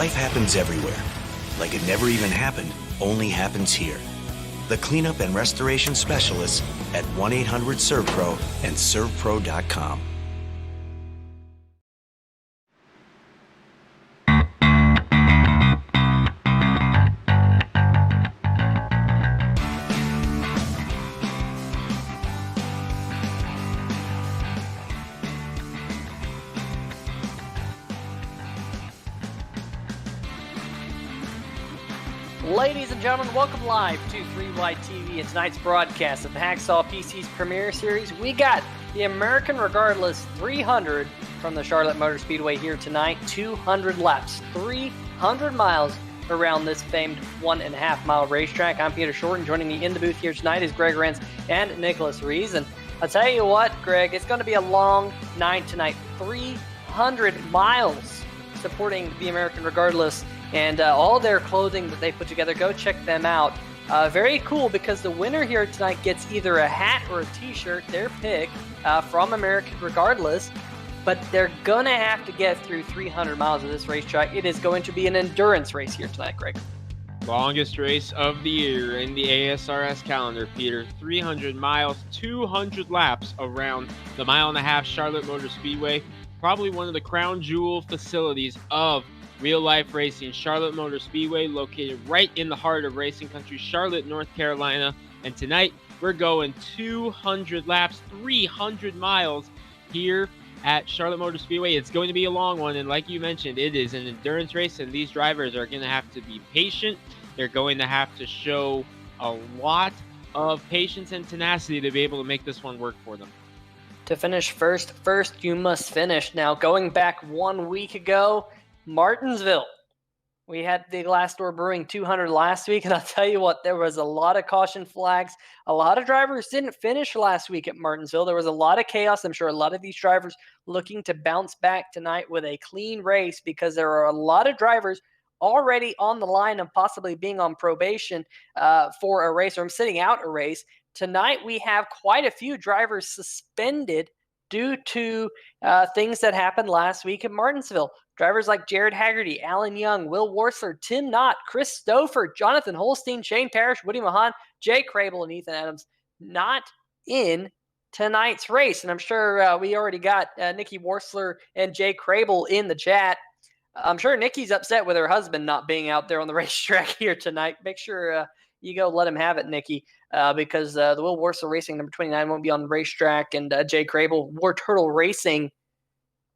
Life happens everywhere. Like it never even happened, only happens here. The cleanup and restoration specialists at 1-800-SERVPRO and servpro.com. Ladies and gentlemen, welcome live to 3Y TV and tonight's broadcast of the Hacksaw PC's Premier Series. We got the American Regardless 300 from the Charlotte Motor Speedway here tonight. 200 laps, 300 miles around this famed 1.5 mile racetrack. I'm Peter Shorten. Joining me in the booth here tonight is Greg Rentz and Nicholas Rees. And I'll tell you what, Greg, it's going to be a long night tonight. 300 miles supporting the American Regardless. And all their clothing that they put together, go check them out. Very cool, because the winner here tonight gets either a hat or a t-shirt, their pick, from American Regardless. But they're going to have to get through 300 miles of this racetrack. It is going to be an endurance race here tonight, Greg. Longest race of the year in the ASRS calendar, Peter. 300 miles, 200 laps around the 1.5 mile Charlotte Motor Speedway. Probably one of the crown jewel facilities of real-life racing. Charlotte Motor Speedway, located right in the heart of racing country, Charlotte, North Carolina. And tonight, we're going 200 laps, 300 miles here at Charlotte Motor Speedway. It's going to be a long one, and like you mentioned, it is an endurance race, and these drivers are going to have to be patient. They're going to have to show a lot of patience and tenacity to be able to make this one work for them. To finish first you must finish. Now, going back 1 week ago, Martinsville. We had the Glassdoor Brewing 200 last week, and I'll tell you what, there was a lot of caution flags. A lot of drivers didn't finish last week at Martinsville. There was a lot of chaos. I'm sure a lot of these drivers looking to bounce back tonight with a clean race, because there are a lot of drivers already on the line of possibly being on probation for a race, or sitting out a race. Tonight, we have quite a few drivers suspended due to things that happened last week at Martinsville. Drivers like Jared Haggerty, Alan Young, Will Worsler, Tim Knott, Chris Stouffer, Jonathan Holstein, Shane Parrish, Woody Mahan, Jay Crable, and Ethan Adams not in tonight's race. And I'm sure we already got Nikki Worsler and Jay Crable in the chat. I'm sure Nikki's upset with her husband not being out there on the racetrack here tonight. Make sure you go let him have it, Nikki, because the Will Worsler Racing number 29 won't be on the racetrack, and Jay Crable, War Turtle Racing,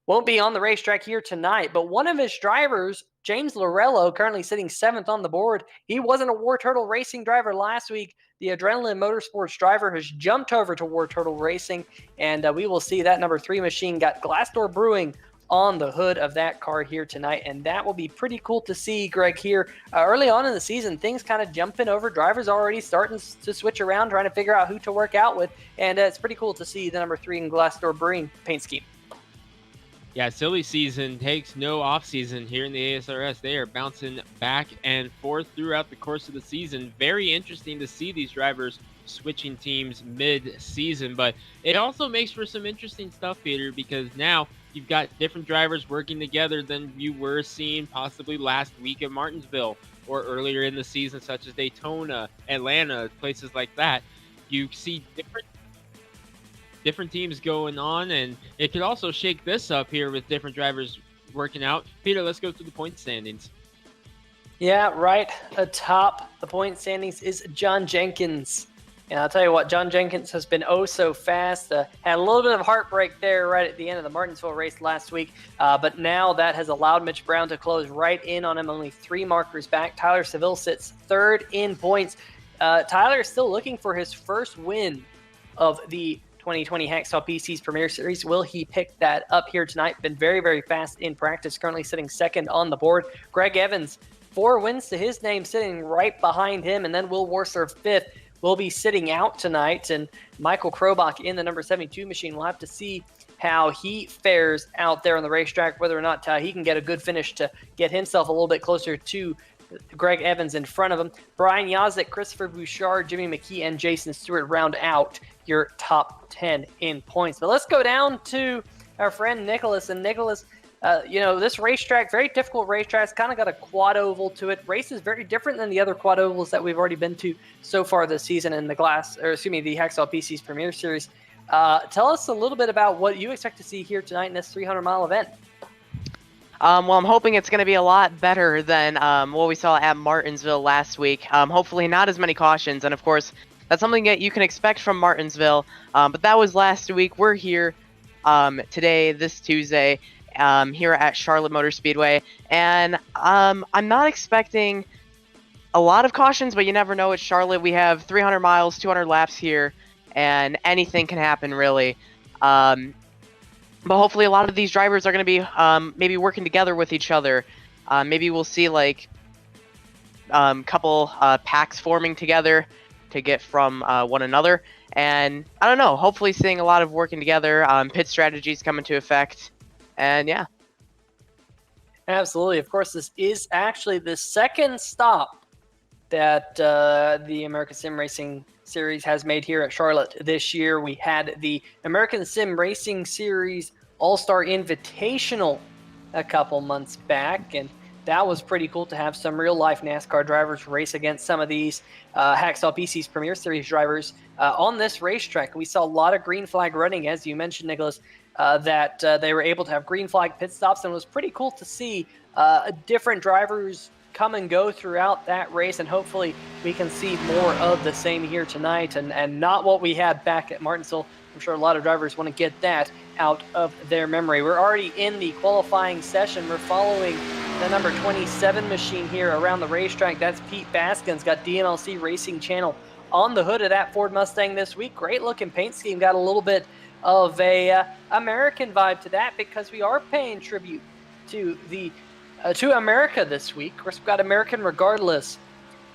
won't be on the racetrack here tonight. But one of his drivers, James Lorello, currently sitting 7th on the board. He wasn't a War Turtle Racing driver last week. The Adrenaline Motorsports driver has jumped over to War Turtle Racing, and we will see that number 3 machine got Glassdoor Brewing on the hood of that car here tonight, and that will be pretty cool to see, Greg, here early on in the season. Things kind of jumping over, drivers already starting to switch around, trying to figure out who to work out with, and it's pretty cool to see the number 3 in Glassdoor Brewing paint scheme. Yeah, silly season takes no off season here in the ASRS. They are bouncing back and forth throughout the course of the season. Very interesting to see these drivers switching teams mid-season, but it also makes for some interesting stuff, Peter, because now you've got different drivers working together than you were seeing possibly last week at Martinsville or earlier in the season, such as Daytona, Atlanta, places like that. You see different teams going on, and it could also shake this up here with different drivers working out. Peter, let's go to the point standings. Yeah, right atop the point standings is John Jenkins. And I'll tell you what, John Jenkins has been oh so fast. Had a little bit of heartbreak there right at the end of the Martinsville race last week. But now that has allowed Mitch Brown to close right in on him, only 3 markers back. Tyler Seville sits 3rd in points. Tyler is still looking for his first win of the 2020 Hacksaw PC's Premier Series. Will he pick that up here tonight? Been very, very fast in practice, currently sitting 2nd on the board. Greg Evans, 4 wins to his name, sitting right behind him. And then Will Worsler, 5th, will be sitting out tonight. And Michael Krobach in the number 72 machine. We'll have to see how he fares out there on the racetrack, whether or not he can get a good finish to get himself a little bit closer to Greg Evans in front of him. Brian Yazdick, Christopher Bouchard, Jimmy McKee, and Jason Stewart round out your top 10 in points. But let's go down to our friend Nicholas. And Nicholas, This racetrack, very difficult racetrack. It's kind of got a quad oval to it. Race is very different than the other quad ovals that we've already been to so far this season in the Hacksaw PC's Premier Series. Tell us a little bit about what you expect to see here tonight in this 300-mile event. Well, I'm hoping it's going to be a lot better than what we saw at Martinsville last week. Hopefully not as many cautions, and of course, that's something that you can expect from Martinsville. But that was last week. We're here today, this Tuesday, here at Charlotte Motor Speedway, and I'm not expecting a lot of cautions, but you never know. It's Charlotte. We have 300 miles, 200 laps here, and anything can happen, really. But hopefully a lot of these drivers are going to be maybe working together with each other. Maybe we'll see like couple packs forming together to get from one another. And I don't know, hopefully seeing a lot of working together, pit strategies come into effect. And yeah. Absolutely. Of course, this is actually the second stop that the American Sim Racing Series has made here at Charlotte this year. We had the American Sim Racing Series All-Star Invitational a couple months back, and that was pretty cool to have some real-life NASCAR drivers race against some of these Hacksaw PC's Premier Series drivers on this racetrack. We saw a lot of green flag running, as you mentioned, Nicholas, that they were able to have green flag pit stops, and it was pretty cool to see different drivers come and go throughout that race, and hopefully we can see more of the same here tonight and not what we had back at Martinsville. I'm sure a lot of drivers want to get that out of their memory. We're already in the qualifying session. We're following the number 27 machine here around the racetrack. That's Pete Baskin's got DMLC Racing Channel on the hood of that Ford Mustang this week. Great looking paint scheme. Got a little bit of a American vibe to that because we are paying tribute to the to America this week. Of course, we've got American Regardless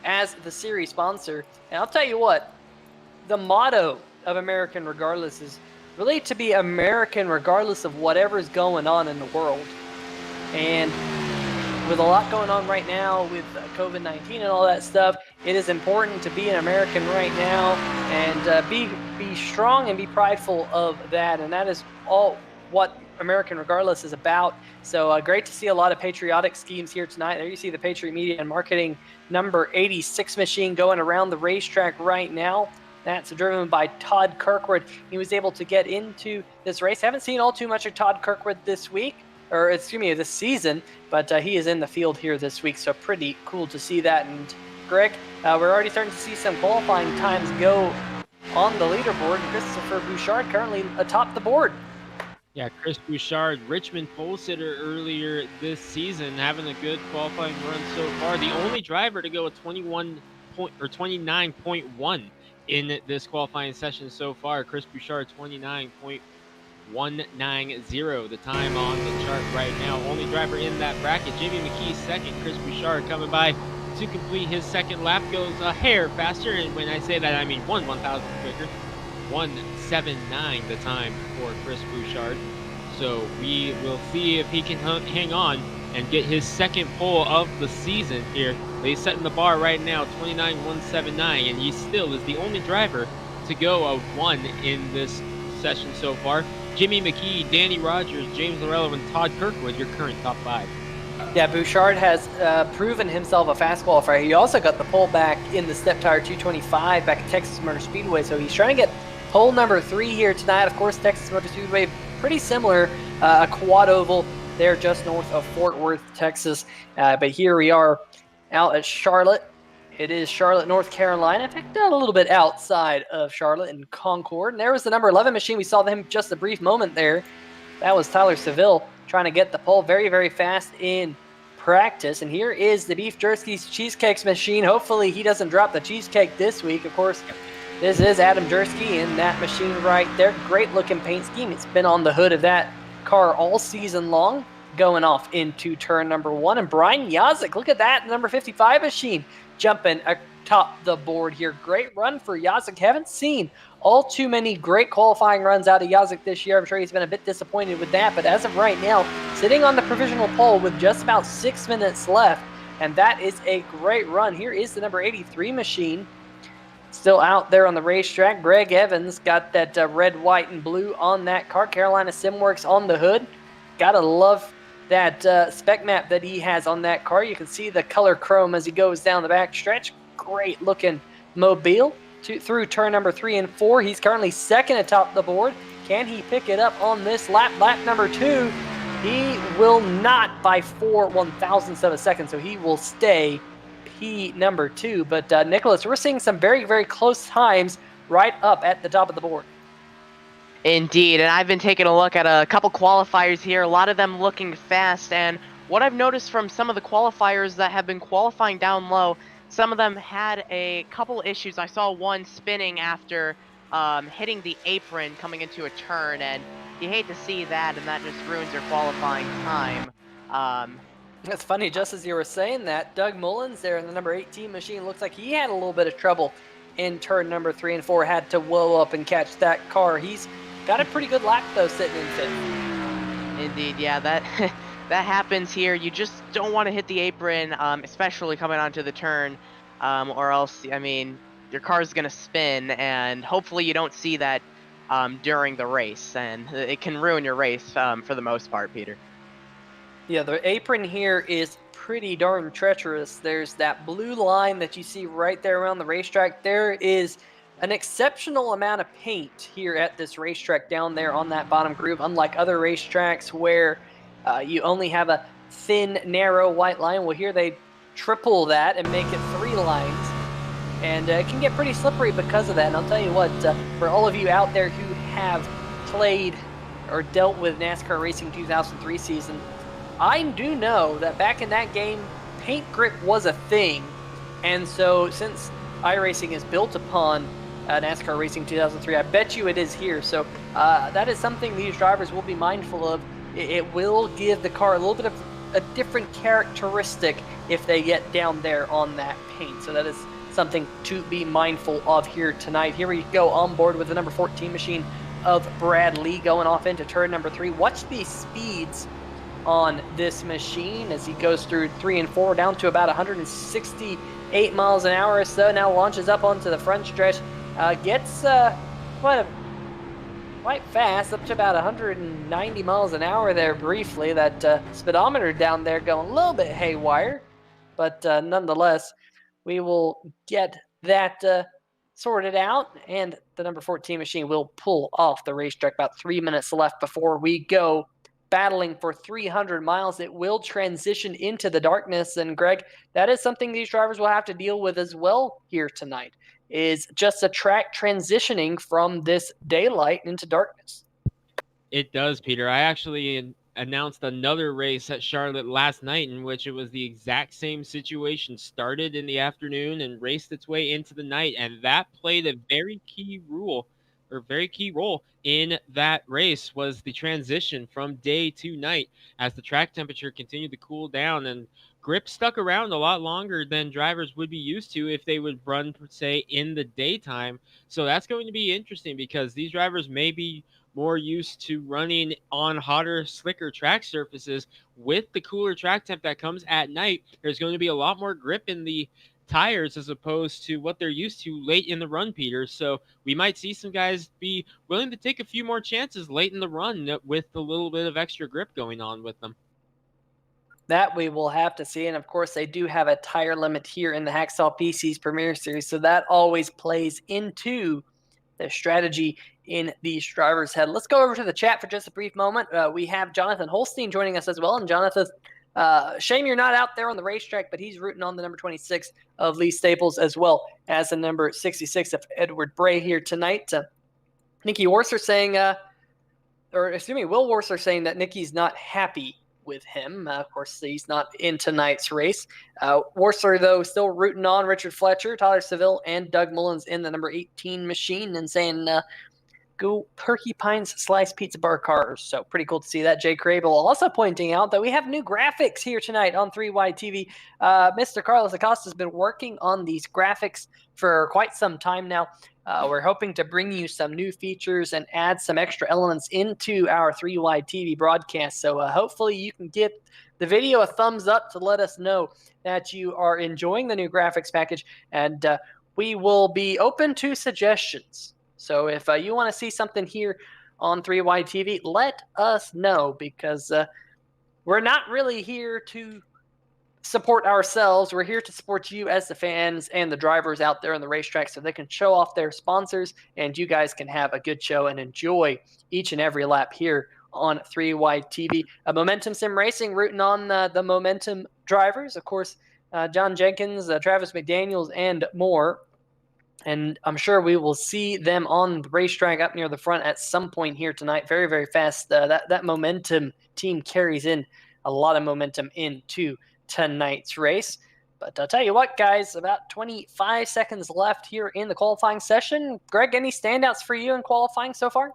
as the series sponsor. And I'll tell you what, the motto of American Regardless is really to be American regardless of whatever's going on in the world. And with a lot going on right now with COVID-19 and all that stuff, it is important to be an American right now and be strong and be prideful of that. And that is all what American Regardless is about. So great to see a lot of patriotic schemes here tonight. There you see the Patriot Media and Marketing number 86 machine going around the racetrack right now. That's driven by Todd Kirkwood. He was able to get into this race. Haven't seen all too much of Todd Kirkwood this week, or excuse me, this season, but he is in the field here this week, so pretty cool to see that. And Greg, we're already starting to see some qualifying times go on the leaderboard. Christopher Bouchard currently atop the board. Yeah, Chris Bouchard, Richmond pole sitter earlier this season, having a good qualifying run so far. The only driver to go a 29.1 in this qualifying session so far. Chris Bouchard, 29.190, the time on the chart right now. Only driver in that bracket. Jamie McKee second. Chris Bouchard coming by to complete his second lap. Goes a hair faster, and when I say that, I mean 1/1000th quicker. 1:79 the time for Chris Bouchard. So we will see if he can hang on and get his second pole of the season here. He's setting the bar right now, 29.179, and he still is the only driver to go a 1 in this session so far. Jimmy McKee, Danny Rogers, James Lorello, and Todd Kirkwood, your current top 5. Yeah, Bouchard has proven himself a fast qualifier. He also got the pole back in the Step Tire 225 back at Texas Motor Speedway, so he's trying to get pole number 3 here tonight. Of course, Texas Motor Speedway, pretty similar, a quad oval there just north of Fort Worth, Texas. But here we are out at Charlotte. It is Charlotte, North Carolina. In fact, a little bit outside of Charlotte in Concord. And there was the number 11 machine. We saw him just a brief moment there. That was Tyler Seville trying to get the pole very, very fast in practice. And here is the Beef Jerky's Cheesecakes machine. Hopefully he doesn't drop the cheesecake this week. Of course, this is Adam Jersky in that machine right there. Great looking paint scheme. It's been on the hood of that car all season long, going off into turn number 1. And Brian Yazik, look at that, number 55 machine jumping atop the board here. Great run for Yazik. Haven't seen all too many great qualifying runs out of Yazik this year. I'm sure he's been a bit disappointed with that, but as of right now, sitting on the provisional pole with just about 6 minutes left, and that is a great run. Here is the number 83 machine, still out there on the racetrack. Greg Evans got that red, white, and blue on that car. Carolina Simworks on the hood. Gotta love that spec map that he has on that car. You can see the color chrome as he goes down the back stretch. Great looking mobile through turn number 3 and 4. He's currently second atop the board. Can he pick it up on this lap number 2? He will not by 4/1000ths of a second, so he will stay P number 2. But Nicholas, we're seeing some very, very close times right up at the top of the board. Indeed, and I've been taking a look at a couple qualifiers here, a lot of them looking fast, and what I've noticed from some of the qualifiers that have been qualifying down low, some of them had a couple issues. I saw one spinning after hitting the apron coming into a turn, and you hate to see that, and that just ruins your qualifying time. It's funny, just as you were saying that, Doug Mullins there in the number 18 machine looks like he had a little bit of trouble in turn number 3 and 4, had to whoa up and catch that car. He's got a pretty good lap, though, sitting in 5th. Indeed, yeah, that that happens here. You just don't want to hit the apron, especially coming onto the turn, or else, I mean, your car's going to spin, and hopefully you don't see that during the race, and it can ruin your race for the most part, Peter. Yeah, the apron here is pretty darn treacherous. There's that blue line that you see right there around the racetrack. There is an exceptional amount of paint here at this racetrack down there on that bottom groove, unlike other racetracks where you only have a thin, narrow white line. Well, here they triple that and make it 3 lines, and it can get pretty slippery because of that. And I'll tell you what, for all of you out there who have played or dealt with NASCAR Racing 2003 season, I do know that back in that game, paint grip was a thing. And so since iRacing is built upon NASCAR Racing 2003, I bet you it is here. So that is something these drivers will be mindful of. It will give the car a little bit of a different characteristic if they get down there on that paint. So that is something to be mindful of here tonight. Here we go on board with the number 14 machine of Brad Lee going off into turn number 3. Watch these speeds on this machine as he goes through 3 and 4 down to about 168 miles an hour or so. Now launches up onto the front stretch, gets quite fast, up to about 190 miles an hour there briefly. That speedometer down there going a little bit haywire, but nonetheless, we will get that sorted out, and the number 14 machine will pull off the racetrack. About 3 minutes left before we go battling for 300 miles. It will transition into the darkness, and Greg, that is something these drivers will have to deal with as well here tonight, is just a track transitioning from this daylight into darkness. It does, Peter. I actually announced another race at Charlotte last night in which it was the exact same situation. Started in the afternoon and raced its way into the night, and that played a very key role in that race, was the transition from day to night as the track temperature continued to cool down, and grip stuck around a lot longer than drivers would be used to if they would run, say, in the daytime. So that's going to be interesting because these drivers may be more used to running on hotter, slicker track surfaces. With the cooler track temp that comes at night, there's going to be a lot more grip in the tires as opposed to what they're used to late in the run, Peter. So we might see some guys be willing to take a few more chances late in the run with a little bit of extra grip going on with them. That we will have to see. And of course, they do have a tire limit here in the Hacksaw PC's Premier Series. So that always plays into the strategy in these drivers' head. Let's go over to the chat for just a brief moment. We have Jonathan Holstein joining us as well. And Jonathan, shame you're not out there on the racetrack, but he's rooting on the number 26 of Lee Staples as well as the number 66 of Edward Bray here tonight. Nikki Worser saying, Will Worser saying that Nikki's not happy with him. Of course, he's not in tonight's race. Worser, though, still rooting on Richard Fletcher, Tyler Seville, and Doug Mullins in the number 18 machine, and saying, go Porcupines Slice Pizza Bar cars. So pretty cool to see that. Jay Crable also pointing out that we have new graphics here tonight on 3Y TV. Mr. Carlos Acosta has been working on these graphics for quite some time now. We're hoping to bring you some new features and add some extra elements into our 3Y TV broadcast. So hopefully you can give the video a thumbs up to let us know that you are enjoying the new graphics package, and we will be open to suggestions. So if you want to see something here on 3Y TV, let us know, because we're not really here to support ourselves. We're here to support you as the fans and the drivers out there on the racetrack so they can show off their sponsors and you guys can have a good show and enjoy each and every lap here on 3Y TV. Momentum Sim Racing rooting on the Momentum drivers, of course, John Jenkins, Travis McDaniels, and more. And I'm sure we will see them on the racetrack up near the front at some point here tonight. Very, very fast. That Momentum team carries in a lot of momentum into tonight's race. But I'll tell you what, guys, about 25 seconds left here in the qualifying session. Greg, any standouts for you in qualifying so far?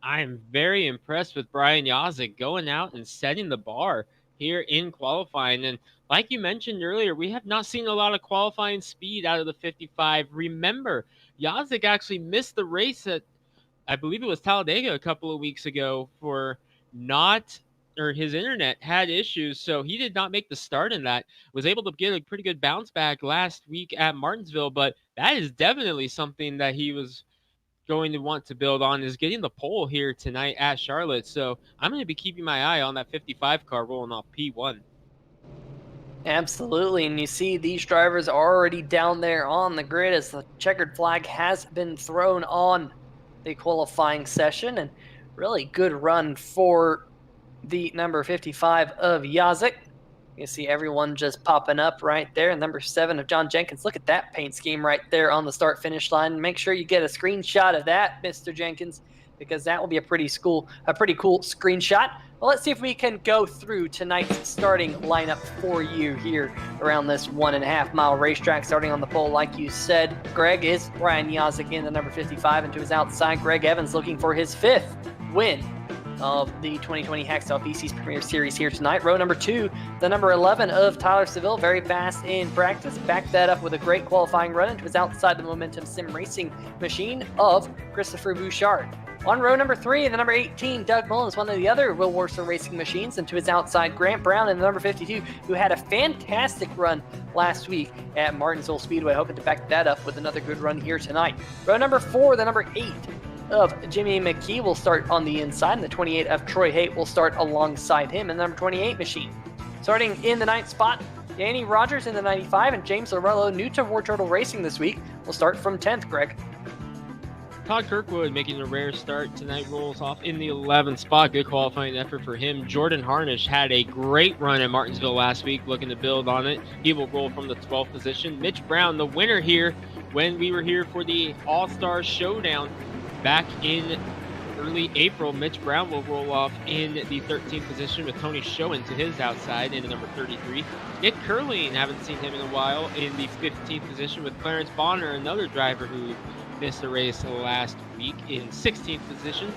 I'm very impressed with Brian Yazik going out and setting the bar here in qualifying. And like you mentioned earlier, we have not seen a lot of qualifying speed out of the 55. Remember, Yazik actually missed the race at, I believe it was Talladega a couple of weeks ago for his internet had issues, so he did not make the start in that. Was able to get a pretty good bounce back last week at Martinsville, but that is definitely something that he was going to want to build on, is getting the pole here tonight at Charlotte. So I'm going to be keeping my eye on that 55 car rolling off P1. Absolutely, and you see these drivers are already down there on the grid as the checkered flag has been thrown on the qualifying session, and really good run for the number 55 of Yazik. You see everyone just popping up right there. Number 7 of John Jenkins. Look at that paint scheme right there on the start-finish line. Make sure you get a screenshot of that, Mr. Jenkins, because that will be a pretty cool screenshot. Well, let's see if we can go through tonight's starting lineup for you here around this 1.5 mile racetrack. Starting on the pole, like you said, Greg, is Brian Yazik in the number 55, and to his outside, Greg Evans looking for his 5th win of the 2020 Hacksaw PC's Premier Series here tonight. Row number 2, the number 11 of Tyler Seville, very fast in practice. Backed that up with a great qualifying run into his outside the Momentum Sim Racing machine of Christopher Bouchard. On row number 3, the number 18, Doug Mullins, one of the other Will Worcester Racing machines, and to his outside, Grant Brown in the number 52, who had a fantastic run last week at Martinsville Speedway, hoping to back that up with another good run here tonight. Row number 4, the number 8 of Jimmy McKee will start on the inside, and the 28 of Troy Haight will start alongside him in the number 28 machine. Starting in the 9th spot, Danny Rogers in the 95, and James Lorello, new to War Turtle Racing this week, will start from 10th, Greg. Todd Kirkwood making a rare start tonight, rolls off in the 11th spot. Good qualifying effort for him. Jordan Harnish had a great run at Martinsville last week, looking to build on it. He will roll from the 12th position. Mitch Brown, the winner here when we were here for the All-Star Showdown back in early April. Mitch Brown will roll off in the 13th position with Tony Schoen to his outside in the number 33. Nick Curling, haven't seen him in a while, in the 15th position with Clarence Bonner, another driver who missed the race last week, in 16th position.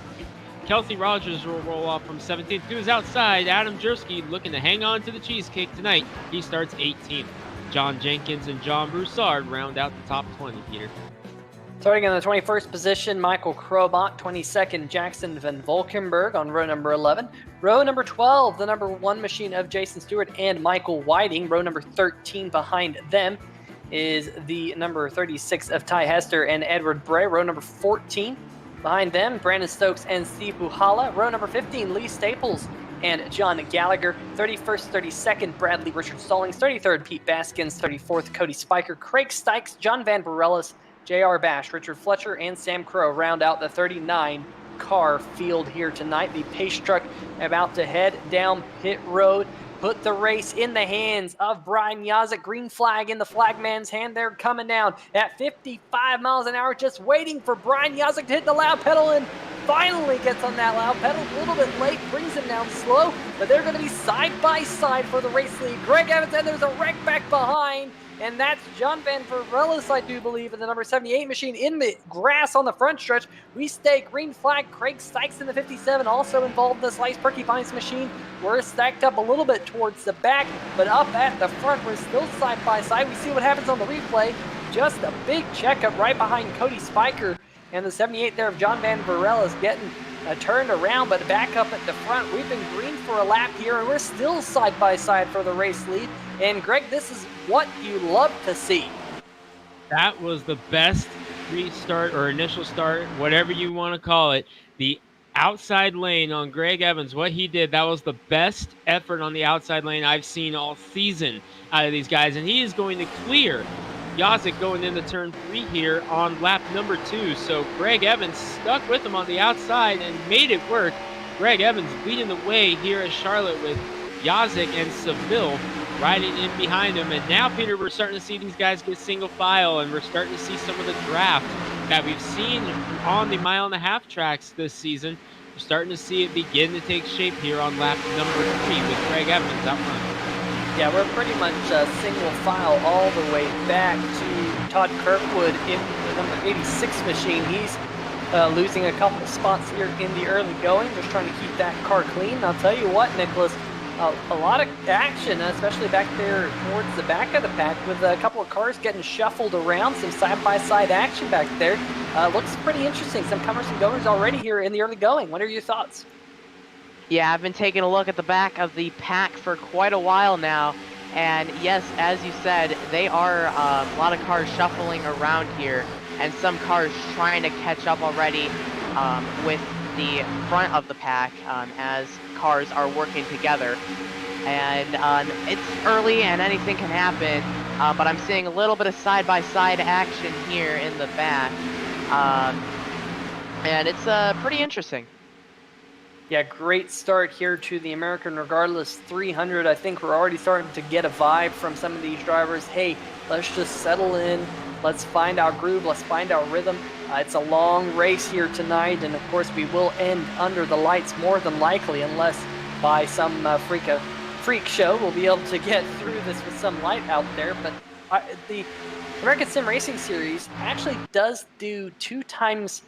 Kelsey Rogers will roll off from 17th to his outside. Adam Jersky looking to hang on to the cheesecake tonight. He starts 18th. John Jenkins and John Broussard round out the top 20, Peter. Starting in the 21st position, Michael Krobot. 22nd, Jackson Van Valkenburg on row number 11. Row number 12, the number 1 machine of Jason Stewart and Michael Whiting. Row number 13 behind them is the number 36 of Ty Hester and Edward Bray. Row number 14 behind them, Brandon Stokes and Steve Buhala. Row number 15, Lee Staples and John Gallagher. 31st, 32nd, Bradley Richard Stallings. 33rd, Pete Baskins. 34th, Cody Spiker. Craig Stykes, John Van Bareilles, J.R. Bash, Richard Fletcher, and Sam Crow round out the 39-car field here tonight. The pace truck about to head down pit road. Put the race in the hands of Brian Yazik. Green flag in the flagman's hand. They're coming down at 55 miles an hour, just waiting for Brian Yazik to hit the loud pedal, and finally gets on that loud pedal. A little bit late, brings him down slow, but they're going to be side by side for the race lead. Greg Evans, and there's a wreck back behind, and that's John Van Bareilles, I do believe, in the number 78 machine in the grass on the front stretch. We stay green flag. Craig Stykes in the 57, also involved in the Slice Porcupines machine. We're stacked up a little bit towards the back, but up at the front, we're still side by side. We see what happens on the replay. Just a big checkup right behind Cody Spiker, and the 78 there of John Van Bareilles getting turned around, but back up at the front. We've been green for a lap here, and we're still side by side for the race lead. And Greg, this is what you love to see. That was the best restart or initial start, whatever you want to call it. The outside lane on Greg Evans. What he did, that was the best effort on the outside lane I've seen all season out of these guys. And he is going to clear Yazik going into turn 3 here on lap number 2. So Greg Evans stuck with him on the outside and made it work. Greg Evans leading the way here at Charlotte with Yazik and Seville riding in behind him. And now, Peter, we're starting to see these guys get single file, and we're starting to see some of the draft that we've seen on the mile-and-a-half tracks this season. We're starting to see it begin to take shape here on lap number 3 with Greg Evans out front. Yeah, we're pretty much single file all the way back to Todd Kirkwood in the number 86 machine. He's losing a couple of spots here in the early going, just trying to keep that car clean. And I'll tell you what, Nicholas, a lot of action, especially back there towards the back of the pack, with a couple of cars getting shuffled around, some side-by-side action back there. Looks pretty interesting. Some comers and goers already here in the early going. What are your thoughts? Yeah, I've been taking a look at the back of the pack for quite a while now, and yes, as you said, they are a lot of cars shuffling around here, and some cars trying to catch up already with the front of the pack as cars are working together. And it's early and anything can happen, but I'm seeing a little bit of side-by-side action here in the back, and it's pretty interesting. Yeah, great start here to the American Regardless 300. I think we're already starting to get a vibe from some of these drivers. Hey, let's just settle in. Let's find our groove. Let's find our rhythm. It's a long race here tonight, and of course we will end under the lights more than likely, unless by some freak show we'll be able to get through this with some light out there. But the American Sim Racing Series actually does do 2 times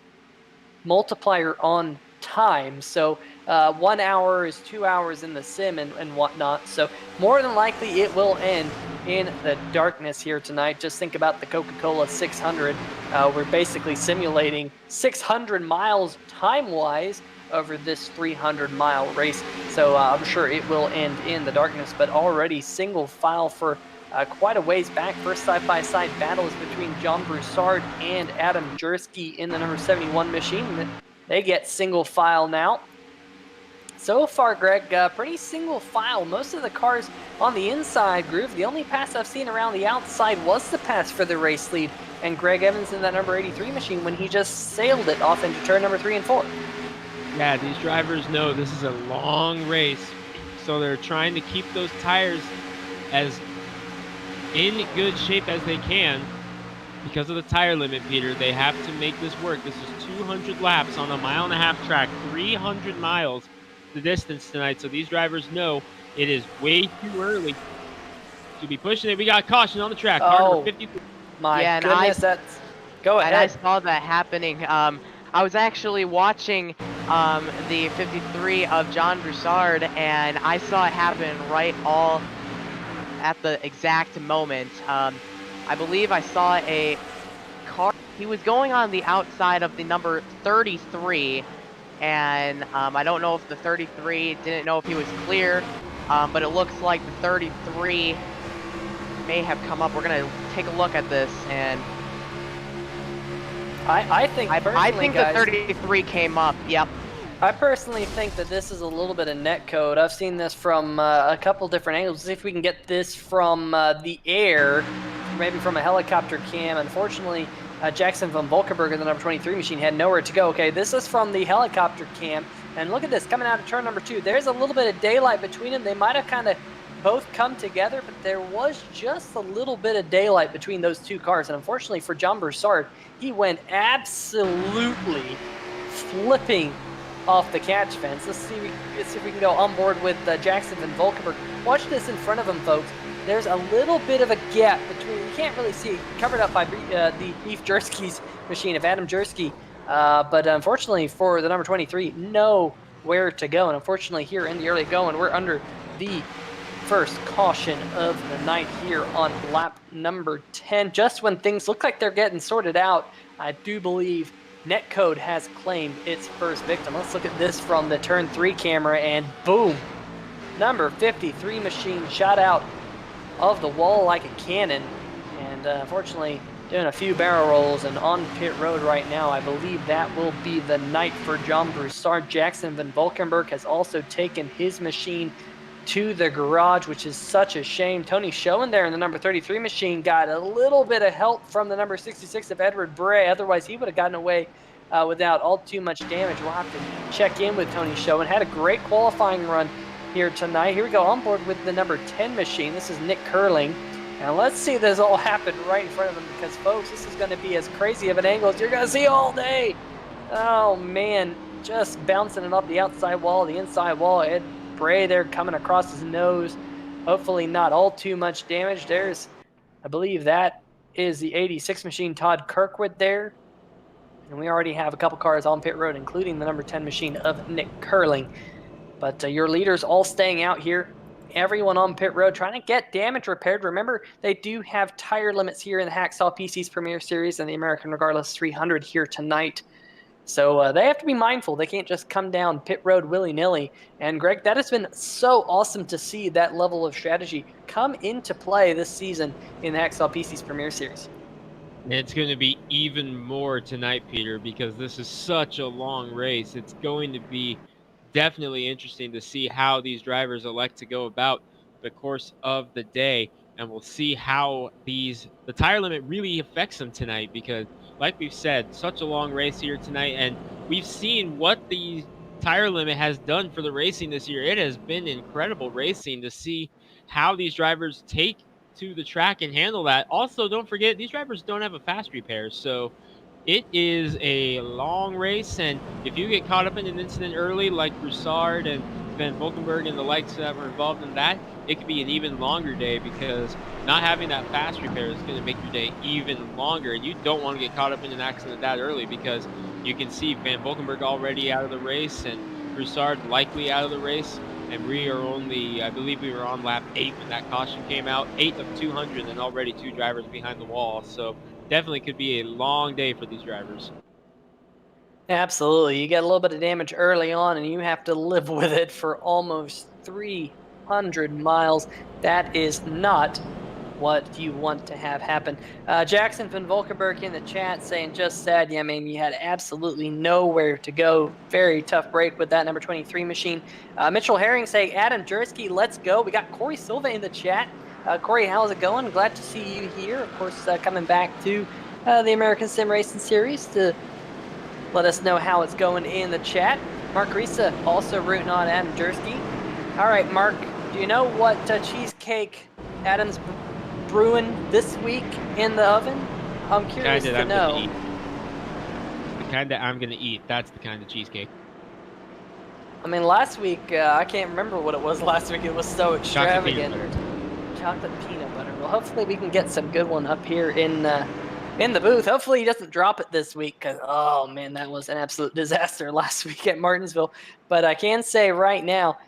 multiplier on time, so 1 hour is 2 hours in the sim and whatnot, so more than likely it will end in the darkness here tonight. Just think about the Coca-Cola 600. We're basically simulating 600 miles time-wise over this 300-mile race, so I'm sure it will end in the darkness, but already single file for quite a ways back. First side-by-side battle is between John Broussard and Adam Jersky in the number 71 machine. They get single file now. So far, Greg, pretty single file. Most of the cars on the inside groove. The only pass I've seen around the outside was the pass for the race lead, and Greg Evans in that number 83 machine when he just sailed it off into turn number 3 and 4. Yeah, these drivers know this is a long race, so they're trying to keep those tires as in good shape as they can. Because of the tire limit, Peter, they have to make this work. This is 200 laps on a mile-and-a-half track, 300 miles the distance tonight. So these drivers know it is way too early to be pushing it. We got caution on the track. Car number 53. My goodness, that's... Go ahead. And I saw that happening. I was actually watching the 53 of John Broussard, and I saw it happen right all at the exact moment. I believe I saw a car. He was going on the outside of the number 33, and I don't know if the 33 didn't know if he was clear, but it looks like the 33 may have come up. We're gonna take a look at this, and I think the 33 came up. Yep. I personally think that this is a little bit of netcode. I've seen this from a couple different angles. See if we can get this from the air, maybe from a helicopter cam. Unfortunately, Jackson von Volkenberg in the number 23 machine had nowhere to go. Okay, this is from the helicopter cam. And look at this, coming out of turn number 2. There's a little bit of daylight between them. They might have kind of both come together, but there was just a little bit of daylight between those two cars. And unfortunately for John Broussard, he went absolutely flipping off the catch fence. Let's see if we can go on board with Jackson and Volkenberg. Watch this in front of him, folks. There's a little bit of a gap between, you can't really see, covered up by the Beef Jersky's machine of Adam Jersky. But unfortunately for the number 23, nowhere to go. And unfortunately here in the early going, we're under the first caution of the night here on lap number 10. Just when things look like they're getting sorted out, I do believe Netcode has claimed its first victim. Let's look at this from the turn 3 camera, and boom, number 53 machine shot out of the wall like a cannon. And unfortunately, doing a few barrel rolls, and on pit road right now, I believe that will be the night for John Broussard. Jackson Van Valkenburg has also taken his machine to the garage, which is such a shame. Tony Schoen there in the number 33 machine got a little bit of help from the number 66 of Edward Bray. Otherwise, he would have gotten away without all too much damage. We'll have to check in with Tony Schoen. Had a great qualifying run here tonight. Here we go on board with the number 10 machine. This is Nick Curling. And let's see this all happen right in front of him, because, folks, this is going to be as crazy of an angle as you're going to see all day. Oh, man, just bouncing it off the outside wall, the inside wall. Ed Bray there coming across his nose. Hopefully not all too much damage. There's, I believe that is the 86 machine, Todd Kirkwood there. And we already have a couple cars on pit road, including the number 10 machine of Nick Curling. But your leaders all staying out here. Everyone on pit road trying to get damage repaired. Remember, they do have tire limits here in the Hacksaw PC's Premier Series and the American Regardless 300 here tonight. So they have to be mindful. They can't just come down pit road willy-nilly. And Greg, that has been so awesome to see that level of strategy come into play this season in the Hacksaw PC's Premier Series. It's going to be even more tonight, Peter, because this is such a long race. It's going to be definitely interesting to see how these drivers elect to go about the course of the day, and we'll see how the tire limit really affects them tonight, because like we've said, such a long race here tonight, and we've seen what the tire limit has done for the racing this year. It has been incredible racing to see how these drivers take to the track and handle that. Also, don't forget, these drivers don't have a fast repair, so it is a long race, and if you get caught up in an incident early, like Broussard and Van Valkenburg and the likes that were involved in that, it could be an even longer day, because not having that fast repair is going to make your day even longer, and you don't want to get caught up in an accident that early, because you can see Van Valkenburg already out of the race and Broussard likely out of the race, and we are only, I believe we were on lap 8 when that caution came out, 8 of 200, and already 2 drivers behind the wall, so definitely could be a long day for these drivers. Absolutely. You get a little bit of damage early on, and you have to live with it for almost 300 miles. That is not what you want to have happen. Jackson Van Valkenburg in the chat saying, just sad. Yeah, man, you had absolutely nowhere to go. Very tough break with that number 23 machine. Mitchell Herring saying, Adam Jersky, let's go. We got Corey Silva in the chat. Corey, how's it going? Glad to see you here. Of course, coming back to the American Sim Racing Series to let us know how it's going in the chat. Mark Risa also rooting on Adam Jersky. All right, Mark, do you know what cheesecake Adam's brewing this week in the oven? I'm curious to know. The kind that I'm going to eat. That's the kind of cheesecake. I mean, last week, I can't remember what it was last week. It was so extravagant. Chocolate peanut butter. Well, hopefully we can get some good one up here in the booth. Hopefully he doesn't drop it this week, because, oh, man, that was an absolute disaster last week at Martinsville. But I can say right now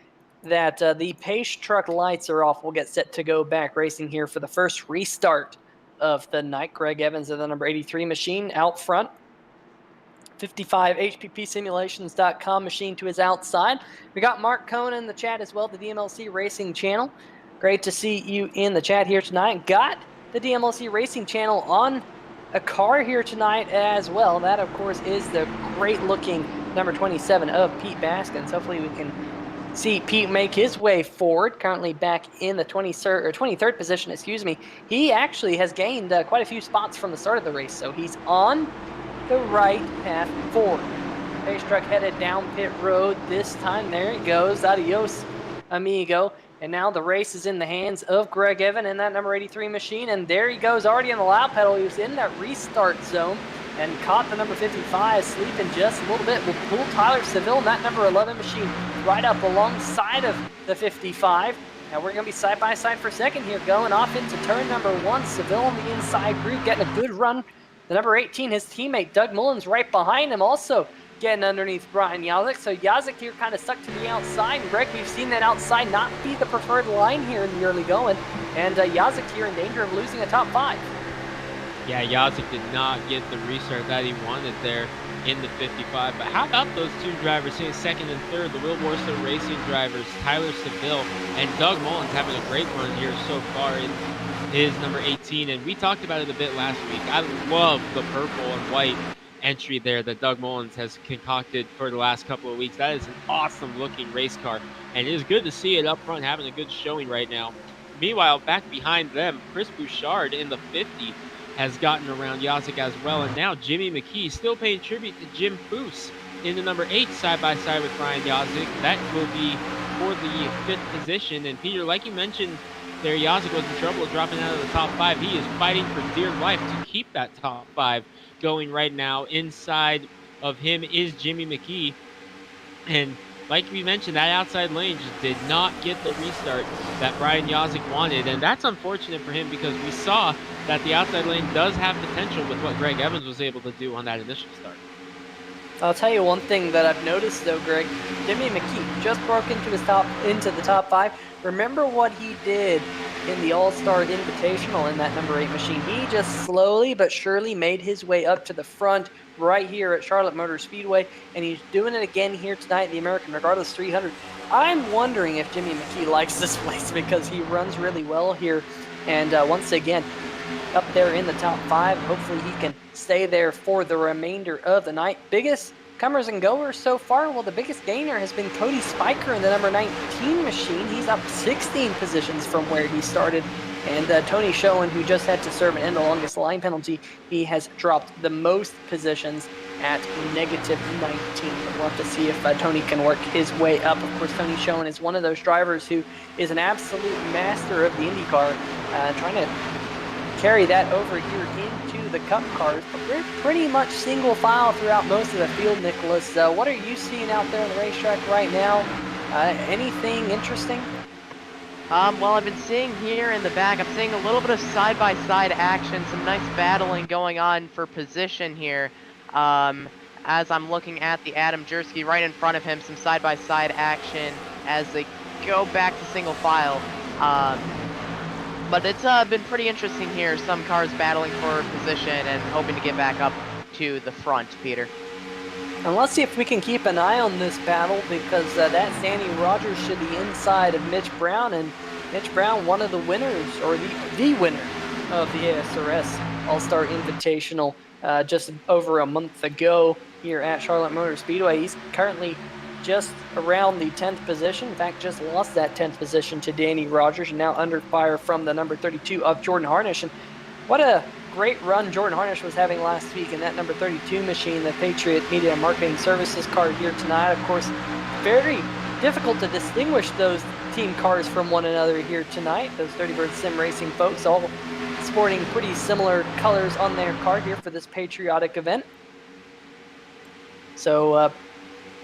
that the Pace truck lights are off. We'll get set to go back racing here for the first restart of the night. Greg Evans of the number 83 machine out front. 55HPPsimulations.com machine to his outside. We got Mark Cohn in the chat as well, the DMLC Racing Channel. Great to see you in the chat here tonight. Got the DMLC Racing Channel on a car here tonight as well. That, of course, is the great-looking number 27 of Pete Baskins. Hopefully we can see Pete make his way forward, currently back in the 23rd position, excuse me. He actually has gained quite a few spots from the start of the race, so he's on the right path forward. Pace truck headed down pit road this time. There it goes. Adios, amigo. And now the race is in the hands of Greg Evan in that number 83 machine. And there he goes, already on the loud pedal. He was in that restart zone and caught the number 55, sleeping just a little bit. Will pull Tyler Seville in that number 11 machine right up alongside of the 55. Now we're going to be side by side for a second here, going off into turn number 1. Seville on the inside group, getting a good run. The number 18, his teammate Doug Mullins right behind him, also getting underneath Brian Yazik. So Yazik here kind of stuck to the outside. And Greg, we've seen that outside not be the preferred line here in the early going. And Yazik here in danger of losing a top 5. Yeah, Yazik did not get the restart that he wanted there in the 55. But how about those two drivers, saying second and third, the Will Warsaw Racing drivers, Tyler Seville and Doug Mullins, having a great run here so far in his number 18, and we talked about it a bit last week. I love the purple and white entry there that Doug Mullins has concocted for the last couple of weeks. That is an awesome looking race car, and it is good to see it up front having a good showing right now. Meanwhile, back behind them, Chris Bouchard in the 50 has gotten around Yazik as well, and now Jimmy McKee still paying tribute to Jim Foose in the number 8 side-by-side with Brian Yazik. That will be for the 5th position, and Peter, like you mentioned there, Yazik was in trouble dropping out of the top 5. He is fighting for dear life to keep that top 5 going right now. Inside of him is Jimmy McKee, and like we mentioned, that outside lane just did not get the restart that Brian Yazik wanted, and that's unfortunate for him because we saw that the outside lane does have potential with what Greg Evans was able to do on that initial start. I'll tell you one thing that I've noticed though, Greg. Jimmy McKee just broke into the top 5. Remember what he did in the All-Star Invitational in that number 8 machine. He just slowly but surely made his way up to the front right here at Charlotte Motor Speedway, and he's doing it again here tonight in the American Regardless 300. I'm wondering if Jimmy McKee likes this place because he runs really well here, and once again, up there in the top 5. Hopefully he can stay there for the remainder of the night. Biggest comers and goers so far, well, the biggest gainer has been Cody Spiker in the number 19 machine. He's up 16 positions from where he started. And Tony Schoen, who just had to serve and end the longest line penalty, he has dropped the most positions at -19. We'll have to see if Tony can work his way up. Of course, Tony Schoen is one of those drivers who is an absolute master of the IndyCar, trying to carry that over here into the Cup cars. But we're pretty much single file throughout most of the field, Nicholas. What are you seeing out there on the racetrack right now? Anything interesting? Well, I've been seeing here in the back, I'm seeing a little bit of side-by-side action, some nice battling going on for position here. As I'm looking at the Adam Jersky right in front of him, some side-by-side action as they go back to single file. But it's been pretty interesting here, some cars battling for position and hoping to get back up to the front, Peter. And let's see if we can keep an eye on this battle, because that's Danny Rogers to the inside of Mitch Brown, and Mitch Brown, one of the winners, or the winner of the ASRS All-Star Invitational just over a month ago here at Charlotte Motor Speedway. He's currently just around the 10th position. In fact, just lost that 10th position to Danny Rogers, and now under fire from the number 32 of Jordan Harnish. And what a great run Jordan Harnish was having last week in that number 32 machine, the Patriot Media and Marketing Services car here tonight. Of course, very difficult to distinguish those team cars from one another here tonight. Those Dirty Bird Sim Racing folks all sporting pretty similar colors on their car here for this patriotic event. So,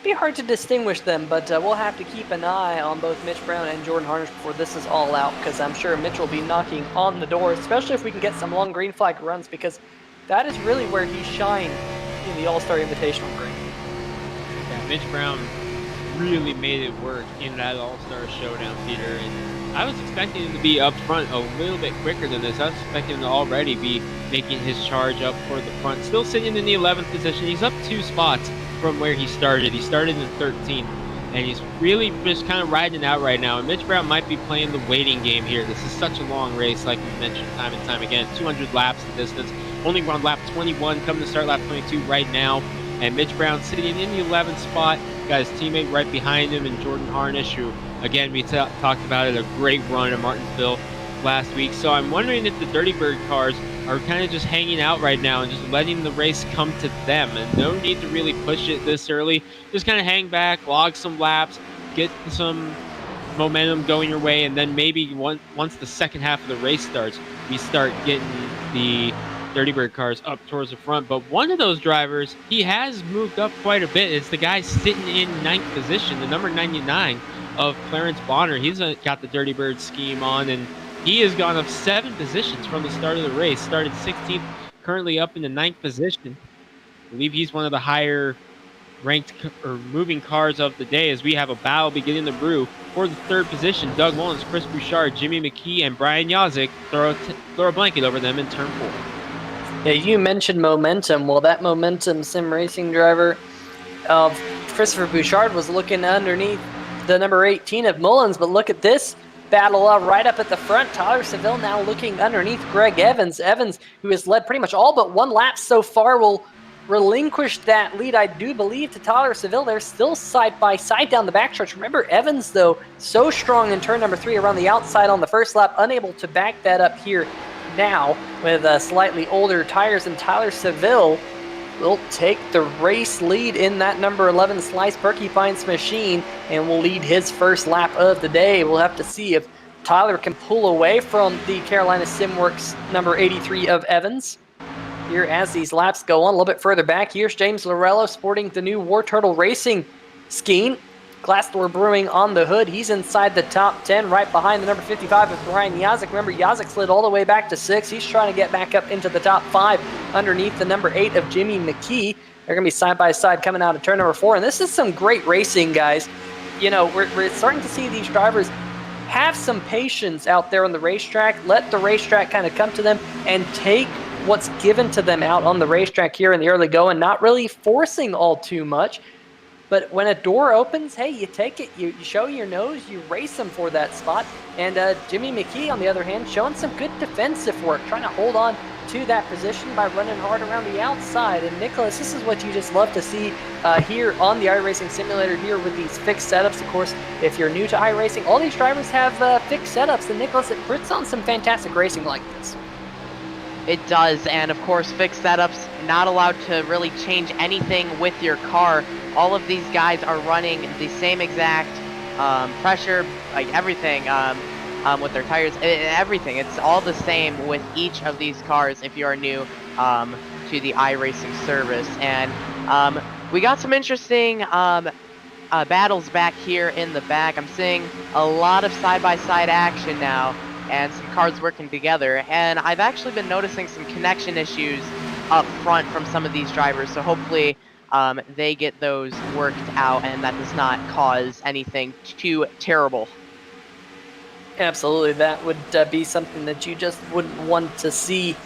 be hard to distinguish them, but we'll have to keep an eye on both Mitch Brown and Jordan Harnish before this is all out, because I'm sure Mitch will be knocking on the door, especially if we can get some long green flag runs, because that is really where he shined in the All-Star Invitational green. Yeah, Mitch Brown really made it work in that All-Star Showdown, Peter, and I was expecting him to be up front a little bit quicker than this. I was expecting him to already be making his charge up for the front. Still sitting in the 11th position. He's up 2 spots from where he started. He started in 13th, and he's really just kind of riding out right now. And Mitch Brown might be playing the waiting game here. This is such a long race, like we mentioned time and time again. 200 laps in distance. Only on lap 21, coming to start lap 22 right now. And Mitch Brown sitting in the 11th spot. Got his teammate right behind him, and Jordan Harnish, who, again, we talked about it, a great run at Martinsville last week. So I'm wondering if the Dirty Bird cars are kind of just hanging out right now and just letting the race come to them, and no need to really push it this early. Just kind of hang back, log some laps, get some momentum going your way, and then maybe once the second half of the race starts, we start getting the Dirty Bird cars up towards the front. But one of those drivers, he has moved up quite a bit. It's the guy sitting in 9th position, the number 99 of Clarence Bonner. He's got the Dirty Bird scheme on, and he has gone up 7 positions from the start of the race. Started 16th, currently up in the 9th position. I believe he's one of the higher ranked or moving cars of the day, as we have a battle beginning to brew for the 3rd position. Doug Mullins, Chris Bouchard, Jimmy McKee, and Brian Yazik throw a blanket over them in turn 4. Yeah, you mentioned momentum. Well, that momentum sim racing driver of Christopher Bouchard was looking underneath the number 18 of Mullins, but look at this. battle right up at the front. Tyler Seville now looking underneath Greg Evans. Evans, who has led pretty much all but one lap so far, will relinquish that lead, I do believe, to Tyler Seville. They're still side by side down the backstretch. Remember, Evans, though, so strong in turn number 3 around the outside on the first lap, unable to back that up here now with slightly older tires. And Tyler Seville will take the race lead in that number 11 Slice Porcupine's machine and will lead his first lap of the day. We'll have to see if Tyler can pull away from the Carolina Simworks number 83 of Evans. Here as these laps go on, a little bit further back, here's James Lorello sporting the new War Turtle Racing scheme. Glass Door Brewing on the hood. He's inside the top 10, right behind the number 55 of Brian Yazik. Remember, Yazik slid all the way back to 6. He's trying to get back up into the top 5 underneath the number 8 of Jimmy McKee. They're going to be side by side coming out of turn number 4. And this is some great racing, guys. You know, we're starting to see these drivers have some patience out there on the racetrack. Let the racetrack kind of come to them and take what's given to them out on the racetrack here in the early going, not really forcing all too much. But when a door opens, hey, you take it, you show your nose, you race them for that spot. And Jimmy McKee, on the other hand, showing some good defensive work, trying to hold on to that position by running hard around the outside. And Nicholas, this is what you just love to see here on the iRacing Simulator here with these fixed setups. Of course, if you're new to iRacing, all these drivers have fixed setups. And Nicholas, it puts on some fantastic racing like this. It does, and of course fixed setups, not allowed to really change anything with your car. All of these guys are running the same exact pressure, like everything, with their tires, everything. It's all the same with each of these cars if you are new to the iRacing service. And we got some interesting battles back here in the back. I'm seeing a lot of side-by-side action now, and some cars working together, and I've actually been noticing some connection issues up front from some of these drivers, so hopefully they get those worked out and that does not cause anything too terrible. Absolutely, that would be something that you just wouldn't want to see.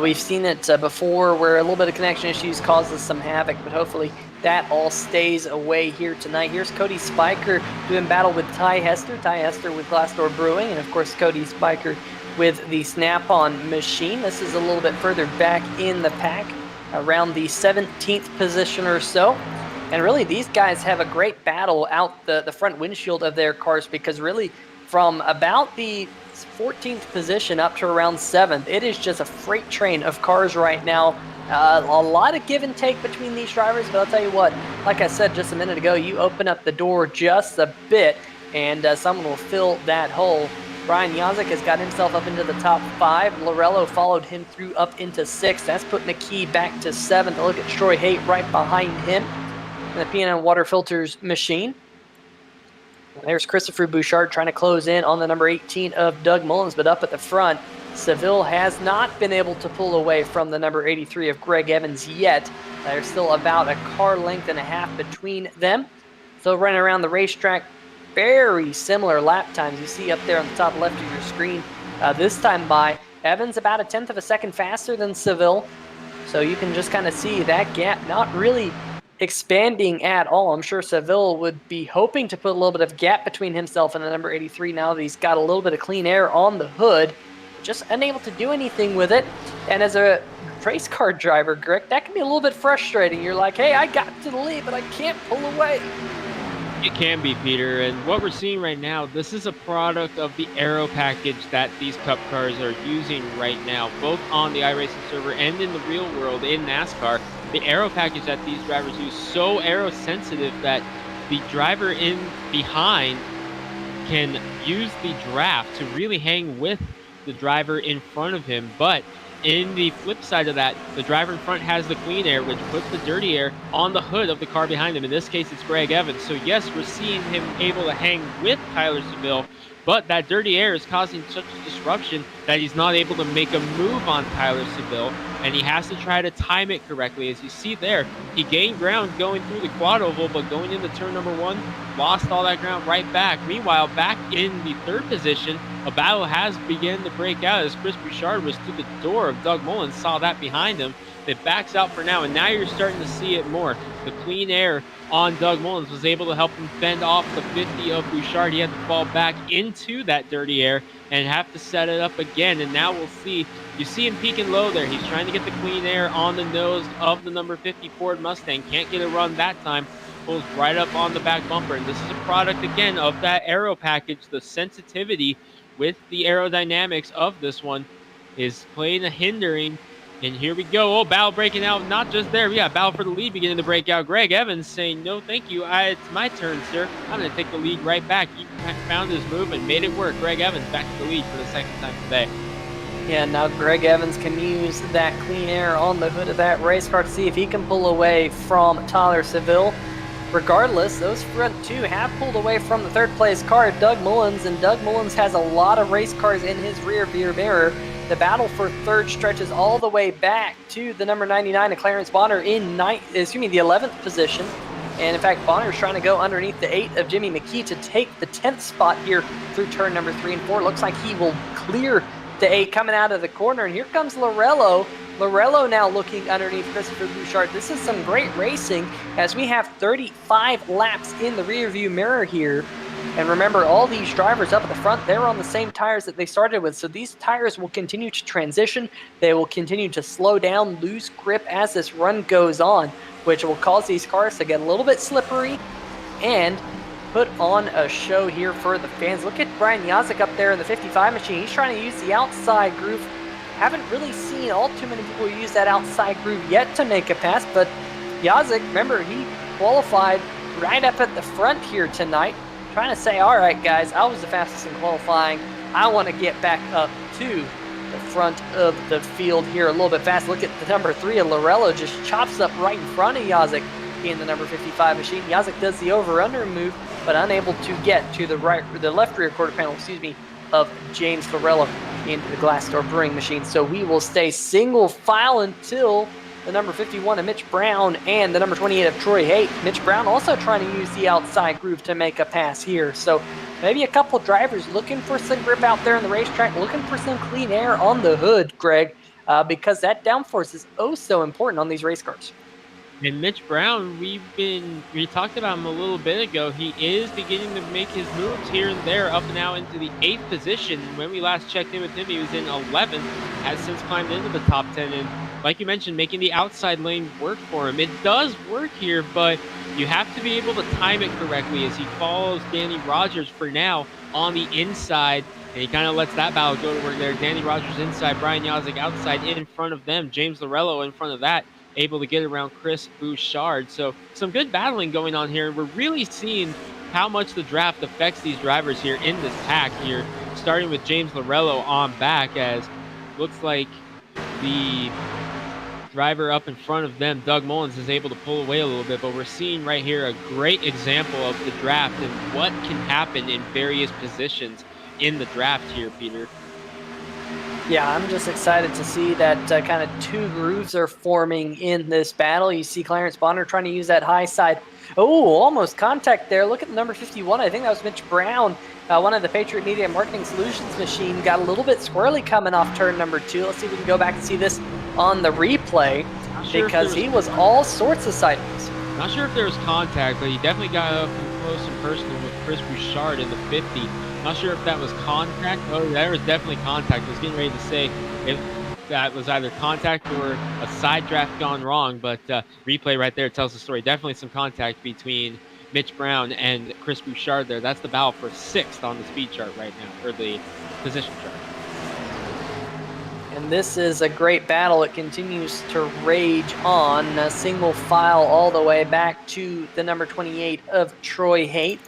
We've seen it before where a little bit of connection issues causes some havoc, but hopefully that all stays away here tonight. Here's Cody Spiker doing battle with Ty Hester. Ty Hester with Glassdoor Brewing, and of course Cody Spiker with the Snap-on machine. This is a little bit further back in the pack, around the 17th position or so. And really, these guys have a great battle out the front windshield of their cars, because really from about the 14th position up to around 7th, it is just a freight train of cars right now. A lot of give and take between these drivers, but I'll tell you what, like I said just a minute ago, you open up the door just a bit and someone will fill that hole. Brian Yazik has got himself up into the top 5. Lorello followed him through up into 6th. That's put McKee back to 7th. Look at Troy Haight right behind him in the P&N Water Filters machine. There's Christopher Bouchard trying to close in on the number 18 of Doug Mullins, but up at the front, Seville has not been able to pull away from the number 83 of Greg Evans yet. There's still about a car length and a half between them. Still running around the racetrack, very similar lap times. You see up there on the top left of your screen. This time by Evans about a 1/10 of a second faster than Seville. So you can just kind of see that gap not really expanding at all. I'm sure Seville would be hoping to put a little bit of gap between himself and the number 83 now that he's got a little bit of clean air on the hood. Just unable to do anything with it. And as a race car driver, Greg, that can be a little bit frustrating. You're like, hey, I got to the lead, but I can't pull away. It can be, Peter, and what we're seeing right now, this is a product of the aero package that these Cup cars are using right now, both on the iRacing server and in the real world in NASCAR. The aero package that these drivers use so aero sensitive that the driver in behind can use the draft to really hang with the driver in front of him. But in the flip side of that, the driver in front has the clean air, which puts the dirty air on the hood of the car behind him. In this case, it's Greg Evans. So yes, we're seeing him able to hang with Tyler Seville, but that dirty air is causing such a disruption that he's not able to make a move on Tyler Seville, and he has to try to time it correctly. As you see there, he gained ground going through the quad oval, but going into turn number 1, lost all that ground right back. Meanwhile, back in the 3rd position, a battle has begun to break out as Chris Bouchard was through the door of Doug Mullins, saw that behind him, It backs out for now, and now you're starting to see it more. The clean air on Doug Mullins was able to help him fend off the 50 of Bouchard. He had to fall back into that dirty air and have to set it up again. And now we'll see. You see him peaking low there. He's trying to get the clean air on the nose of the number 50 Ford Mustang. Can't get a run that time. Pulls right up on the back bumper. And this is a product, again, of that aero package. The sensitivity with the aerodynamics of this one is playing a hindering. And here we go. Oh, battle breaking out. Not just there. We got battle for the lead beginning to break out. Greg Evans saying, no, thank you. It's my turn, sir. I'm going to take the lead right back. He found his move and made it work. Greg Evans back to the lead for the second time today. Yeah, now Greg Evans can use that clean air on the hood of that race car to see if he can pull away from Tyler Seville. Regardless, those front two have pulled away from the third place car, Doug Mullins, and Doug Mullins has a lot of race cars in his rear view mirror. The battle for third stretches all the way back to the number 99 of Clarence Bonner in the 11th position. And in fact, Bonner's trying to go underneath the 8 of Jimmy McKee to take the 10th spot here through turn number 3 and 4. Looks like he will clear the 8 coming out of the corner. And here comes Lorello. Lorello now looking underneath Christopher Bouchard. This is some great racing as we have 35 laps in the rear view mirror here. And remember, all these drivers up at the front, they're on the same tires that they started with. So these tires will continue to transition. They will continue to slow down, lose grip as this run goes on, which will cause these cars to get a little bit slippery and put on a show here for the fans. Look at Brian Yazik up there in the 55 machine. He's trying to use the outside groove. Haven't really seen all too many people use that outside groove yet to make a pass, but Yazik, remember, he qualified right up at the front here tonight. Trying to say, all right, guys, I was the fastest in qualifying. I want to get back up to the front of the field here a little bit fast. Look at the number 3 of Lorello just chops up right in front of Yazik in the number 55 machine. Yazik does the over-under move, but unable to get to the left rear quarter panel, of James Lorello into the glass door brewing machine. So we will stay single file until the number 51 of Mitch Brown and the number 28 of Troy Haight. Mitch Brown also trying to use the outside groove to make a pass here. So maybe a couple drivers looking for some grip out there on the racetrack, looking for some clean air on the hood, Greg, because that downforce is oh so important on these race cars. And Mitch Brown, we talked about him a little bit ago. He is beginning to make his moves here and there, up and now into the 8th position. When we last checked in with him, he was in 11th, has since climbed into the top 10. And like you mentioned, making the outside lane work for him. It does work here, but you have to be able to time it correctly as he follows Danny Rogers for now on the inside. And he kind of lets that battle go to work there. Danny Rogers inside, Brian Yazik outside in front of them. James Lorello in front of that, able to get around Chris Bouchard. So some good battling going on here. We're really seeing how much the draft affects these drivers here in this pack here, starting with James Lorello on back, as looks like the driver up in front of them, Doug Mullins, is able to pull away a little bit. But we're seeing right here a great example of the draft and what can happen in various positions in the draft here, Peter. Yeah, I'm just excited to see that kind of two grooves are forming in this battle. You see Clarence Bonner trying to use that high side. Oh, almost contact there. Look at the number 51. I think that was Mitch Brown. One of the Patriot Media Marketing Solutions machine got a little bit squirrely coming off turn number 2. Let's see if we can go back and see this on the replay, because he was all sorts of sideways. Not sure if there was contact, but he definitely got up close and personal with Chris Bouchard in the 50. Not sure if that was contact. Oh, there was definitely contact. I was getting ready to say if that was either contact or a side draft gone wrong, but replay right there tells the story. Definitely some contact between Mitch Brown and Chris Bouchard there. That's the battle for 6th on the speed chart right now, or the position chart. And this is a great battle. It continues to rage on, a single file all the way back to the number 28 of Troy Haight.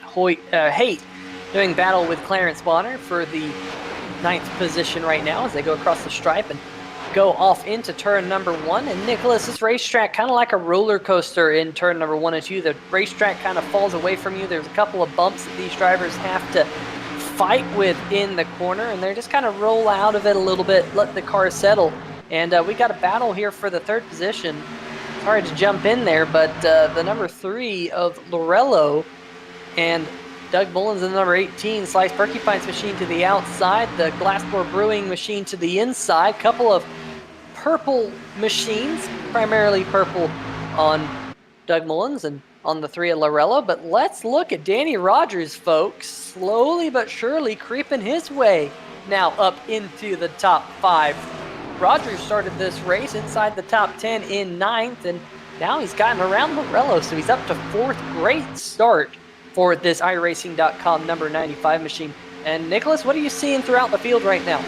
Haight doing battle with Clarence Bonner for the 9th position right now as they go across the stripe and go off into turn number 1. And Nicholas, this racetrack kind of like a roller coaster in turn number 1 and 2. The racetrack kind of falls away from you. There's a couple of bumps that these drivers have to fight with in the corner, and they just kind of roll out of it a little bit, let the car settle. And we got a battle here for the 3rd position. It's hard to jump in there, but the number 3 of Lorello and Doug Mullins in the number 18, Slice Porcupine's machine to the outside, the Glassdoor Brewing machine to the inside. Couple of purple machines, primarily purple on Doug Mullins and on the 3 at Lorello, but let's look at Danny Rogers, folks, slowly but surely creeping his way now up into the top 5. Rogers started this race inside the top 10 in 9th, and now he's gotten around Lorello, so he's up to 4th. Great start for this iRacing.com number 95 machine. And Nicholas, what are you seeing throughout the field right now?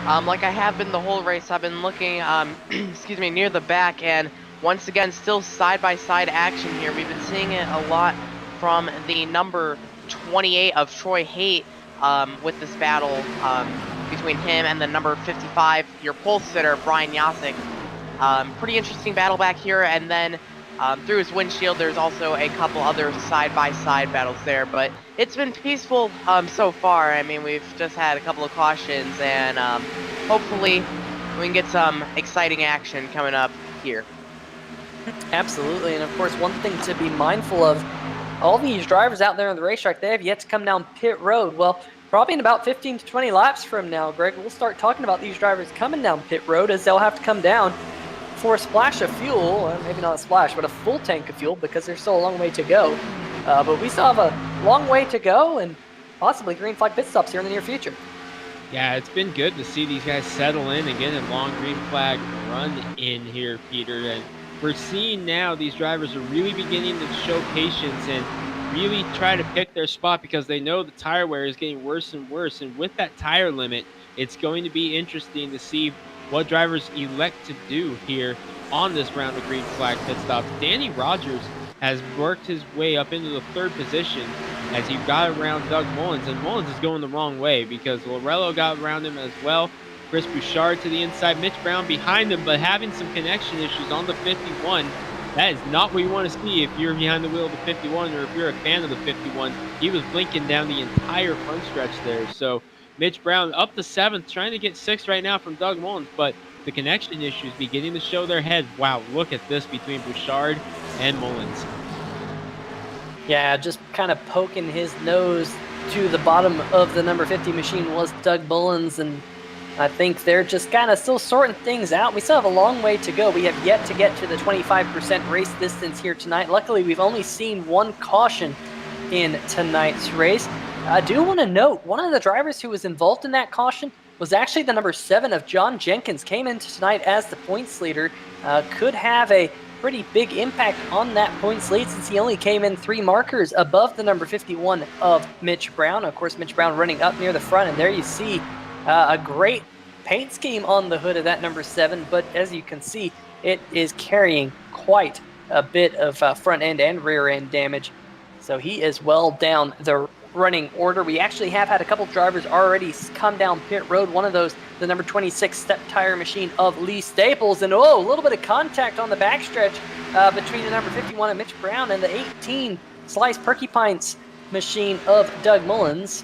Like I have been the whole race, I've been looking, excuse me, near the back, and once again, still side-by-side action here. We've been seeing it a lot from the number 28 of Troy Haight with this battle between him and the number 55, your pole sitter, Brian Yasik. Pretty interesting battle back here, and then through his windshield, there's also a couple other side-by-side battles there, but it's been peaceful so far. I mean, we've just had a couple of cautions, and hopefully we can get some exciting action coming up here. Absolutely, and of course, one thing to be mindful of, all these drivers out there on the racetrack, they have yet to come down pit road. Well, probably in about 15 to 20 laps from now, Greg, we'll start talking about these drivers coming down pit road, as they'll have to come down for a splash of fuel, or maybe not a splash, but a full tank of fuel, because there's still a long way to go. But we still have a long way to go, and possibly green flag pit stops here in the near future. Yeah, it's been good to see these guys settle in and get a long green flag run in here, Peter. And we're seeing now these drivers are really beginning to show patience and really try to pick their spot, because they know the tire wear is getting worse and worse. And with that tire limit, it's going to be interesting to see what drivers elect to do here on this round of green flag pit stops. Danny Rogers has worked his way up into the 3rd position as he got around Doug Mullins, and Mullins is going the wrong way because Lorello got around him as well. Chris Bouchard to the inside, Mitch Brown behind him, but having some connection issues on the 51. That is not what you want to see if you're behind the wheel of the 51, or if you're a fan of the 51. He was blinking down the entire front stretch there. So Mitch Brown up to 7th, trying to get 6th right now from Doug Mullins, but the connection issues beginning to show their head. Wow, look at this between Bouchard and Mullins. Yeah, just kind of poking his nose to the bottom of the number 50 machine was Doug Mullins, and I think they're just kind of still sorting things out. We still have a long way to go. We have yet to get to the 25% race distance here tonight. Luckily, we've only seen one caution in tonight's race. I do want to note, one of the drivers who was involved in that caution was actually the number 7 of John Jenkins. Came into tonight as the points leader. Could have a pretty big impact on that points lead, since he only came in 3 markers above the number 51 of Mitch Brown. Of course, Mitch Brown running up near the front, and there you see a great paint scheme on the hood of that number 7, but as you can see, it is carrying quite a bit of front end and rear end damage. So he is well down the running order. We actually have had a couple drivers already come down pit road. One of those, the number 26 step tire machine of Lee Staples, and a little bit of contact on the backstretch between the number 51 of Mitch Brown and the 18 Slice Perky Pints machine of Doug Mullins.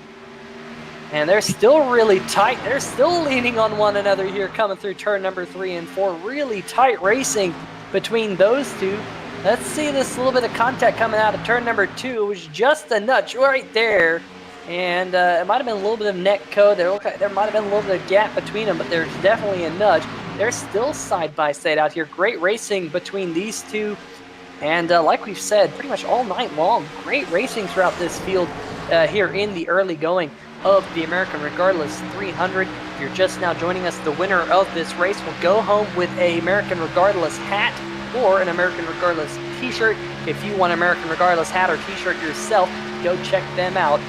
And they're still really tight. They're still leaning on one another here coming through turn number 3 and 4. Really tight racing between those two. Let's see this little bit of contact coming out of turn number 2. It was just a nudge right there. And it might have been a little bit of neck code. There might have been a little bit of gap between them, but there's definitely a nudge. They're still side by side out here. Great racing between these two. And like we've said, pretty much all night long, great racing throughout this field here in the early going of the American Regardless 300. If you're just now joining us, the winner of this race will go home with a American Regardless hat or an American Regardless t-shirt. If you want an American Regardless hat or t-shirt yourself, go check them out.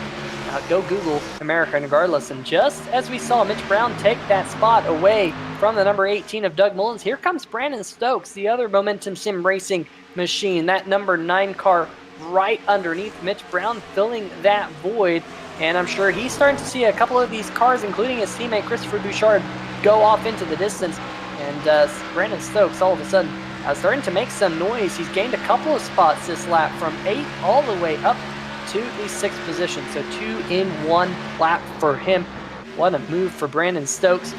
Go Google American Regardless. And just as we saw Mitch Brown take that spot away from the number 18 of Doug Mullins, here comes Brandon Stokes, the other Momentum Sim Racing machine. That number 9 car right underneath Mitch Brown, filling that void. And I'm sure he's starting to see a couple of these cars, including his teammate Christopher Bouchard, go off into the distance. And Brandon Stokes, all of a sudden, starting to make some noise. He's gained a couple of spots this lap, from 8 all the way up to the 6th position. So 2 in 1 lap for him. What a move for Brandon Stokes.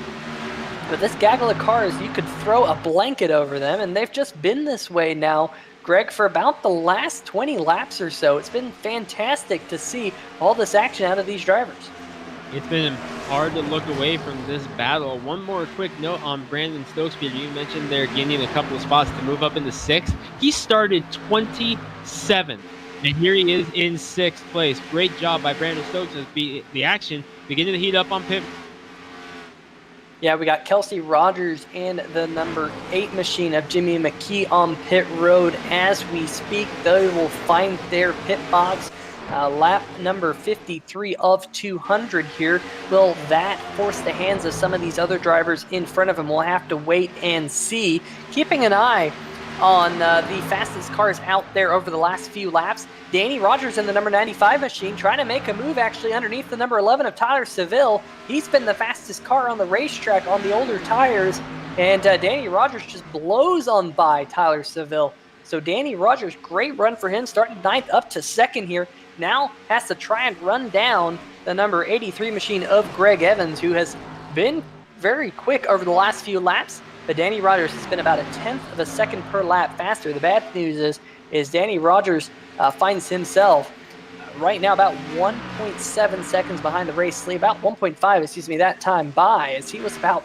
But this gaggle of cars, you could throw a blanket over them, and they've just been this way now, Greg, for about the last 20 laps or so. It's been fantastic to see all this action out of these drivers. It's been hard to look away from this battle. One more quick note on Brandon Stokes, Peter. You mentioned they're gaining a couple of spots to move up into 6th. He started 27th, and here he is in 6th place. Great job by Brandon Stokes as the action beginning to heat up on pit. Yeah, we got Kelsey Rogers and the number 8 machine of Jimmy McKee on pit road as we speak. They will find their pit box. Lap number 53 of 200 here. Will that force the hands of some of these other drivers in front of him? We'll have to wait and see. Keeping an eye on the fastest cars out there over the last few laps. Danny Rogers in the number 95 machine trying to make a move actually underneath the number 11 of Tyler Seville. He's been the fastest car on the racetrack on the older tires, and Danny Rogers just blows on by Tyler Seville. So Danny Rogers, great run for him, starting 9th up to 2nd here. Now has to try and run down the number 83 machine of Greg Evans, who has been very quick over the last few laps. But Danny Rogers has been about 1/10 of a second per lap faster. The bad news is Danny Rogers finds himself right now about 1.7 seconds behind the race lead, about 1.5, excuse me, that time by, as he was about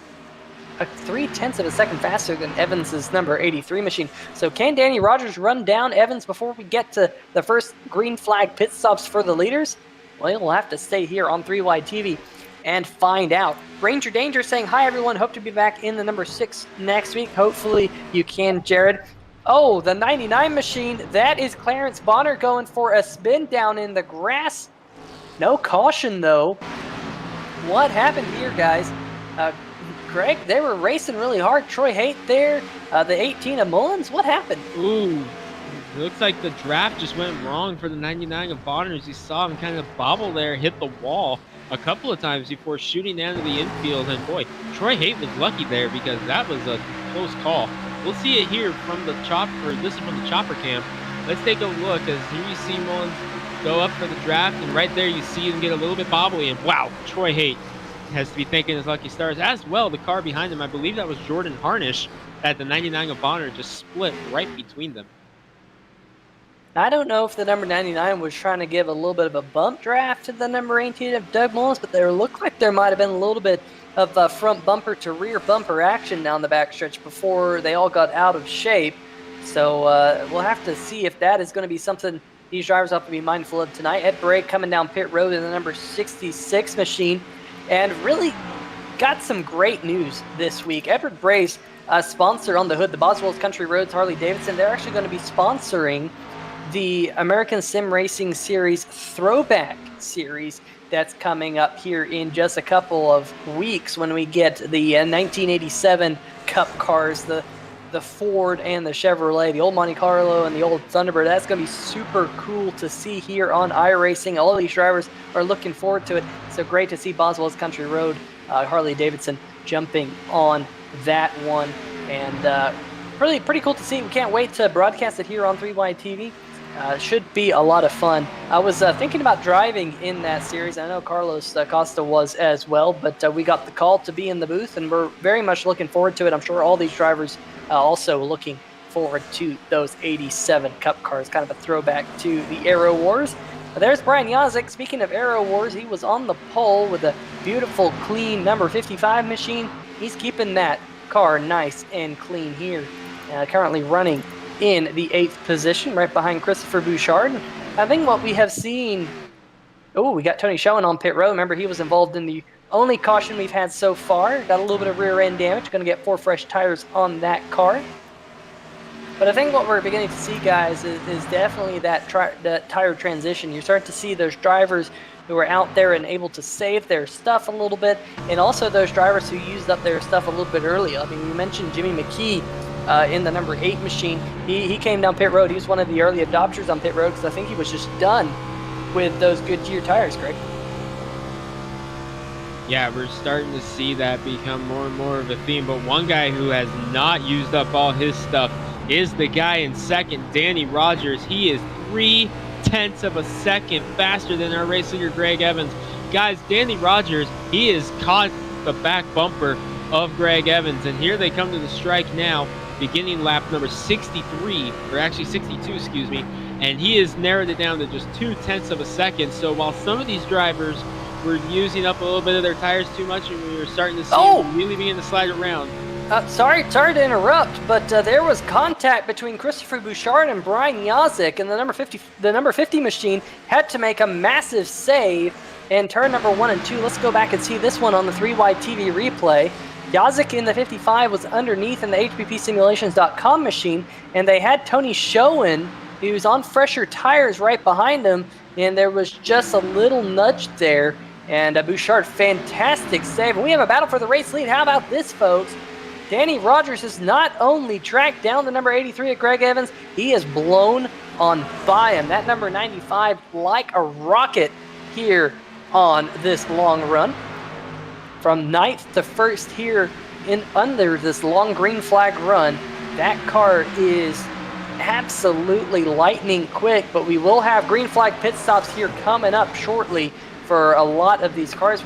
3/10 of a second faster than Evans's number 83 machine. So can Danny Rogers run down Evans before we get to the first green flag pit stops for the leaders? Well, we'll have to stay here on 3Wide TV and find out. Ranger Danger saying, hi everyone, hope to be back in the number 6 next week. Hopefully you can, Jared. Oh, the 99 machine, that is Clarence Bonner going for a spin down in the grass. No caution though. What happened here, guys? Greg, they were racing really hard. Troy Haight there, the 18 of Mullins. What happened? Ooh, it looks like the draft just went wrong for the 99 of Bonner. As you saw him kind of bobble there, hit the wall a couple of times before shooting down to the infield. And boy, Troy Haight was lucky there because that was a close call. We'll see it here from the chopper. This is from the chopper cam. Let's take a look as here you see Mullins go up for the draft, and right there you see him get a little bit bobbly. And wow, Troy Haight has to be thanking his lucky stars. As well, the car behind him, I believe that was Jordan Harnish, at the 99 of Bonner just split right between them. I don't know if the number 99 was trying to give a little bit of a bump draft to the number 18 of Doug Mullins, but there looked like there might have been a little bit of front bumper to rear bumper action down the backstretch before they all got out of shape. So we'll have to see if that is going to be something these drivers have to be mindful of tonight. Ed Bray coming down pit road in the number 66 machine, and really got some great news this week. Edward Bray's sponsor on the hood, the Boswell's Country Roads Harley Davidson, they're actually going to be sponsoring the American Sim Racing Series Throwback Series that's coming up here in just a couple of weeks when we get the 1987 Cup cars, the Ford and the Chevrolet, the old Monte Carlo and the old Thunderbird. That's going to be super cool to see here on iRacing. All of these drivers are looking forward to it. So great to see Boswell's Country Road Harley Davidson jumping on that one. And really pretty cool to see. We can't wait to broadcast it here on 3Wide TV. Should be a lot of fun. I was thinking about driving in that series. I know Carlos Costa was as well, but we got the call to be in the booth, and we're very much looking forward to it. I'm sure all these drivers also looking forward to those 87 Cup cars, kind of a throwback to the Aero Wars. There's Brian Yazik. Speaking of Aero Wars, he was on the pole with a beautiful, clean number 55 machine. He's keeping that car nice and clean here. Currently running in the 8th position, right behind Christopher Bouchard. I think what we have seen... Oh, we got Tony Schoen on pit row. Remember, he was involved in the only caution we've had so far. Got a little bit of rear end damage. Going to get 4 fresh tires on that car. But I think what we're beginning to see, guys, is definitely that tire transition. You're starting to see those drivers who are out there and able to save their stuff a little bit, and also those drivers who used up their stuff a little bit early. I mean, we mentioned Jimmy McKee in the number 8 machine. He came down pit road. He was one of the early adopters on pit road because I think he was just done with those Goodyear tires, Greg. Yeah, we're starting to see that become more and more of a theme. But one guy who has not used up all his stuff is the guy in second, Danny Rogers. He is 0.3 of a second faster than our race leader, Greg Evans. Guys, Danny Rogers, he has caught the back bumper of Greg Evans. And here they come to the strike now, beginning lap number 63, or actually 62, excuse me. And he has narrowed it down to just 0.2 of a second. So while some of these drivers were using up a little bit of their tires too much, and we were starting to see them really begin to slide around. Sorry to interrupt, but there was contact between Christopher Bouchard and Brian Yazik, and the number 50 machine had to make a massive save in turn number 1 and 2. Let's go back and see this one on the 3-wide TV replay. Yazik in the 55 was underneath in the HPPsimulations.com machine, and they had Tony Schoen, who's on fresher tires, right behind him, and there was just a little nudge there. And Bouchard, fantastic save. And we have a battle for the race lead. How about this, folks? Danny Rogers has not only tracked down the number 83 at Greg Evans, he has blown on by him. That number 95 like a rocket here on this long run. From 9th to 1st here in under this long green flag run, that car is absolutely lightning quick, but we will have green flag pit stops here coming up shortly for a lot of these cars.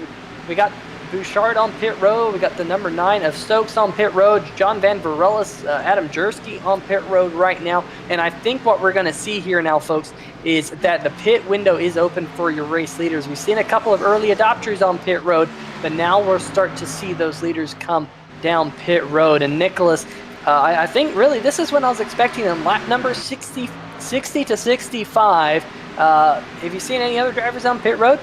We got Bouchard on pit road. We got the number 9 of Stokes on pit road. John Van Verellis, Adam Jersky on pit road right now. And I think what we're going to see here now, folks, is that the pit window is open for your race leaders. We've seen a couple of early adopters on pit road, but now we'll start to see those leaders come down pit road. And Nicholas, I think really this is when I was expecting them. Lap number 60 to 65. Have you seen any other drivers on pit road?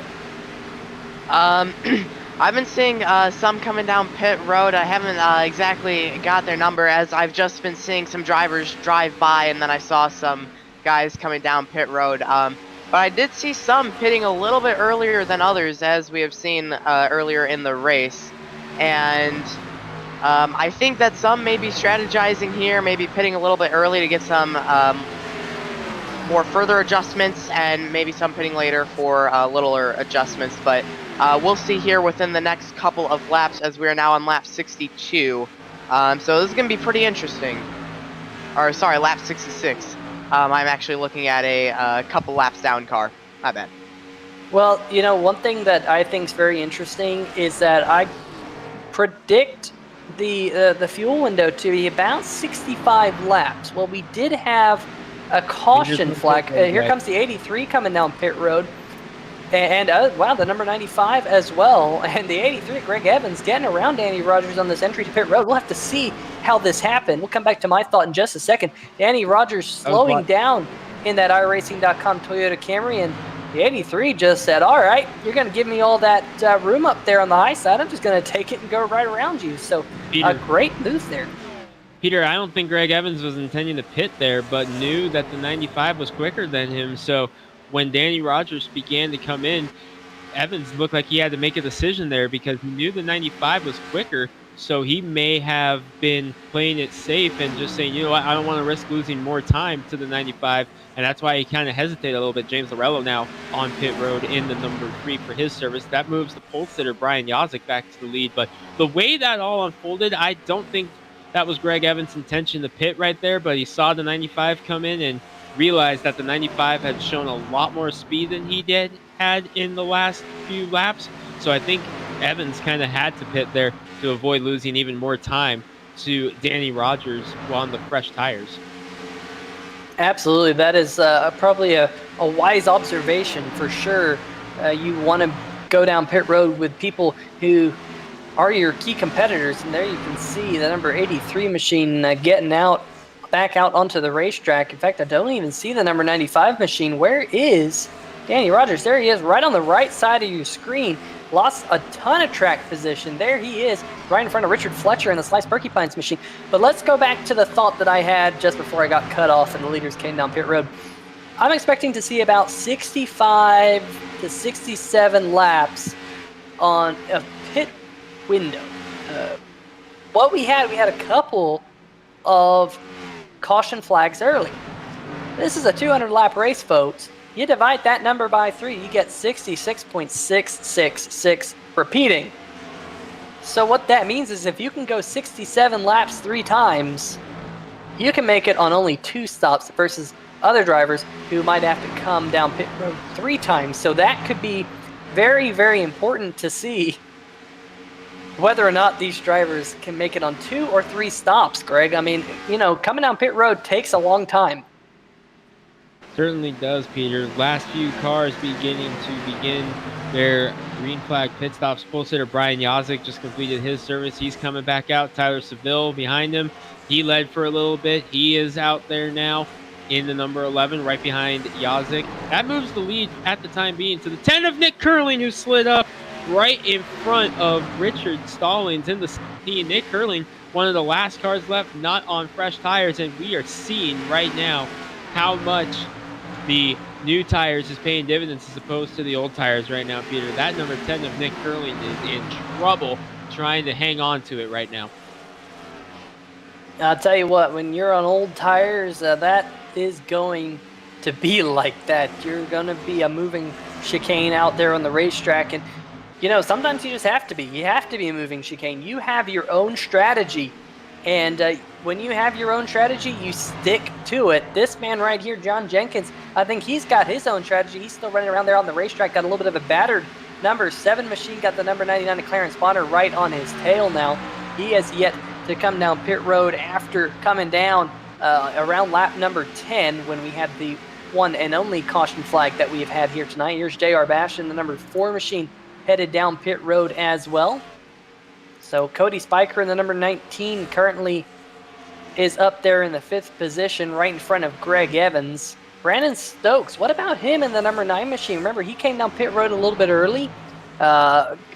I've been seeing some coming down pit road. I haven't exactly got their number, as I've just been seeing some drivers drive by, and then I saw some guys coming down pit road. But I did see some pitting a little bit earlier than others, as we have seen earlier in the race. And I think that some may be strategizing here, maybe pitting a little bit early to get some more further adjustments, and maybe some pitting later for littler adjustments. But we'll see here within the next couple of laps, as we are now on lap 62. So this is going to be pretty interesting. Or sorry, lap 66. I'm actually looking at a couple laps down car. My bad. Well, you know, one thing that I think is very interesting is that I predict the fuel window to be about 65 laps. Well, we did have a caution flag. Here comes the 83 coming down pit road. And wow, the number 95 as well. And the 83, Greg Evans, getting around Danny Rogers on this entry to pit road. We'll have to see how this happened. We'll come back to my thought in just a second. Danny Rogers slowing down in that iRacing.com Toyota Camry. And the 83 just said, all right, you're going to give me all that room up there on the high side. I'm just going to take it and go right around you. So a great move there. Peter, I don't think Greg Evans was intending to pit there, but knew that the 95 was quicker than him. So when Danny Rogers began to come in, Evans looked like he had to make a decision there, because he knew the 95 was quicker. So he may have been playing it safe and just saying, you know what, I don't want to risk losing more time to the 95. And that's why he kind of hesitated a little bit. James Lorello now on pit road in the number 3 for his service. That moves the pole sitter Brian Yazik back to the lead. But the way that all unfolded, I don't think that was Greg Evans' intention to pit right there, but he saw the 95 come in and realized that the 95 had shown a lot more speed than he had in the last few laps. So I think Evans kind of had to pit there to avoid losing even more time to Danny Rogers on the fresh tires. Absolutely. That is probably a wise observation for sure. You want to go down pit road with people who are your key competitors, and there you can see the number 83 machine getting back out onto the racetrack. In fact, I don't even see the number 95 machine. Where is Danny Rogers? There he is, right on the right side of your screen. Lost a ton of track position. There he is, right in front of Richard Fletcher in the Slice Porcupines machine. But let's go back to the thought that I had just before I got cut off and the leaders came down pit road. I'm expecting to see about 65 to 67 laps on a pit window. What we had a couple of caution flags early. This is a 200 lap race, folks. You divide that number by 3, you get 66.666 repeating. So what that means is if you can go 67 laps 3 times, you can make it on only 2 stops versus other drivers who might have to come down pit road 3 times. So that could be very, very important to see whether or not these drivers can make it on 2 or 3 stops, Greg. I mean, you know, coming down pit road takes a long time. Certainly does, Peter. Last few cars begin their green flag pit stops. Pole sitter Brian Yazik just completed his service. He's coming back out. Tyler Seville behind him. He led for a little bit. He is out there now in the number 11, right behind Yazik. That moves the lead at the time being to the 10 of Nick Curling, who slid up right in front of Richard Stallings in the 17. Nick Curling, one of the last cars left, not on fresh tires, and we are seeing right now how much the new tires is paying dividends as opposed to the old tires right now, Peter. That number 10 of Nick Curling is in trouble trying to hang on to it right now. I'll tell you what, when you're on old tires, that is going to be like that. You're going to be a moving chicane out there on the racetrack. And, you know, sometimes you just have to be. You have to be a moving chicane. You have your own strategy. And when you have your own strategy, you stick to it. This man right here, John Jenkins, I think he's got his own strategy. He's still running around there on the racetrack. Got a little bit of a battered number 7 machine. Got the number 99 Clarence Bonner right on his tail now. He has yet to come down pit road after coming down around lap number 10 when we had the one and only caution flag that we have had here tonight. Here's J.R. Bash in the number 4 machine headed down pit road as well. So Cody Spiker in the number 19 currently is up there in the 5th position right in front of Greg Evans. Brandon Stokes, what about him in the number 9 machine? Remember, he came down pit road a little bit early.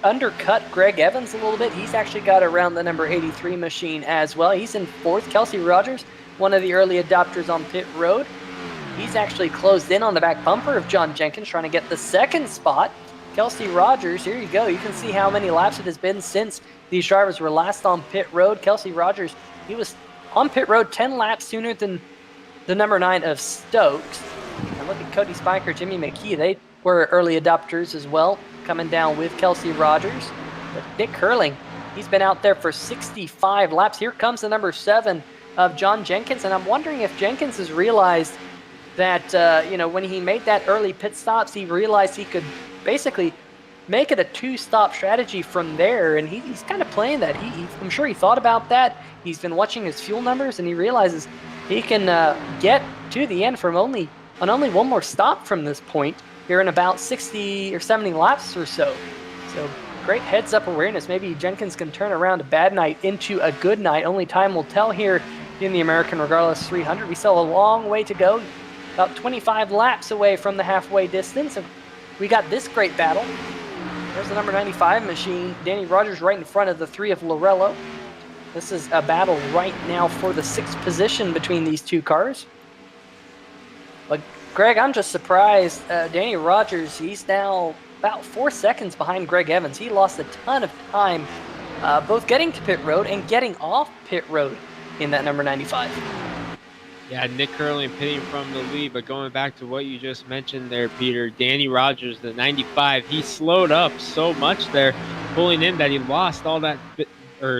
Undercut Greg Evans a little bit. He's actually got around the number 83 machine as well. He's in 4th. Kelsey Rogers, one of the early adopters on pit road. He's actually closed in on the back bumper of John Jenkins, trying to get the 2nd spot. Kelsey Rogers, here you go. You can see how many laps it has been since these drivers were last on pit road. Kelsey Rogers, he was on pit road 10 laps sooner than the number 9 of Stokes. And look at Cody Spiker, Jimmy McKee. They were early adopters as well, coming down with Kelsey Rogers. But Nick Curling, he's been out there for 65 laps. Here comes the number 7 of John Jenkins. And I'm wondering if Jenkins has realized that, you know, when he made that early pit stops, he realized he could basically make it a 2-stop strategy from there, and he's kind of playing that. I'm sure he thought about that. He's been watching his fuel numbers, and he realizes he can get to the end from only one more stop from this point here in about 60 or 70 laps or so. So great heads-up awareness. Maybe Jenkins can turn around a bad night into a good night. Only time will tell here in the American Regardless 300. We still have a long way to go, about 25 laps away from the halfway distance. And we got this great battle. There's the number 95 machine. Danny Rogers right in front of the 3 of Lorello. This is a battle right now for the 6th position between these two cars. But Greg, I'm just surprised. Danny Rogers, he's now about 4 seconds behind Greg Evans. He lost a ton of time both getting to pit road and getting off pit road in that number 95. Yeah, Nick Curling pitting from the lead, but going back to what you just mentioned there, Peter, Danny Rogers, the 95, he slowed up so much there, pulling in that he lost all that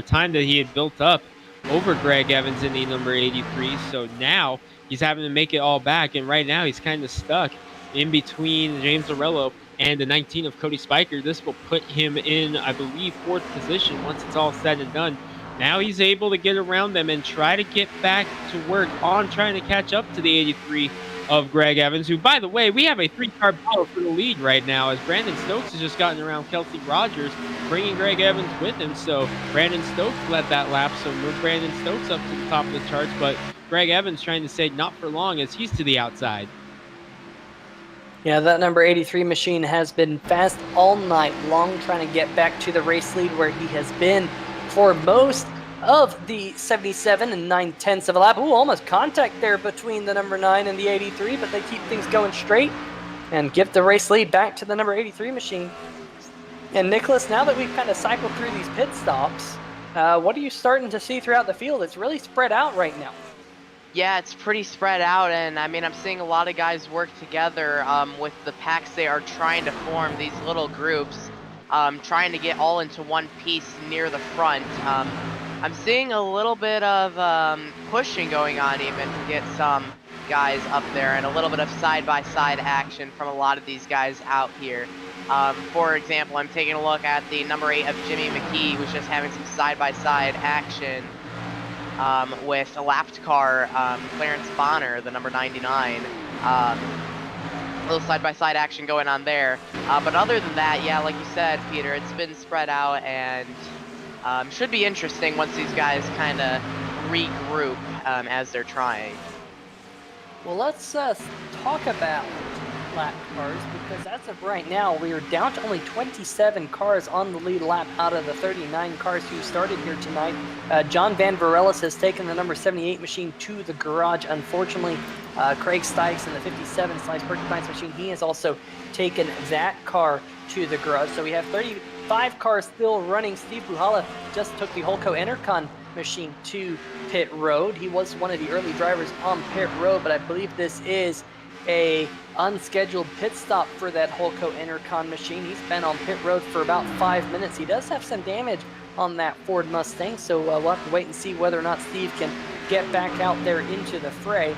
time that he had built up over Greg Evans in the number 83. So now he's having to make it all back, and right now he's kind of stuck in between James Lorello and the 19 of Cody Spiker. This will put him in, I believe, 4th position once it's all said and done. Now he's able to get around them and try to get back to work on trying to catch up to the 83 of Greg Evans, who, by the way, we have a 3-car battle for the lead right now as Brandon Stokes has just gotten around Kelsey Rogers, bringing Greg Evans with him. So Brandon Stokes led that lap, so move Brandon Stokes up to the top of the charts, but Greg Evans trying to say not for long as he's to the outside. Yeah, that number 83 machine has been fast all night long, trying to get back to the race lead where he has been for most of the 77 and 9/10 of a lap. Ooh, almost contact there between the number 9 and the 83, but they keep things going straight and give the race lead back to the number 83 machine. And Nicholas, now that we've kind of cycled through these pit stops, what are you starting to see throughout the field? It's really spread out right now. Yeah, it's pretty spread out, and I mean, I'm seeing a lot of guys work together with the packs. They are trying to form these little groups, trying to get all into one piece near the front. I'm seeing a little bit of pushing going on even to get some guys up there, and a little bit of side-by-side action from a lot of these guys out here. For example, I'm taking a look at the number 8 of Jimmy McKee, who's just having some side-by-side action with a lapped car, Clarence Bonner, the number 99. A little side-by-side action going on there. But other than that, yeah, like you said, Peter, it's been spread out and should be interesting once these guys kind of regroup as they're trying. Well, let's talk about lap cars, because as of right now, we are down to only 27 cars on the lead lap out of the 39 cars who started here tonight. John Van Varellis has taken the number 78 machine to the garage. Unfortunately, Craig Stykes in the 57 Slice Porcupines machine, he has also taken that car to the garage. So we have 35 cars still running. Steve Puhala just took the Holco Intercon machine to pit road. He was one of the early drivers on pit road, but I believe this is a unscheduled pit stop for that Holco Intercon machine. He's been on pit road for about 5 minutes. He does have some damage on that Ford Mustang, so we'll have to wait and see whether or not Steve can get back out there into the fray.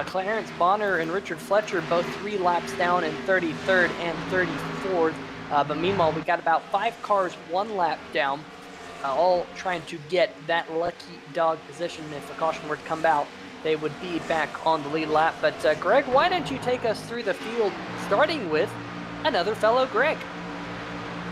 Clarence Bonner and Richard Fletcher both 3 laps down in 33rd and 34th, but meanwhile we got about 5 cars 1 lap down, all trying to get that lucky dog position. If a caution were to come out, they would be back on the lead lap. But Greg, why don't you take us through the field, starting with another fellow Greg?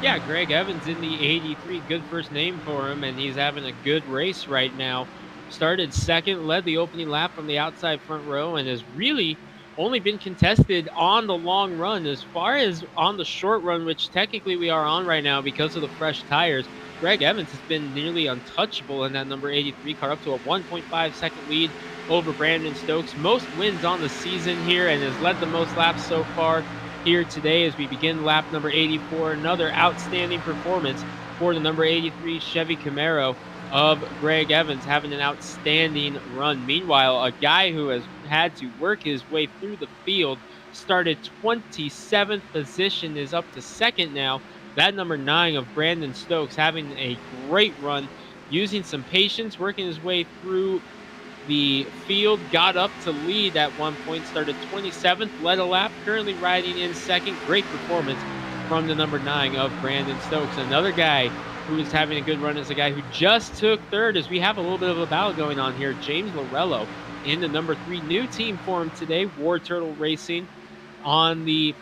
Yeah, Greg Evans in the 83, good first name for him, and he's having a good race right now. Started second, led the opening lap from the outside front row, and has really only been contested on the long run. As far as on the short run, which technically we are on right now because of the fresh tires, Greg Evans has been nearly untouchable in that number 83 car, up to a 1.5 second lead over Brandon Stokes. Most wins on the season here, and has led the most laps so far here today as we begin lap number 84. Another outstanding performance for the number 83 Chevy Camaro of Greg Evans, having an outstanding run. Meanwhile, a guy who has had to work his way through the field, started 27th position, is up to second now. That number 9 of Brandon Stokes, having a great run, using some patience, working his way through the field, got up to lead at one point, started 27th, led a lap, currently riding in second. Great performance from the number 9 of Brandon Stokes. Another guy who is having a good run is a guy who just took third, as we have a little bit of a battle going on here. James Lorello in the number 3, new team for him today, War Turtle Racing on the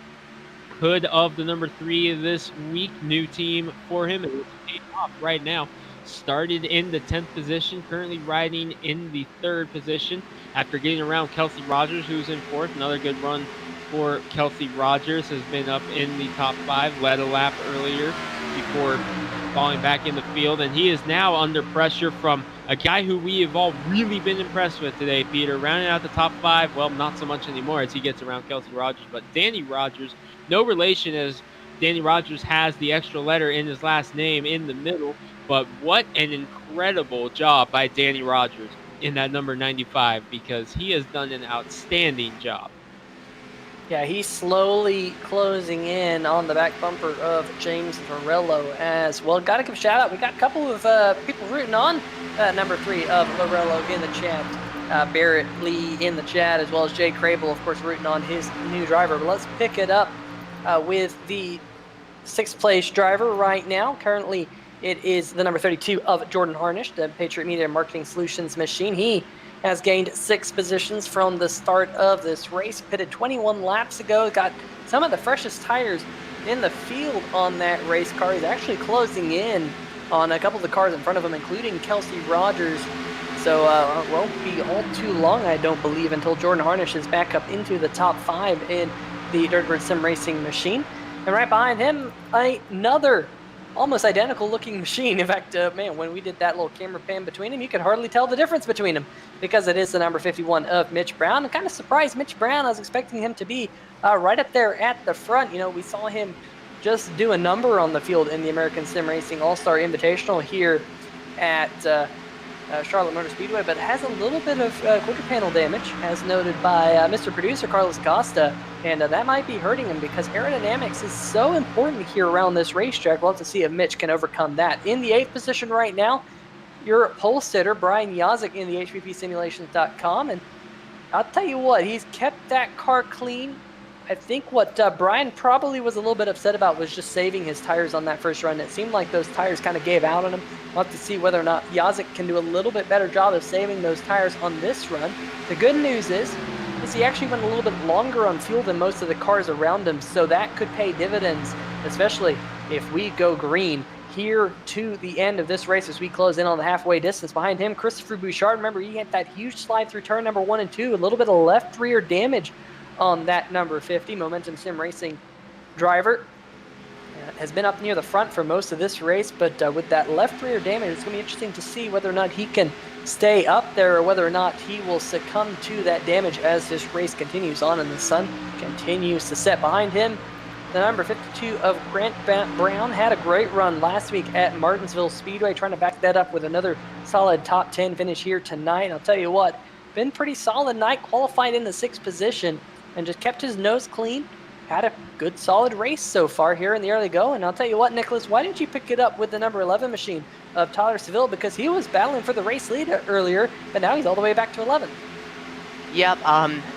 hood of the number 3 this week. New team for him, and it's off right now. Started in the 10th position, currently riding in the 3rd position after getting around Kelsey Rogers, who's in 4th. Another good run for Kelsey Rogers, has been up in the top 5, led a lap earlier before falling back in the field, and he is now under pressure from a guy who we have all really been impressed with today, Peter. Rounding out the top 5, well, not so much anymore as he gets around Kelsey Rogers, but Danny Rogers, no relation, as Danny Rogers has the extra letter in his last name in the middle. But what an incredible job by Danny Rogers in that number 95, because he has done an outstanding job. Yeah, he's slowly closing in on the back bumper of James Lorello as well. Got to give a shout out. We got a couple of people rooting on number 3 of Lorello in the chat. Barrett Lee in the chat, as well as Jay Crable, of course, rooting on his new driver. But let's pick it up with the 6th place driver right now. Currently, it is the number 32 of Jordan Harnish, the Patriot Media Marketing Solutions machine. He has gained 6 positions from the start of this race. Pitted 21 laps ago. Got some of the freshest tires in the field on that race car. He's actually closing in on a couple of the cars in front of him, including Kelsey Rogers. So it won't be all too long, I don't believe, until Jordan Harnish is back up into the top 5 in the Dirtbird Sim Racing machine. And right behind him, another almost identical looking machine. In fact, man, when we did that little camera pan between them, you could hardly tell the difference between them, because it is the number 51 of Mitch Brown. I'm kind of surprised Mitch Brown. I was expecting him to be right up there at the front. You know, we saw him just do a number on the field in the American Sim Racing All-Star Invitational here at Charlotte Motor Speedway, but has a little bit of quarter panel damage, as noted by Mr. Producer Carlos Costa, and that might be hurting him, because aerodynamics is so important here around this racetrack. We'll have to see if Mitch can overcome that. In the 8th position right now, your pole sitter, Brian Yazik in the HPPsimulations.com, and I'll tell you what, he's kept that car clean. I think what Brian probably was a little bit upset about was just saving his tires on that first run. It seemed like those tires kind of gave out on him. We'll have to see whether or not Yazik can do a little bit better job of saving those tires on this run. The good news is is he actually went a little bit longer on fuel than most of the cars around him, so that could pay dividends, especially if we go green here to the end of this race as we close in on the halfway distance. Behind him, Christopher Bouchard. Remember, he had that huge slide through turn number 1 and 2, a little bit of left rear damage on that number 50 Momentum Sim Racing driver. Has been up near the front for most of this race, but with that left rear damage, it's going to be interesting to see whether or not he can stay up there or whether or not he will succumb to that damage as this race continues on and the sun continues to set. Behind him, the number 52 of Grant Brown had a great run last week at Martinsville Speedway, trying to back that up with another solid top 10 finish here tonight. I'll tell you what, been pretty solid night, qualified in the 6th position and just kept his nose clean. Had a good solid race so far here in the early go. And I'll tell you what, Nicholas, why didn't you pick it up with the number 11 machine of Tyler Seville? Because he was battling for the race lead earlier, but now he's all the way back to 11. Yep,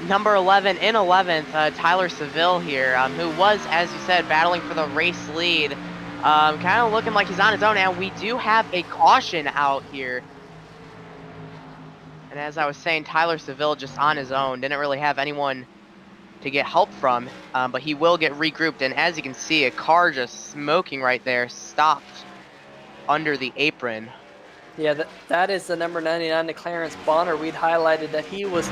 number 11 in 11th, Tyler Seville here, who was, as you said, battling for the race lead. Kind of looking like he's on his own, and we do have a caution out here. And as I was saying, Tyler Seville just on his own, didn't really have anyone to get help from, but he will get regrouped. And as you can see, a car just smoking right there, stopped under the apron. Yeah, that is the number 99 to Clarence Bonner. We'd highlighted that he was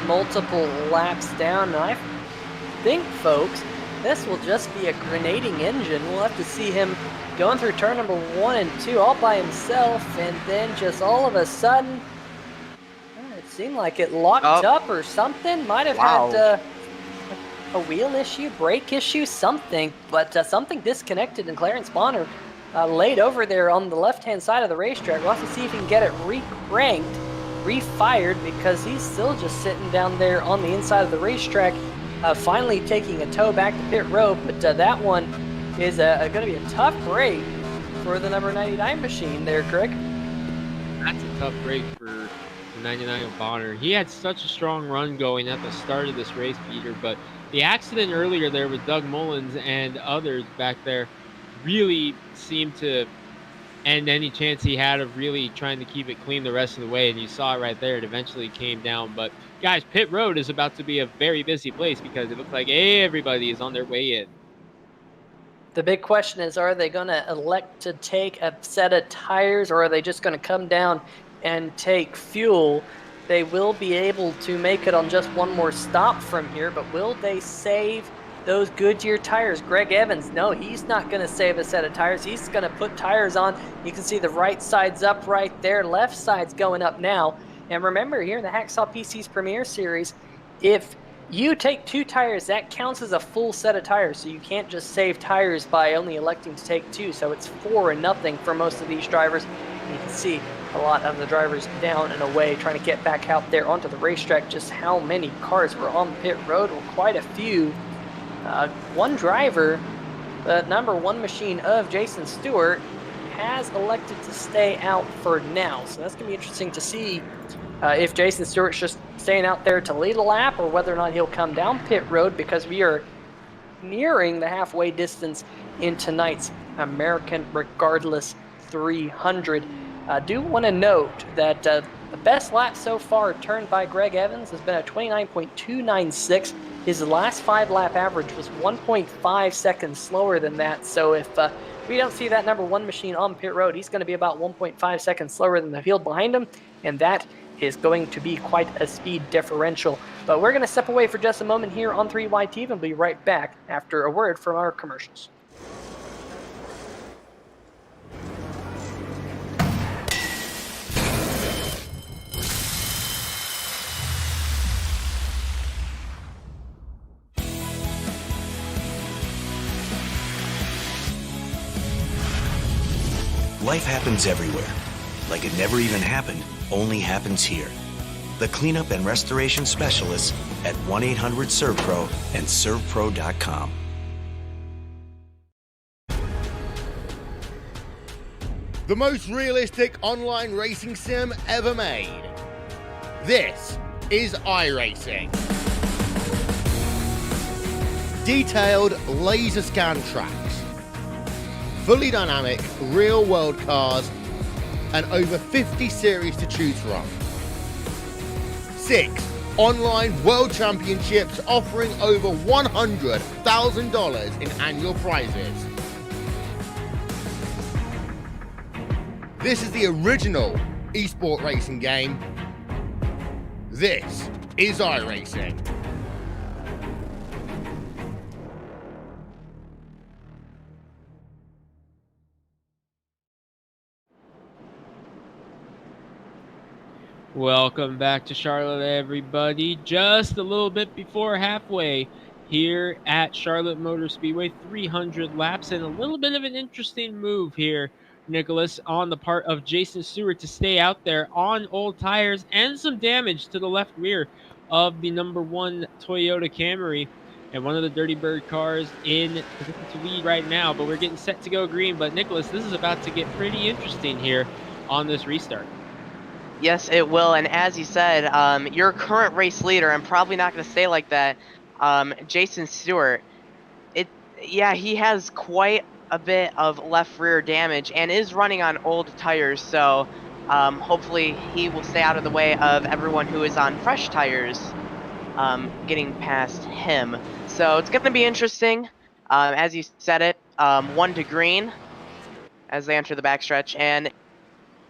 multiple laps down. And I think, folks, this will just be a grenading engine. We'll have to see him going through turn number 1 and 2 all by himself, and then just all of a sudden, it seemed like it locked up or something. Might have had a wheel issue, brake issue, something, but something disconnected, and Clarence Bonner laid over there on the left-hand side of the racetrack. We'll have to see if he can get it re-cranked, re-fired, because he's still just sitting down there on the inside of the racetrack, finally taking a tow back to pit road. But that one is going to be a tough break for the number 99 machine there, Craig. That's a tough break for the 99 of Bonner. He had such a strong run going at the start of this race, Peter, but the accident earlier there with Doug Mullins and others back there really seemed to end any chance he had of really trying to keep it clean the rest of the way, and you saw it right there. It eventually came down. But guys, pit road is about to be a very busy place because it looks like everybody is on their way in. The big question is, are they going to elect to take a set of tires, or are they just going to come down and take fuel? They will be able to make it on just one more stop from here, but will they save those Goodyear tires? Greg Evans, no, he's not going to save a set of tires. He's going to put tires on. You can see the right side's up right there. Left side's going up now. And remember, here in the Hacksaw PC's Premier Series, if you take 2 tires, that counts as a full set of tires. So you can't just save tires by only electing to take 2. So it's 4-0 for most of these drivers. And you can see a lot of the drivers down and away trying to get back out there onto the racetrack. Just how many cars were on pit road? Well, quite a few. One driver, the number 1 machine of Jason Stewart, has elected to stay out for now. So that's going to be interesting to see if Jason Stewart's just staying out there to lead a lap, or whether or not he'll come down pit road, because we are nearing the halfway distance in tonight's American Regardless 300. I do want to note that the best lap so far turned by Greg Evans has been a 29.296. His last 5 lap average was 1.5 seconds slower than that. So if we don't see that number 1 machine on pit road, he's going to be about 1.5 seconds slower than the field behind him, and that is going to be quite a speed differential. But we're going to step away for just a moment here on 3YT, and we'll be right back after a word from our commercials. Life happens everywhere. Like it never even happened, only happens here. The cleanup and restoration specialists at 1-800-SERVPRO and ServPro.com. The most realistic online racing sim ever made. This is iRacing. Detailed laser scan tracks, fully dynamic real-world cars, and over 50 series to choose from. 6 online world championships offering over $100,000 in annual prizes. This is the original esport racing game. This is iRacing. Welcome back to Charlotte, everybody. Just a little bit before halfway here at Charlotte Motor Speedway, 300 laps, and a little bit of an interesting move here, Nicholas, on the part of Jason Stewart to stay out there on old tires and some damage to the left rear of the #1 Toyota Camry and one of the Dirty Bird cars in position to lead right now. But we're getting set to go green. But Nicholas, this is about to get pretty interesting here on this restart. Yes, it will. And as you said, your current race leader, I'm probably not going to say like that, Jason Stewart, he has quite a bit of left rear damage and is running on old tires. So hopefully he will stay out of the way of everyone who is on fresh tires getting past him. So it's going to be interesting. As you said it, 1 to green as they enter the backstretch. And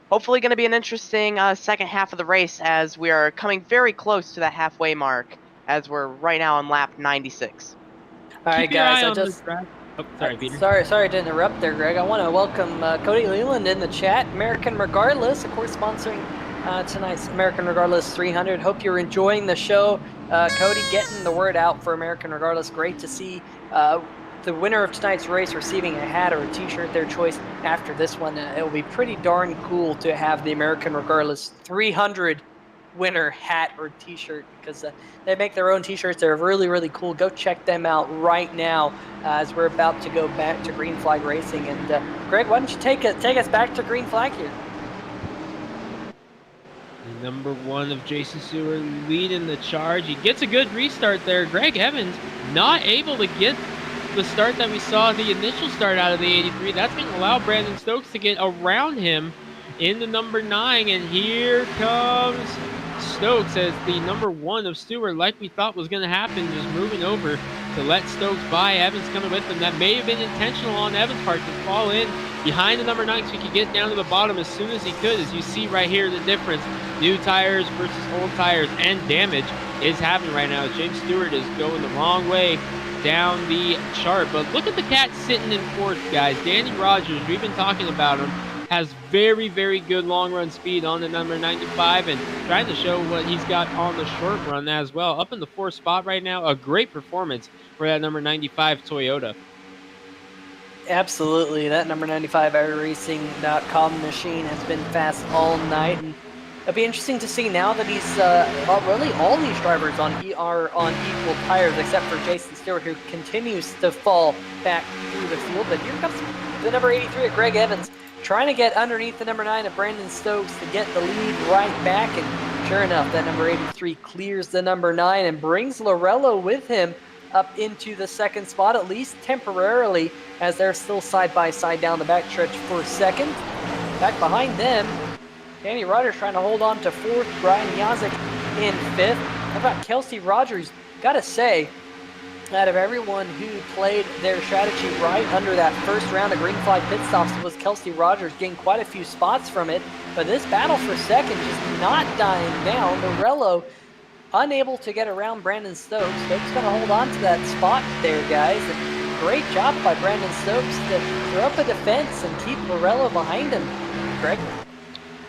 hopefully going to be an interesting second half of the race as we are coming very close to that halfway mark as we're right now on lap 96. All right, Keep your eye guys. on the track. Oh, sorry, Peter. Sorry to interrupt there, Greg. I want to welcome Cody Leland in the chat. American Regardless, of course, sponsoring tonight's American Regardless 300. Hope you're enjoying the show. Cody, getting the word out for American Regardless. Great to see the winner of tonight's race receiving a hat or a t-shirt, their choice. After this one, it will be pretty darn cool to have the American Regardless 300 winner hat or t-shirt, because they make their own t-shirts. They're really, really cool. Go check them out right now as we're about to go back to green flag racing. And Greg, why don't you take us back to green flag here? #1 of Jason Stewart leading the charge. He gets a good restart there. Greg Evans not able to get the start that we saw, the initial start out of the 83. That's going to allow Brandon Stokes to get around him in the #9. And here comes Stokes as the #1 of Stewart, like we thought was going to happen, just moving over to let Stokes by. Evans coming with him. That may have been intentional on Evans' part to fall in behind the #9 so he could get down to the bottom as soon as he could. As you see right here, the difference, new tires versus old tires, and damage is happening right now. James Stewart is going the wrong way down the chart. But look at the cat sitting in fourth, guys. Danny Rogers, we've been talking about him, has very, very good long run speed on the #95 and trying to show what he's got on the short run as well. Up in the 4th spot right now, a great performance for that #95 Toyota. Absolutely. That #95 iRacing.com machine has been fast all night. And it'll be interesting to see now that he's really all these drivers are on equal tires, except for Jason Stewart, who continues to fall back through the field. But here comes the #83 of Greg Evans, trying to get underneath the #9 of Brandon Stokes to get the lead right back. And sure enough, that #83 clears the #9 and brings Lorello with him up into the 2nd spot, at least temporarily, as they're still side by side down the backstretch for 2nd. Back behind them, Danny Rogers trying to hold on to 4th, Brian Yazik in 5th. How about Kelsey Rogers? Gotta say, out of everyone who played their strategy right under that first round of green flag pit stops, was Kelsey Rogers, getting quite a few spots from it. But this battle for 2nd just not dying down. Lorello unable to get around Brandon Stokes. Stokes gonna hold on to that spot there, guys. And great job by Brandon Stokes to throw up a defense and keep Lorello behind him. Greg?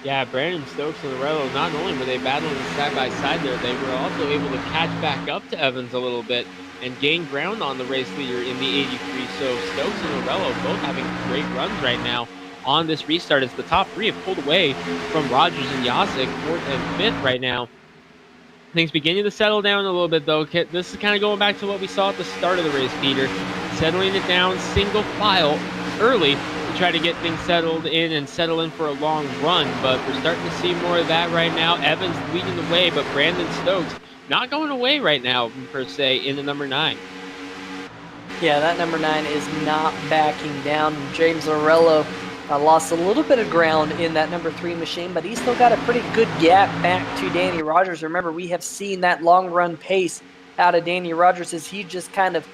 Yeah, Brandon Stokes and Lorello, not only were they battling side by side there, they were also able to catch back up to Evans a little bit and gain ground on the race leader in the 83. So Stokes and Lorello both having great runs right now on this restart, as the top 3 have pulled away from Rogers and Yasik, 4th and 5th right now. Things beginning to settle down a little bit, though. This is kind of going back to what we saw at the start of the race, Peter. Settling it down single file early to try to get things settled in and settle in for a long run. But we're starting to see more of that right now. Evans leading the way, but Brandon Stokes not going away right now, per se, in the #9. Yeah, that #9 is not backing down. James Lorello Lost a little bit of ground in that number 3 machine, but he's still got a pretty good gap back to Danny Rogers. Remember, we have seen that long run pace out of Danny Rogers as he just kind of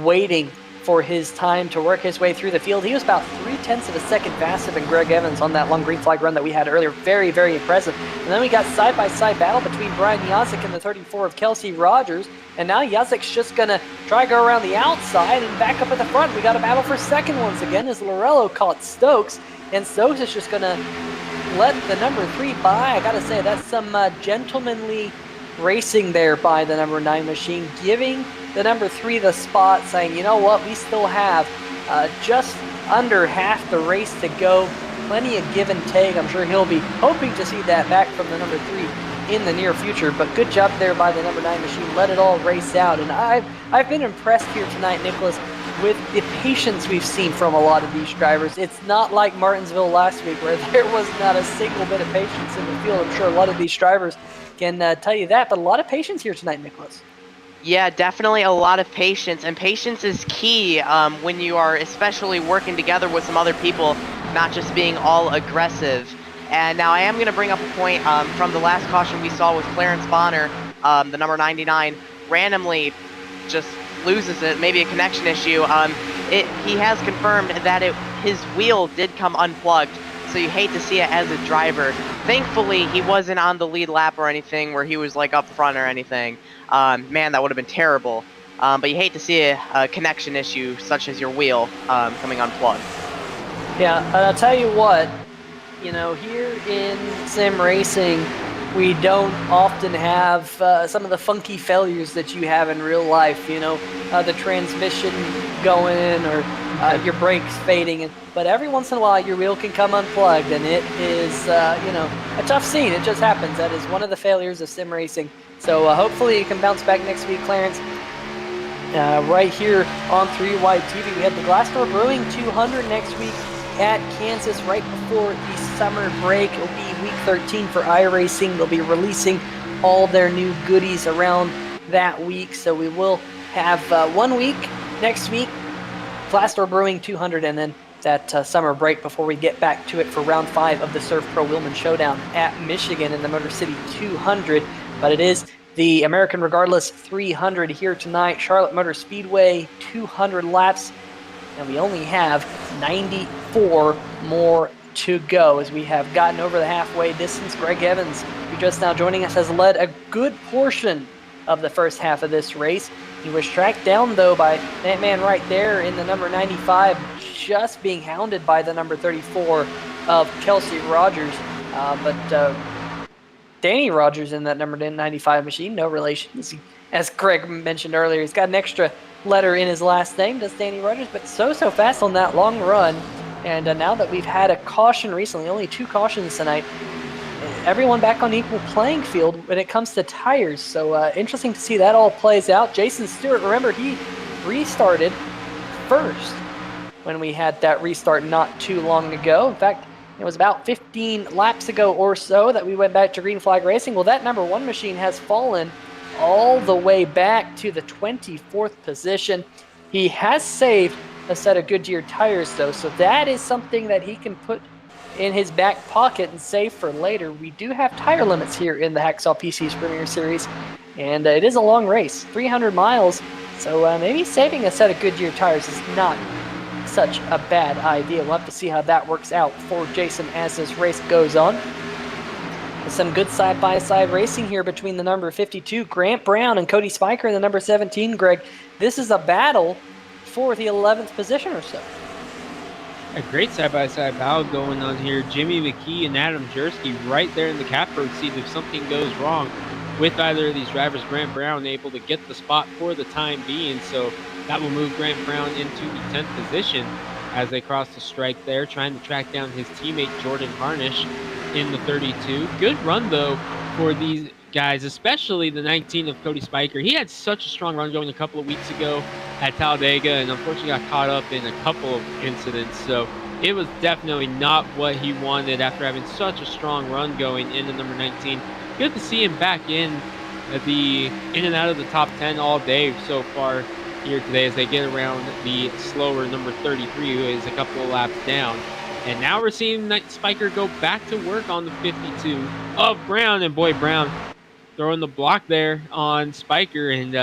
waiting for his time to work his way through the field. He was about 0.3 of a second faster than Greg Evans on that long green flag run that we had earlier. Very, very impressive. And then we got side-by-side battle between Brian Yazik and the 34 of Kelsey Rogers. And now Yazik's just going to try to go around the outside and back up at the front. We got a battle for second once again as Lorello caught Stokes. And Stokes is just going to let the number 3 by. I got to say, that's some gentlemanly racing there by the number 9 machine, giving the number 3 the spot, saying, you know what, we still have just under half the race to go. Plenty of give and take. I'm sure he'll be hoping to see that back from the number 3 in the near future, but good job there by the number 9 machine. Let it all race out, and I've been impressed here tonight, Nicholas, with the patience we've seen from a lot of these drivers. It's not like Martinsville last week where there was not a single bit of patience in the field. I'm sure a lot of these drivers can tell you that, but a lot of patience here tonight, Nicholas. Yeah, definitely a lot of patience, and patience is key when you are especially working together with some other people, not just being all aggressive. And now I am going to bring up a point from the last caution we saw with Clarence Bonner, the number 99, randomly just loses it, maybe a connection issue. He has confirmed that his wheel did come unplugged, so you hate to see it as a driver. Thankfully, he wasn't on the lead lap or anything where he was like up front or anything. Man, that would have been terrible. But you hate to see a connection issue such as your wheel coming unplugged. Yeah, and I'll tell you what, you know, here in sim racing, we don't often have some of the funky failures that you have in real life, you know, the transmission going or your brakes fading. But every once in a while, your wheel can come unplugged, and it is, you know, a tough scene. It just happens. That is one of the failures of sim racing. So hopefully you can bounce back next week, Clarence. Right here on 3Y TV, we have the Glassdoor Brewing 200 next week at Kansas right before the summer break. It'll be week 13 for iRacing. They'll be releasing all their new goodies around that week. So we will have 1 week next week, Glassdoor Brewing 200, and then that summer break before we get back to it for round 5 of the Surf Pro Wheelman Showdown at Michigan in the Motor City 200. But it is the American Regardless 300 here tonight, Charlotte Motor Speedway, 200 laps, and we only have 94 more to go as we have gotten over the halfway distance. Greg Evans, who just now joining us, has led a good portion of the first half of this race. He was tracked down, though, by that man right there in the number 95, just being hounded by the number 34 of Kelsey Rogers. But Danny Rogers in that number 95 machine, no relation. As Greg mentioned earlier, he's got an extra letter in his last name, does Danny Rogers, but so fast on that long run. And now that we've had a caution recently, only 2 cautions tonight, everyone back on equal playing field when it comes to tires. So interesting to see that all plays out. Jason Stewart, remember, he restarted first when we had that restart not too long ago. In fact, it was about 15 laps ago or so that we went back to green flag racing. Well, that number 1 machine has fallen all the way back to the 24th position. He has saved a set of Goodyear tires, though, so that is something that he can put in his back pocket and save for later. We do have tire limits here in the Hacksaw PC's Premier Series, and it is a long race, 300 miles, so maybe saving a set of Goodyear tires is not such a bad idea. We'll have to see how that works out for Jason as this race goes on. Some good side-by-side racing here between the number 52, Grant Brown, and Cody Spiker, and the number 17, Greg. This is a battle for the 11th position or so. A great side-by-side battle going on here. Jimmy McKee and Adam Jersky right there in the catbird seat if something goes wrong with either of these drivers. Grant Brown able to get the spot for the time being, so that will move Grant Brown into the 10th position as they cross the strike there, trying to track down his teammate Jordan Harnish in the 32. Good run, though, for these guys, especially the 19 of Cody Spiker. He had such a strong run going a couple of weeks ago at Talladega and unfortunately got caught up in a couple of incidents. So it was definitely not what he wanted after having such a strong run going in the number 19. Good to see him back in and out of the top 10 all day so far here today as they get around the slower number 33, who is a couple of laps down. And now we're seeing Spiker go back to work on the 52 of Brown. And boy, Brown throwing the block there on Spiker. And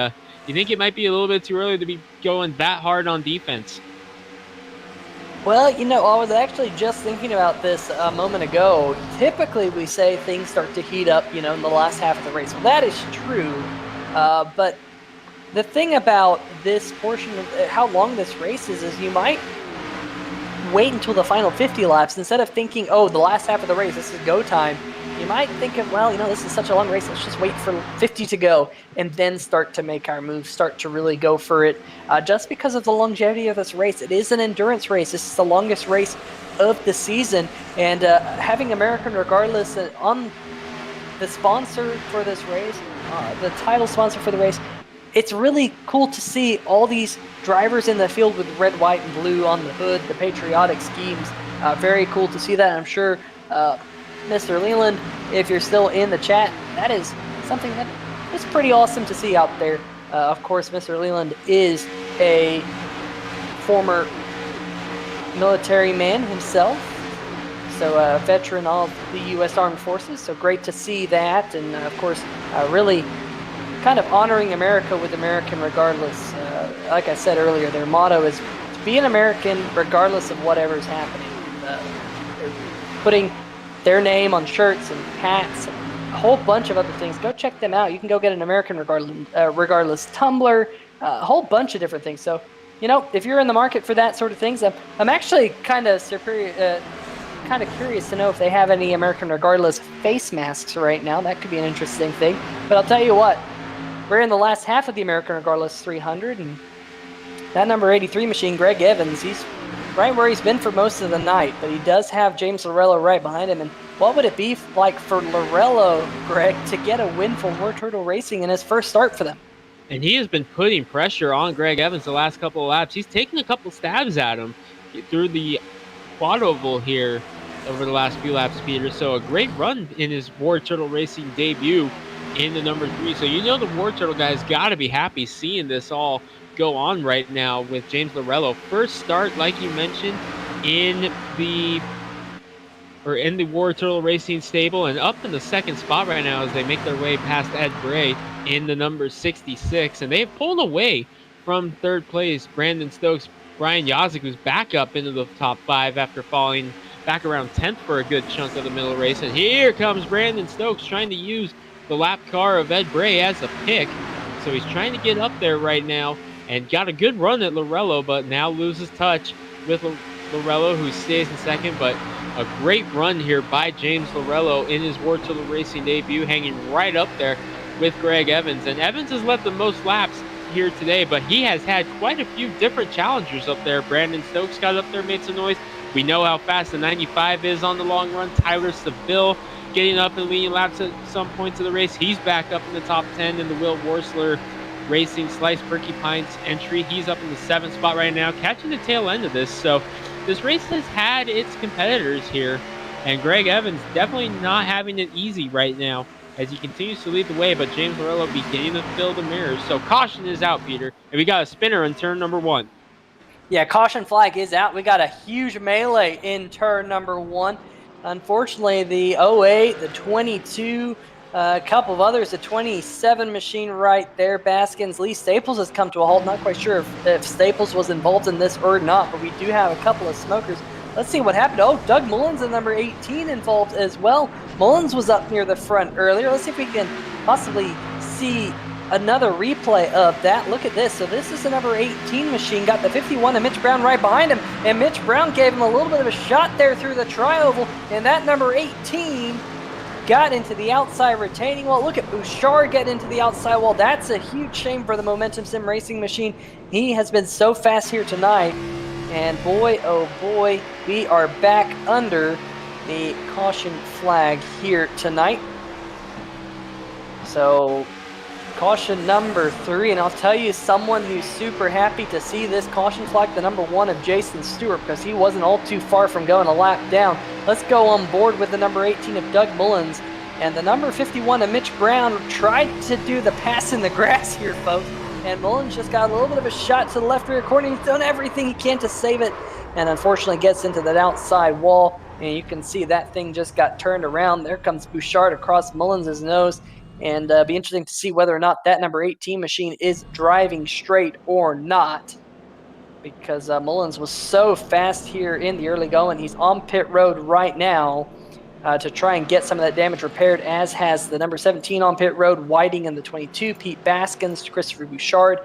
you think it might be a little bit too early to be going that hard on defense? Well, I was actually just thinking about this a moment ago. Typically, we say things start to heat up, in the last half of the race. Well, that is true. But the thing about this portion of how long this race is you might wait until the final 50 laps instead of thinking, oh, the last half of the race, this is go time. You might think of, well, this is such a long race, let's just wait for 50 to go and then start to make our moves, start to really go for it. Just because of the longevity of this race, it is an endurance race. This is the longest race of the season, and having American Regardless on the sponsor for this race, the title sponsor for the race, it's really cool to see all these drivers in the field with red, white, and blue on the hood, the patriotic schemes. Very cool to see that. I'm sure Mr. Leland, if you're still in the chat, that is something that is pretty awesome to see out there. Of course, Mr. Leland is a former military man himself, so a veteran of the U.S. Armed Forces, so great to see that, and of course, really kind of honoring America with American Regardless. Like I said earlier, their motto is to be an American regardless of whatever's happening. They're putting their name on shirts and hats and a whole bunch of other things. Go check them out. You can go get an American Regardless tumbler, a whole bunch of different things. So, if you're in the market for that sort of things, I'm actually kind of curious to know if they have any American Regardless face masks right now. That could be an interesting thing. But I'll tell you what, we're in the last half of the American Regardless 300, and that number 83 machine, Greg Evans, he's right where he's been for most of the night, but he does have James Lorello right behind him. And what would it be like for Lorello, Greg, to get a win for War Turtle Racing in his first start for them? And he has been putting pressure on Greg Evans the last couple of laps. He's taken a couple stabs at him through the quad oval here over the last few laps, Peter. So a great run in his War Turtle Racing debut in the number 3. So the War Turtle guys got to be happy seeing this all go on right now with James Lorello. First start, like you mentioned, in the War Turtle Racing stable, and up in the second spot right now as they make their way past Ed Bray in the number 66. And they've pulled away from third place Brandon Stokes. Brian Yazik, who's back up into the top 5 after falling back around 10th for a good chunk of the middle race. And here comes Brandon Stokes trying to use the lap car of Ed Bray as a pick. So he's trying to get up there right now and got a good run at Lorello, but now loses touch with Lorello, who stays in second. But a great run here by James Lorello in his War Turtle Racing debut, hanging right up there with Greg Evans. And Evans has led the most laps here today, but he has had quite a few different challengers up there. Brandon Stokes got up there, made some noise. We know how fast the 95 is on the long run. Tyler Seville getting up and leading laps at some points of the race. He's back up in the top 10 in the Will Worsler Racing Slice Porcupines entry. He's up in the 7th spot right now, catching the tail end of this. So this race has had its competitors here, and Greg Evans definitely not having it easy right now as he continues to lead the way, but James Lorello beginning to fill the mirrors. So caution is out, Peter, and we got a spinner in turn number 1. Yeah, caution flag is out. We got a huge melee in turn number 1. Unfortunately, the 08, the 22, a couple of others, the 27 machine right there, Baskins. Lee Staples has come to a halt. Not quite sure if Staples was involved in this or not, but we do have a couple of smokers. Let's see what happened. Oh, Doug Mullins in number 18 involved as well. Mullins was up near the front earlier. Let's see if we can possibly see another replay of that. Look at this. So this is the number 18 machine. Got the 51 and Mitch Brown right behind him. And Mitch Brown gave him a little bit of a shot there through the tri-oval. And that number 18 got into the outside retaining wall. Look at Bouchard get into the outside wall. That's a huge shame for the Momentum Sim Racing machine. He has been so fast here tonight. And boy, oh boy, we are back under the caution flag here tonight. So caution number 3, and I'll tell you someone who's super happy to see this caution flag, the number 1 of Jason Stewart, because he wasn't all too far from going a lap down. Let's go on board with the number 18 of Doug Mullins, and the number 51 of Mitch Brown tried to do the pass in the grass here, folks, and Mullins just got a little bit of a shot to the left rear corner. He's done everything he can to save it, and unfortunately gets into that outside wall. And you can see that thing just got turned around. There comes Bouchard across Mullins' nose. And be interesting to see whether or not that number 18 machine is driving straight or not, because Mullins was so fast here in the early going. He's on pit road right now to try and get some of that damage repaired, as has the number 17 on pit road, Whiting in the 22, Pete Baskins, Christopher Bouchard.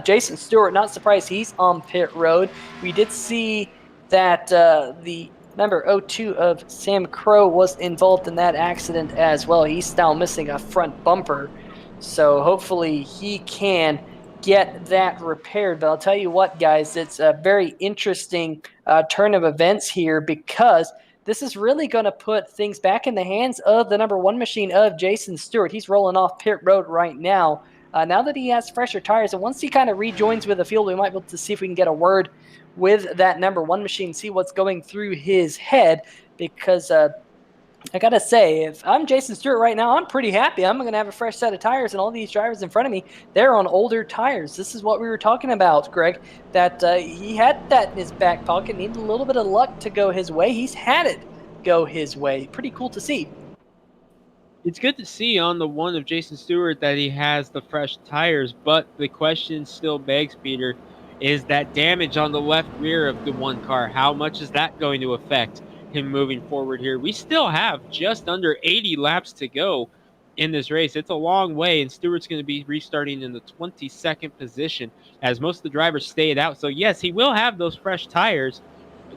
Jason Stewart, not surprised he's on pit road. We did see that the number 02 of Sam Crow was involved in that accident as well. He's now missing a front bumper, so hopefully he can get that repaired. But I'll tell you what, guys, it's a very interesting turn of events here, because this is really going to put things back in the hands of the number 1 machine of Jason Stewart. He's rolling off pit road right now. Now that he has fresher tires, and once he kind of rejoins with the field, we might be able to see if we can get a word with that number 1 machine, see what's going through his head, because I gotta say, if I'm Jason Stewart right now, I'm pretty happy. I'm gonna have a fresh set of tires, and all these drivers in front of me, they're on older tires. This is what we were talking about, Greg, that he had that in his back pocket, needed a little bit of luck to go his way. He's had it go his way. Pretty cool to see. It's good to see on the one of Jason Stewart that he has the fresh tires, but the question still begs, Peter, is that damage on the left rear of the one car, how much is that going to affect him moving forward here? We still have just under 80 laps to go in this race. It's a long way, and Stewart's going to be restarting in the 22nd position as most of the drivers stayed out. So yes, he will have those fresh tires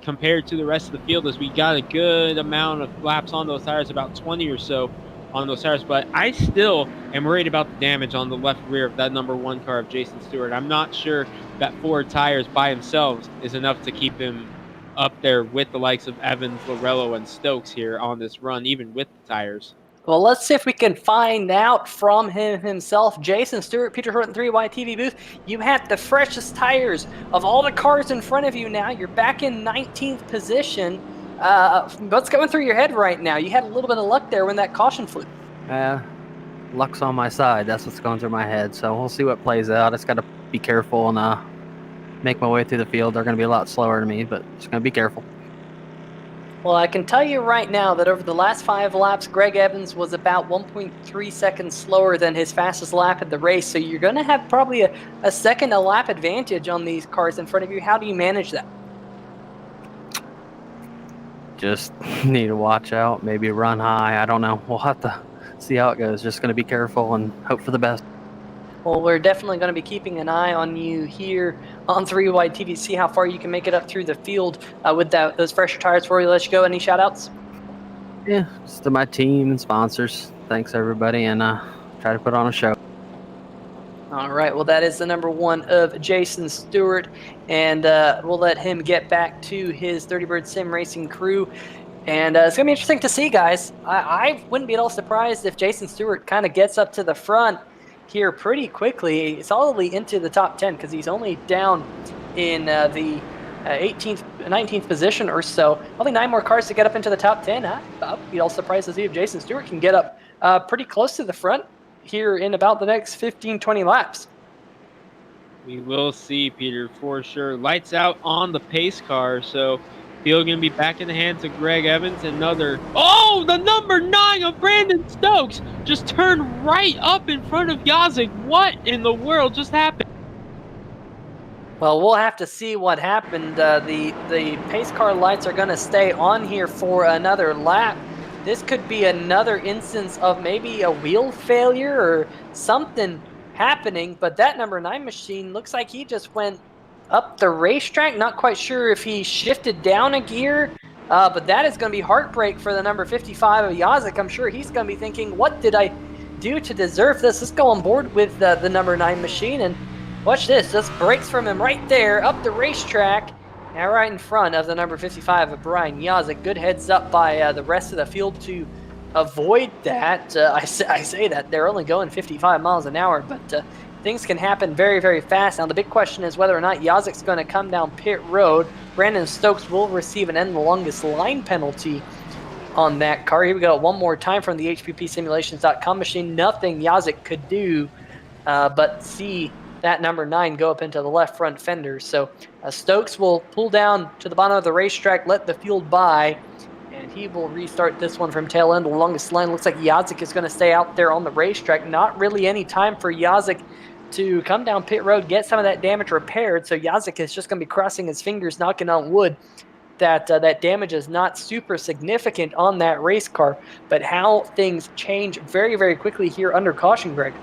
compared to the rest of the field, as we got a good amount of laps on those tires, about 20 or so on those tires. But I still am worried about the damage on the left rear of that number 1 car of Jason Stewart. I'm not sure that 4 tires by themselves is enough to keep him up there with the likes of Evans, Lorello, and Stokes here on this run, even with the tires. Well, let's see if we can find out from him himself. Jason Stewart, Peter Horton 3Y TV booth. You had the freshest tires of all the cars in front of you now. You're back in 19th position. What's going through your head right now? You had a little bit of luck there when that caution flew. Luck's on my side. That's what's going through my head. So we'll see what plays out. I just got to be careful and make my way through the field. They're going to be a lot slower than me, but just going to be careful. Well, I can tell you right now that over the last 5 laps, Greg Evans was about 1.3 seconds slower than his fastest lap at the race. So you're going to have probably a second a lap advantage on these cars in front of you. How do you manage that? Just need to watch out, maybe run high. I don't know. We'll have to see how it goes. Just going to be careful and hope for the best. Well, we're definitely going to be keeping an eye on you here on 3Y TV, see how far you can make it up through the field with those fresher tires before we let you go. Any shout-outs? Yeah, just to my team and sponsors. Thanks, everybody, and try to put on a show. All right, well, that is the number 1 of Jason Stewart, and we'll let him get back to his 30 Bird Sim Racing crew. And it's going to be interesting to see, guys. I wouldn't be at all surprised if Jason Stewart kind of gets up to the front here pretty quickly, solidly into the top 10, because he's only down in the 18th, 19th position or so. Only 9 more cars to get up into the top 10. I'll be all surprised to see if Jason Stewart can get up pretty close to the front here in about the next 15, 20 laps. We will see, Peter, for sure. Lights out on the pace car, so field going to be back in the hands of Greg Evans. Oh, the number 9 of Brandon Stokes just turned right up in front of Yazik. What in the world just happened? Well, we'll have to see what happened. The pace car lights are going to stay on here for another lap. This could be another instance of maybe a wheel failure or something happening, but that number 9 machine looks like he just went up the racetrack. Not quite sure if he shifted down a gear, but that is going to be heartbreak for the number 55 of Yazik. I'm sure he's going to be thinking, what did I do to deserve this? Let's go on board with the number 9 machine, and watch this. Just breaks from him right there up the racetrack, now right in front of the number 55 of Brian Yazik. Good heads up by the rest of the field to avoid that. I say that they're only going 55 miles an hour, but things can happen very, very fast. Now, the big question is whether or not Yazik's going to come down pit road. Brandon Stokes will receive an end the longest line penalty on that car. Here we go one more time from the HPPsimulations.com machine. Nothing Yazik could do but see that number 9 go up into the left front fender. So Stokes will pull down to the bottom of the racetrack, let the field by, and he will restart this one from tail end. The longest line looks like Yazik is going to stay out there on the racetrack. Not really any time for Yazik to come down pit road, get some of that damage repaired. So Yazik is just going to be crossing his fingers, knocking on wood that that damage is not super significant on that race car. But how things change very, very quickly here under caution, Greg.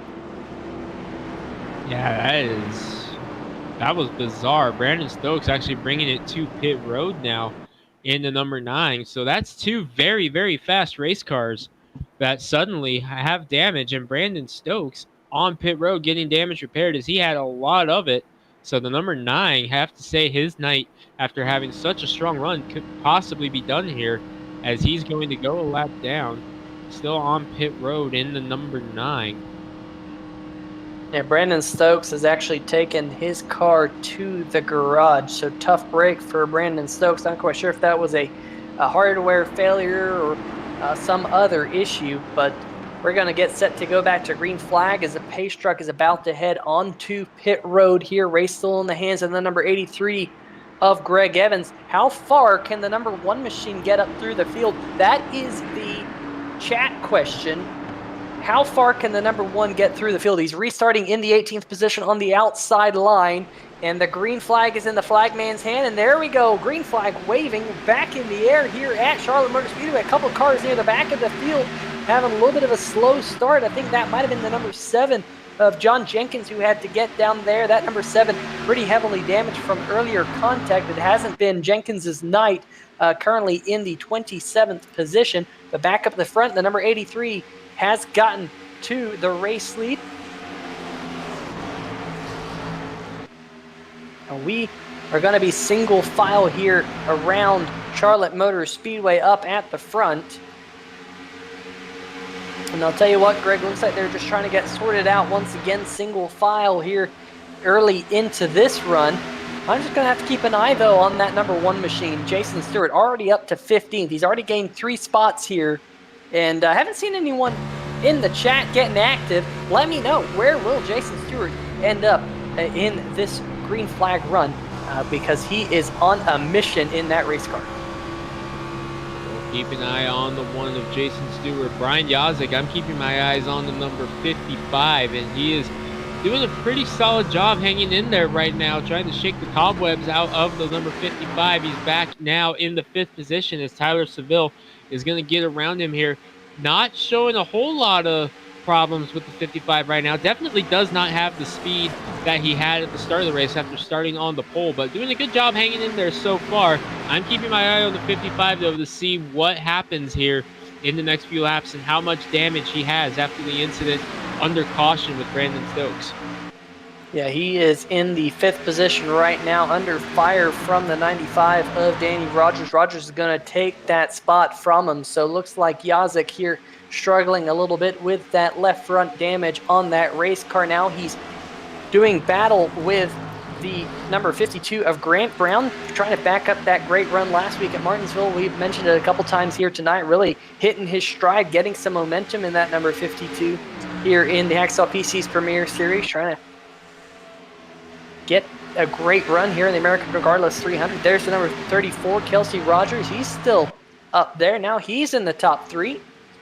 Yeah, that was bizarre. Brandon Stokes actually bringing it to pit road now in the number 9. So that's 2 very, very fast race cars that suddenly have damage, and Brandon Stokes on pit road getting damage repaired as he had a lot of it. So the number 9, have to say his night after having such a strong run could possibly be done here, as he's going to go a lap down, still on pit road in the number 9. Yeah, Brandon Stokes has actually taken his car to the garage, so tough break for Brandon Stokes. Not quite sure if that was a hardware failure or some other issue, but we're going to get set to go back to green flag as the pace truck is about to head onto pit road here. Race still in the hands of the number 83 of Greg Evans. How far can the number 1 machine get up through the field? That is the chat question. How far can the number 1 get through the field? He's restarting in the 18th position on the outside line, and the green flag is in the flagman's hand, and there we go. Green flag waving back in the air here at Charlotte Motor Speedway. A couple cars near the back of the field having a little bit of a slow start. I think that might have been the number 7 of John Jenkins who had to get down there. That number 7 pretty heavily damaged from earlier contact. It hasn't been Jenkins's night, currently in the 27th position. But back up the front, the number 83 has gotten to the race lead. And we are going to be single file here around Charlotte Motor Speedway up at the front. And I'll tell you what, Greg, looks like they're just trying to get sorted out once again, single file here early into this run. I'm just going to have to keep an eye, though, on that number 1 machine. Jason Stewart already up to 15th. He's already gained 3 spots here. And I haven't seen anyone in the chat getting active. Let me know, where will Jason Stewart end up in this green flag run? Because he is on a mission in that race car. Keep an eye on the one of Jason Stewart. Brian Yazik, I'm keeping my eyes on the number 55, and he is doing a pretty solid job hanging in there right now, trying to shake the cobwebs out of the number 55. He's back now in the 5th position as Tyler Seville is going to get around him here. Not showing a whole lot of problems with the 55 right now. Definitely does not have the speed that he had at the start of the race after starting on the pole, but doing a good job hanging in there so far. I'm keeping my eye on the 55, though, to see what happens here in the next few laps and how much damage he has after the incident under caution with Brandon Stokes. Yeah, he is in the 5th position right now, under fire from the 95 of Danny Rogers. Rogers is going to take that spot from him, so looks like Yazik here struggling a little bit with that left front damage on that race car. Now he's doing battle with the number 52 of Grant Brown, trying to back up that great run last week at Martinsville. We've mentioned it a couple times here tonight, really hitting his stride, getting some momentum in that number 52 here in the Hacksaw PC's Premier Series, trying to get a great run here in the American Regardless 300. There's the number 34, Kelsey Rogers. He's still up there. Now he's in the top 3.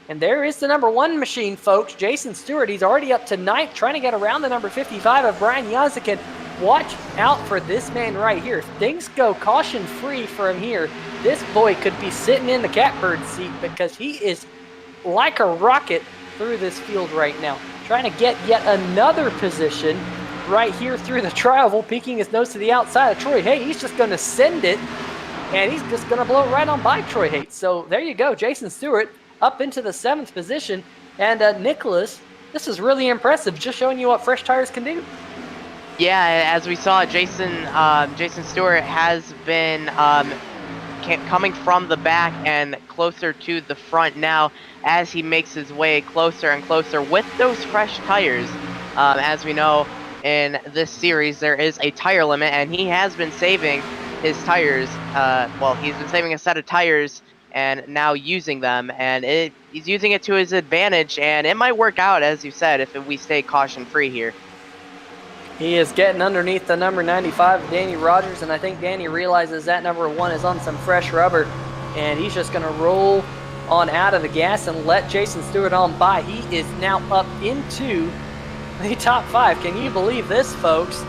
And there is the number 1 machine, folks. Jason Stewart, he's already up to 9th, trying to get around the number 55 of Brian Yazik. And watch out for this man right here. If things go caution-free for him here, this boy could be sitting in the catbird seat because he is like a rocket through this field right now. Trying to get yet another position right here through the tri-oval, peeking his nose to the outside of Troy Hay. He's just going to send it, and he's just going to blow it right on by Troy Hay. So there you go, Jason Stewart up into the 7th position. And Nicholas, this is really impressive, just showing you what fresh tires can do. Yeah, as we saw, Jason Stewart has been coming from the back and closer to the front now as he makes his way closer and closer with those fresh tires. As we know, in this series, there is a tire limit, and he has been saving his tires. He's been saving a set of tires and now using them, and he's using it to his advantage, and it might work out, as you said, if we stay caution-free here. He is getting underneath the number 95 of Danny Rogers, and I think Danny realizes that number 1 is on some fresh rubber, and he's just going to roll on out of the gas and let Jason Stewart on by. He is now up into the top 5. Can you believe this, folks?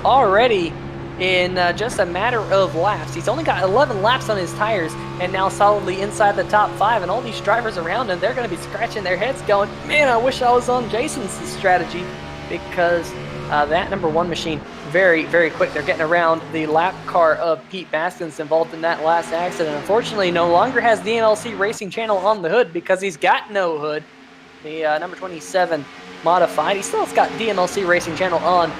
Already in just a matter of laps. He's only got 11 laps on his tires and now solidly inside the top 5, and all these drivers around him, they're going to be scratching their heads going, man, I wish I was on Jason's strategy, because that number 1 machine, very, very quick. They're getting around the lap car of Pete Baskins involved in that last accident. Unfortunately, no longer has DMLC Racing Channel on the hood because he's got no hood. The number 27 modified. He still has got DMLC Racing Channel on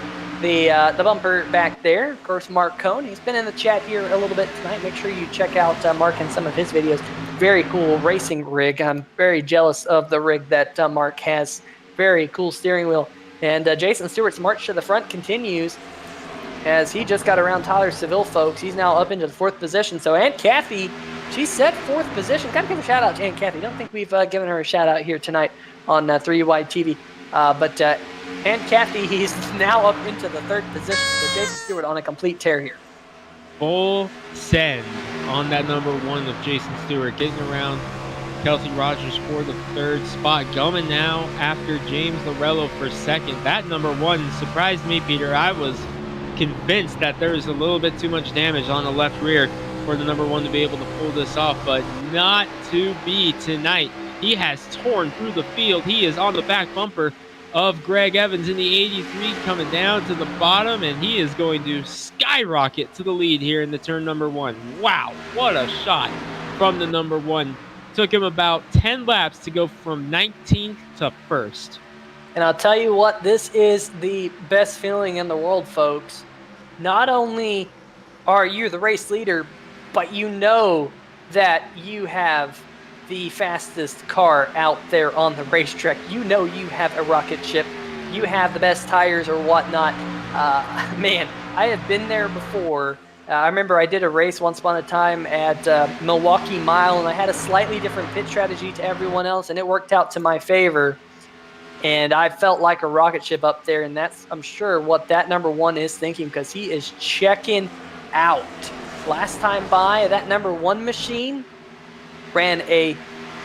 the bumper back there. Of course, Mark Cohn, he's been in the chat here a little bit tonight. Make sure you check out Mark and some of his videos. Very cool racing rig. I'm very jealous of the rig that Mark has. Very cool steering wheel. And Jason Stewart's march to the front continues as he just got around Tyler Seville, folks. He's now up into the 4th position. So Aunt Kathy, she set 4th position. Got to give a shout out to Aunt Kathy. Don't think we've given her a shout out here tonight on 3Wide TV. But Aunt Kathy, he's now up into the 3rd position. So Jason Stewart on a complete tear here. Full send on that number 1 of Jason Stewart, getting around Kelsey Rogers for the 3rd spot, going now after James Lorello for 2nd. That number 1 surprised me, Peter. I was convinced that there was a little bit too much damage on the left rear for the number 1 to be able to pull this off, but not to be tonight. He has torn through the field. He is on the back bumper of Greg Evans in the 83, coming down to the bottom, and he is going to skyrocket to the lead here in the turn number 1. Wow, what a shot from the number 1. Took him about 10 laps to go from 19th to 1st. And I'll tell you what, this is the best feeling in the world, folks. Not only are you the race leader, but you know that you have the fastest car out there on the racetrack. You know you have a rocket ship. You have the best tires or whatnot. Man, I have been there before. I remember I did a race once upon a time at Milwaukee Mile, and I had a slightly different pit strategy to everyone else, and it worked out to my favor. And I felt like a rocket ship up there, and that's, I'm sure, what that number 1 is thinking, because he is checking out. Last time by, that number 1 machine ran a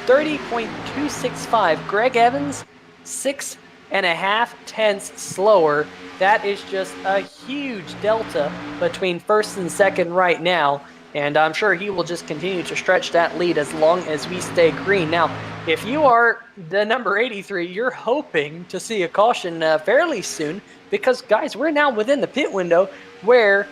30.265. Greg Evans, 6.5 tenths slower. That is just a huge delta between 1st and 2nd right now, and I'm sure he will just continue to stretch that lead as long as we stay green. Now, if you are the number 83, you're hoping to see a caution fairly soon, because, guys, we're now within the pit window where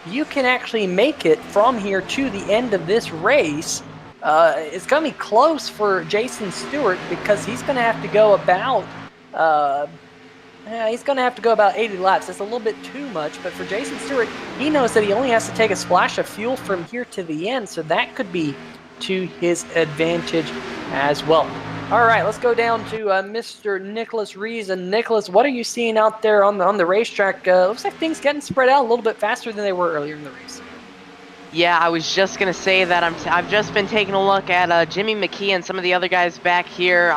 you can actually make it from here to the end of this race. It's going to be close for Jason Stewart, because he's going to have to go about he's going to have to go about 80 laps. That's a little bit too much, but for Jason Stewart, he knows that he only has to take a splash of fuel from here to the end, so that could be to his advantage as well. All right, let's go down to Mr. Nicholas Rees. And Nicholas, what are you seeing out there on the racetrack? Looks like things getting spread out a little bit faster than they were earlier in the race. Yeah, I was just going to say that I've just been taking a look at Jimmy McKee and some of the other guys back here.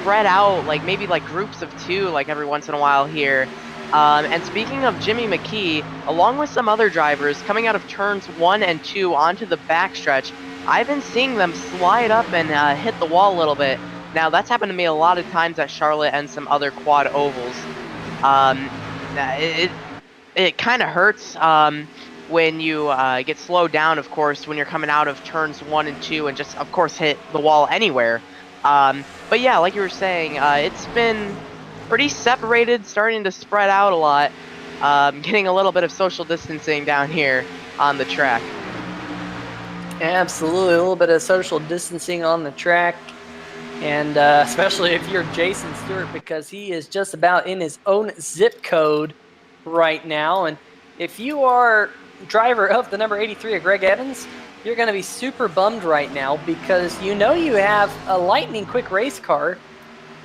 Spread out, maybe groups of 2, every once in a while here. And speaking of Jimmy McKee, along with some other drivers coming out of turns 1 and 2 onto the backstretch, I've been seeing them slide up and hit the wall a little bit. Now, that's happened to me a lot of times at Charlotte and some other quad ovals. It kind of hurts when you get slowed down, of course, when you're coming out of turns 1 and 2 and just, of course, hit the wall anywhere. But yeah, like you were saying, it's been pretty separated, starting to spread out a lot, getting a little bit of social distancing down here on the track. Absolutely, a little bit of social distancing on the track, and especially if you're Jason Stewart, because he is just about in his own zip code right now. And if you are driver of the number 83 of Greg Evans, you're going to be super bummed right now, because you know you have a lightning quick race car,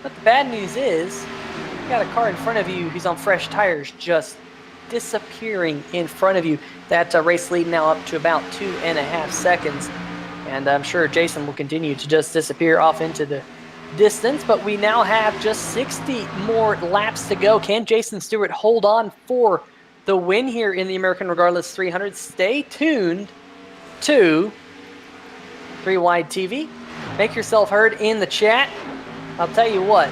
but the bad news is you got a car in front of you who's on fresh tires just disappearing in front of you. That race lead now up to about 2.5 seconds, and I'm sure Jason will continue to just disappear off into the distance, but we now have just 60 more laps to go. Can Jason Stewart hold on for the win here in the American Regardless 300? Stay tuned to 3 Wide TV. Make yourself heard in the chat. I'll tell you what,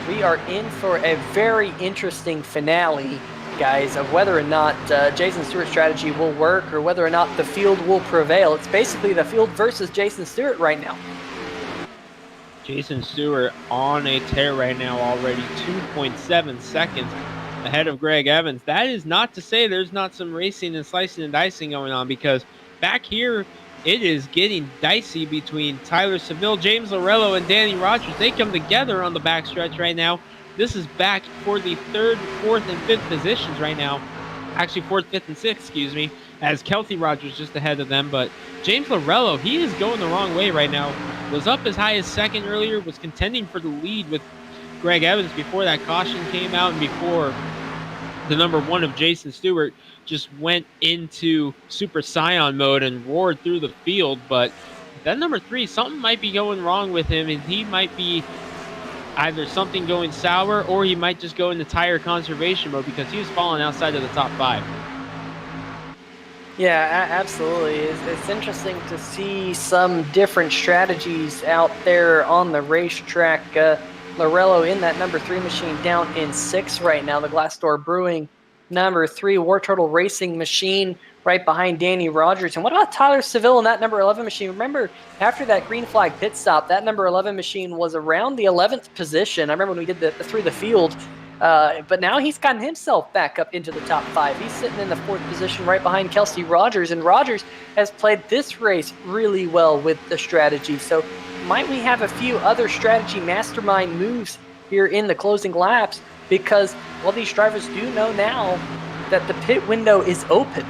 we are in for a very interesting finale, guys, of whether or not Jason Stewart's strategy will work or whether or not the field will prevail. It's basically the field versus Jason Stewart right now. Jason Stewart on a tear right now already, 2.7 seconds ahead of Greg Evans. That is not to say there's not some racing and slicing and dicing going on, because back here it is getting dicey between Tyler Seville, James Lorello, and Danny Rogers. They come together on the backstretch right now. This is back for the 3rd, 4th, and 5th positions right now. Actually, 4th, 5th, and 6th, excuse me, as Kelty Rogers just ahead of them. But James Lorello, he is going the wrong way right now. Was up as high as 2nd earlier, was contending for the lead with Greg Evans before that caution came out and before the number 1 of Jason Stewart just went into Super Scion mode and roared through the field. But that number 3, something might be going wrong with him, and he might be either something going sour or he might just go into tire conservation mode, because he was falling outside of the top 5. Yeah, absolutely. It's interesting to see some different strategies out there on the racetrack. Lorello in that number 3 machine down in 6th right now. The Glassdoor Brewing number 3 War Turtle Racing machine right behind Danny Rogers. And what about Tyler Seville in that number 11 machine? Remember, after that green flag pit stop, that number 11 machine was around the 11th position. I remember when we did the through the field. But now he's gotten himself back up into the top 5. He's sitting in the 4th position right behind Kelsey Rogers, and Rogers has played this race really well with the strategy. So might we have a few other strategy mastermind moves here in the closing laps, because, well, these drivers do know now that the pit window is open.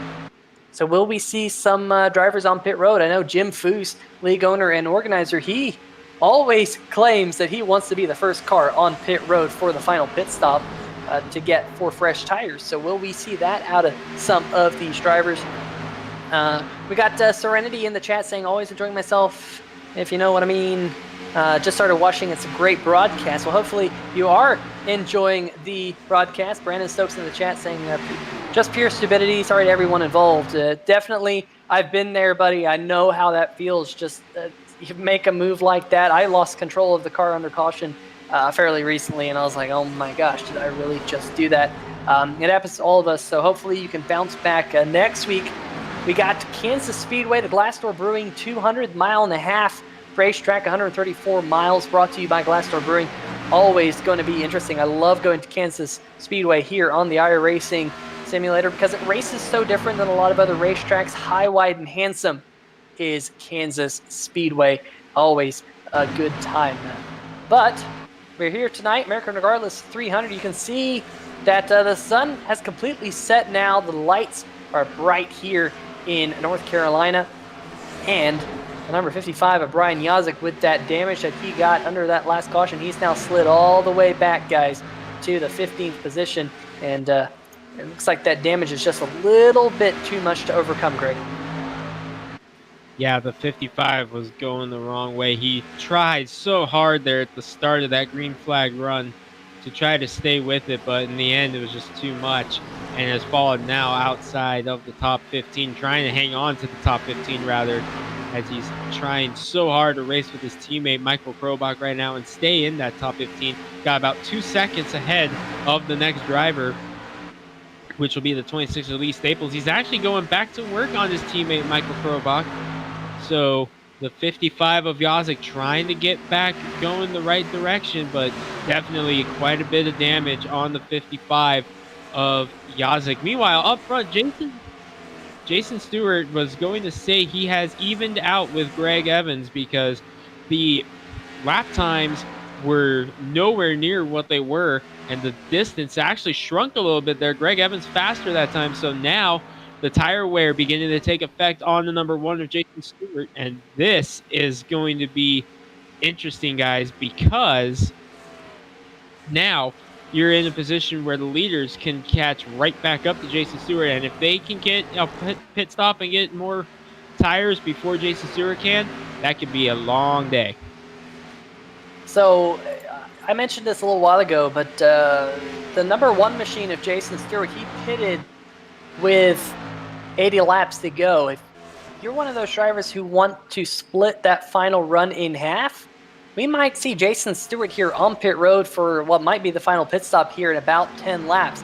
So will we see some drivers on pit road? I know Jim Foose, league owner and organizer, he always claims that he wants to be the first car on pit road for the final pit stop to get 4 fresh tires. So will we see that out of some of these drivers? We got Serenity in the chat saying, always enjoying myself, if you know what I mean. Just started watching. It's a great broadcast. Well, hopefully you are enjoying the broadcast. Brandon Stokes in the chat saying, just pure stupidity. Sorry to everyone involved. Definitely, I've been there, buddy. I know how that feels. Just you make a move like that. I lost control of the car under caution fairly recently, and I was like, oh my gosh, did I really just do that? It happens to all of us, so hopefully you can bounce back. Next week, we got Kansas Speedway, the Glassdoor Brewing 200.5-mile racetrack, 134 miles, brought to you by Glassdoor Brewing. Always going to be interesting. I love going to Kansas Speedway here on the iRacing Simulator because it races so different than a lot of other racetracks. High, wide, and handsome is Kansas Speedway. Always a good time. But we're here tonight, American Regardless 300. You can see that the sun has completely set now. The lights are bright here in North Carolina. And the number 55 of Brian Yazik, with that damage that he got under that last caution, he's now slid all the way back, guys, to the 15th position. And it looks like that damage is just a little bit too much to overcome, Greg. Yeah, the 55 was going the wrong way. He tried so hard there at the start of that green flag run to try to stay with it, but in the end it was just too much, and has fallen now outside of the top 15, trying to hang on to the top 15 rather, as he's trying so hard to race with his teammate Michael Krobach right now and stay in that top 15. Got about 2 seconds ahead of the next driver, which will be the 26 of Lee Staples. He's actually going back to work on his teammate Michael Krobach. So the 55 of Yazik trying to get back going the right direction, but definitely quite a bit of damage on the 55 of Yazik. Meanwhile, up front, Jason Stewart was going to say he has evened out with Greg Evans because the lap times were nowhere near what they were, and the distance actually shrunk a little bit there. Greg Evans faster that time, so now the tire wear beginning to take effect on the number 1 of Jason Stewart. And this is going to be interesting, guys, because now you're in a position where the leaders can catch right back up to Jason Stewart. And if they can get a pit stop and get more tires before Jason Stewart can, that could be a long day. So I mentioned this a little while ago, but the number 1 machine of Jason Stewart, he pitted with 80 laps to go. If you're one of those drivers who want to split that final run in half, we might see Jason Stewart here on pit road for what might be the final pit stop here in about 10 laps.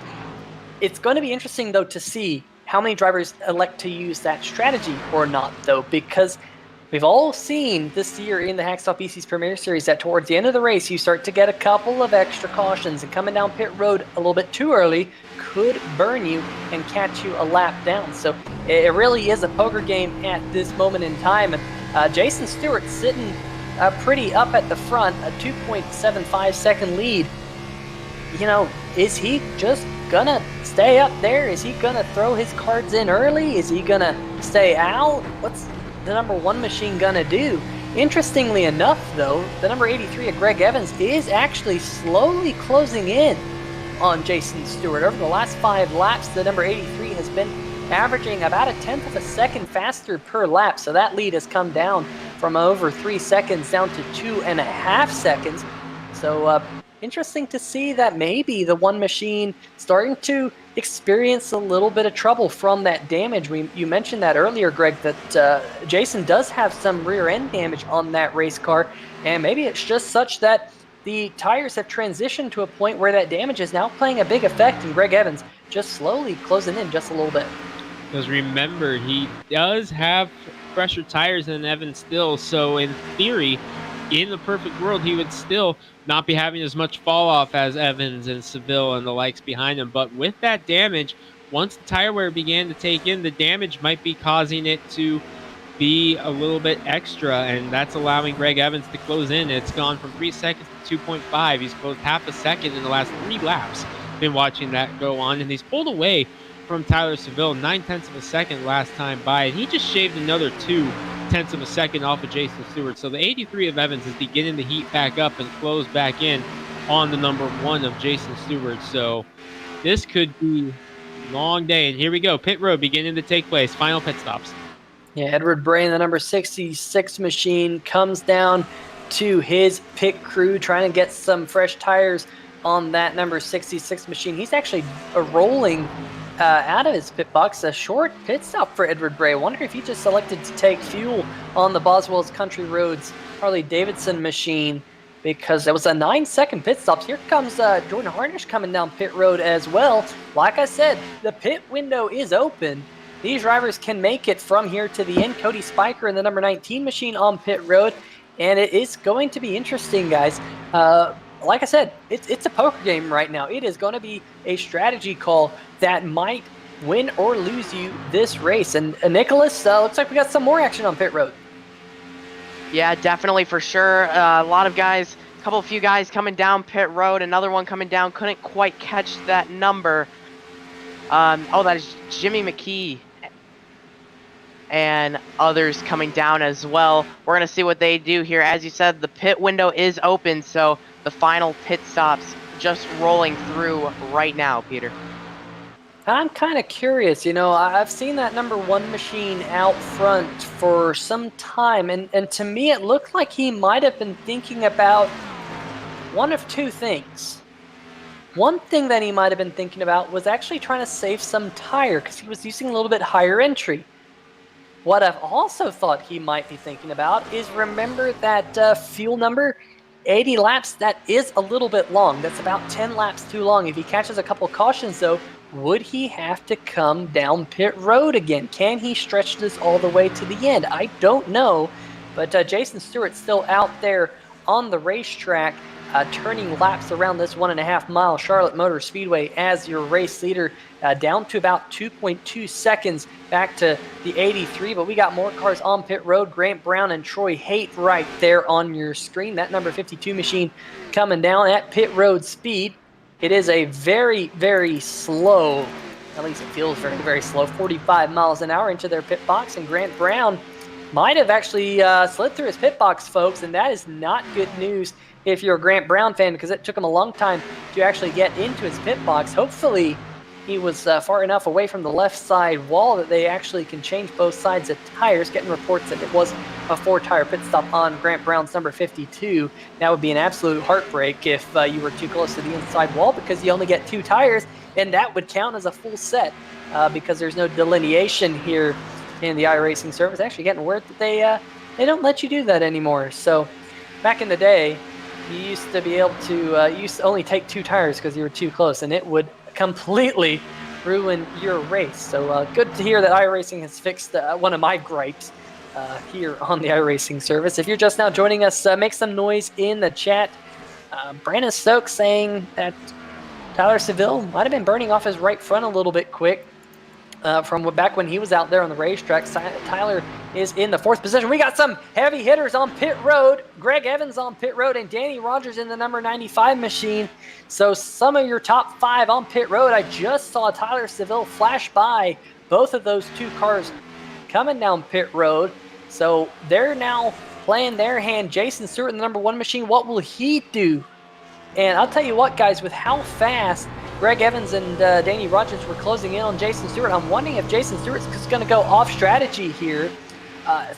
It's going to be interesting, though, to see how many drivers elect to use that strategy or not, though, because we've all seen this year in the Hacksaw PC's Premier Series that towards the end of the race, you start to get a couple of extra cautions, and coming down pit road a little bit too early could burn you and catch you a lap down. So it really is a poker game at this moment in time. And Jason Stewart sitting pretty up at the front, a 2.75 second lead. You know, is he just gonna stay up there? Is he gonna throw his cards in early? Is he gonna stay out? What's the number 1 machine gonna do? Interestingly enough, though, the number 83 of Greg Evans is actually slowly closing in on Jason Stewart. Over the last 5 laps, the number 83 has been averaging about 1/10 of a second faster per lap, so that lead has come down from over 3 seconds down to 2.5 seconds. So interesting to see that maybe the 1 machine starting to experience a little bit of trouble from that damage. You mentioned that earlier, Greg, that Jason does have some rear end damage on that race car, and maybe it's just such that the tires have transitioned to a point where that damage is now playing a big effect, and Greg Evans just slowly closing in just a little bit. Because remember, he does have fresher tires than Evans still, so in theory, in the perfect world, he would still not be having as much fall off as Evans and Seville and the likes behind him. But with that damage, once the tire wear began to take in, the damage might be causing it to be a little bit extra, and that's allowing Greg Evans to close in. It's gone from 3 seconds to 2.5. He's closed half a second in the last 3 laps. Been watching that go on, and he's pulled away from Tyler Seville 9/10 of a second last time by, and he just shaved another 2/10 of a second off of Jason Stewart. So the 83 of Evans is beginning to heat back up and close back in on the number 1 of Jason Stewart. So this could be a long day, and here we go. Pit road beginning to take place. Final pit stops. Yeah, Edward Bray, the number 66 machine, comes down to his pit crew trying to get some fresh tires on that number 66 machine. He's actually rolling out of his pit box. A short pit stop for Edward Bray. I wonder if he just selected to take fuel on the Boswell's Country Roads Harley Davidson machine, because there was a 9-second pit stop. Here comes Jordan Harnish coming down pit road as well. Like I said, the pit window is open. These drivers can make it from here to the end. Cody Spiker and the number 19 machine on pit road, and it is going to be interesting, guys. Like I said, it's a poker game right now. It is going to be a strategy call that might win or lose you this race. And Nicholas, looks like we got some more action on pit road. Yeah, definitely, for sure. A lot of guys, a few guys coming down pit road. Another one coming down, couldn't quite catch that number. Oh, that is Jimmy McKee. And others coming down as well. We're going to see what they do here. As you said, the pit window is open, so the final pit stops just rolling through right now, Peter. I'm kind of curious, you know, I've seen that number 1 machine out front for some time, and to me it looked like he might have been thinking about one of 2 things. One thing that he might have been thinking about was actually trying to save some tire, because he was using a little bit higher entry. What I've also thought he might be thinking about is, remember that fuel number, 80 laps, that is a little bit long. That's about 10 laps too long. If he catches a couple cautions, though, would he have to come down pit road again? Can he stretch this all the way to the end? I don't know, but Jason Stewart's still out there on the racetrack, turning laps around this 1.5-mile Charlotte Motor Speedway as your race leader, down to about 2.2 seconds back to the 83. But we got more cars on pit road. Grant Brown and Troy Haight right there on your screen. That number 52 machine coming down at pit road speed. It is a very, very slow, at least it feels very, very slow, 45 miles an hour into their pit box. And Grant Brown might have actually slid through his pit box, folks, and that is not good news if you're a Grant Brown fan, because it took him a long time to actually get into his pit box. Hopefully He was far enough away from the left side wall that they actually can change both sides of tires. Getting reports that it was a 4-tire pit stop on Grant Brown's number 52. That would be an absolute heartbreak if you were too close to the inside wall, because you only get 2 tires, and that would count as a full set because there's no delineation here in the iRacing service. Actually getting word that they don't let you do that anymore. So back in the day, you used to be able to you used to only take 2 tires because you were too close, and it would completely ruin your race. So good to hear that iRacing has fixed one of my gripes here on the iRacing service. If you're just now joining us, make some noise in the chat. Brandon Stokes saying that Tyler Seville might have been burning off his right front a little bit quick from back when he was out there on the racetrack. Tyler is in the 4th position. We got some heavy hitters on pit road. Greg Evans on pit road and Danny Rogers in the number 95 machine. So some of your top 5 on pit road. I just saw Tyler Seville flash by both of those 2 cars coming down pit road. So they're now playing their hand. Jason Stewart in the number 1 machine. What will he do? And I'll tell you what, guys, with how fast Greg Evans and Danny Rogers were closing in on Jason Stewart, I'm wondering if Jason Stewart's just going to go off strategy here,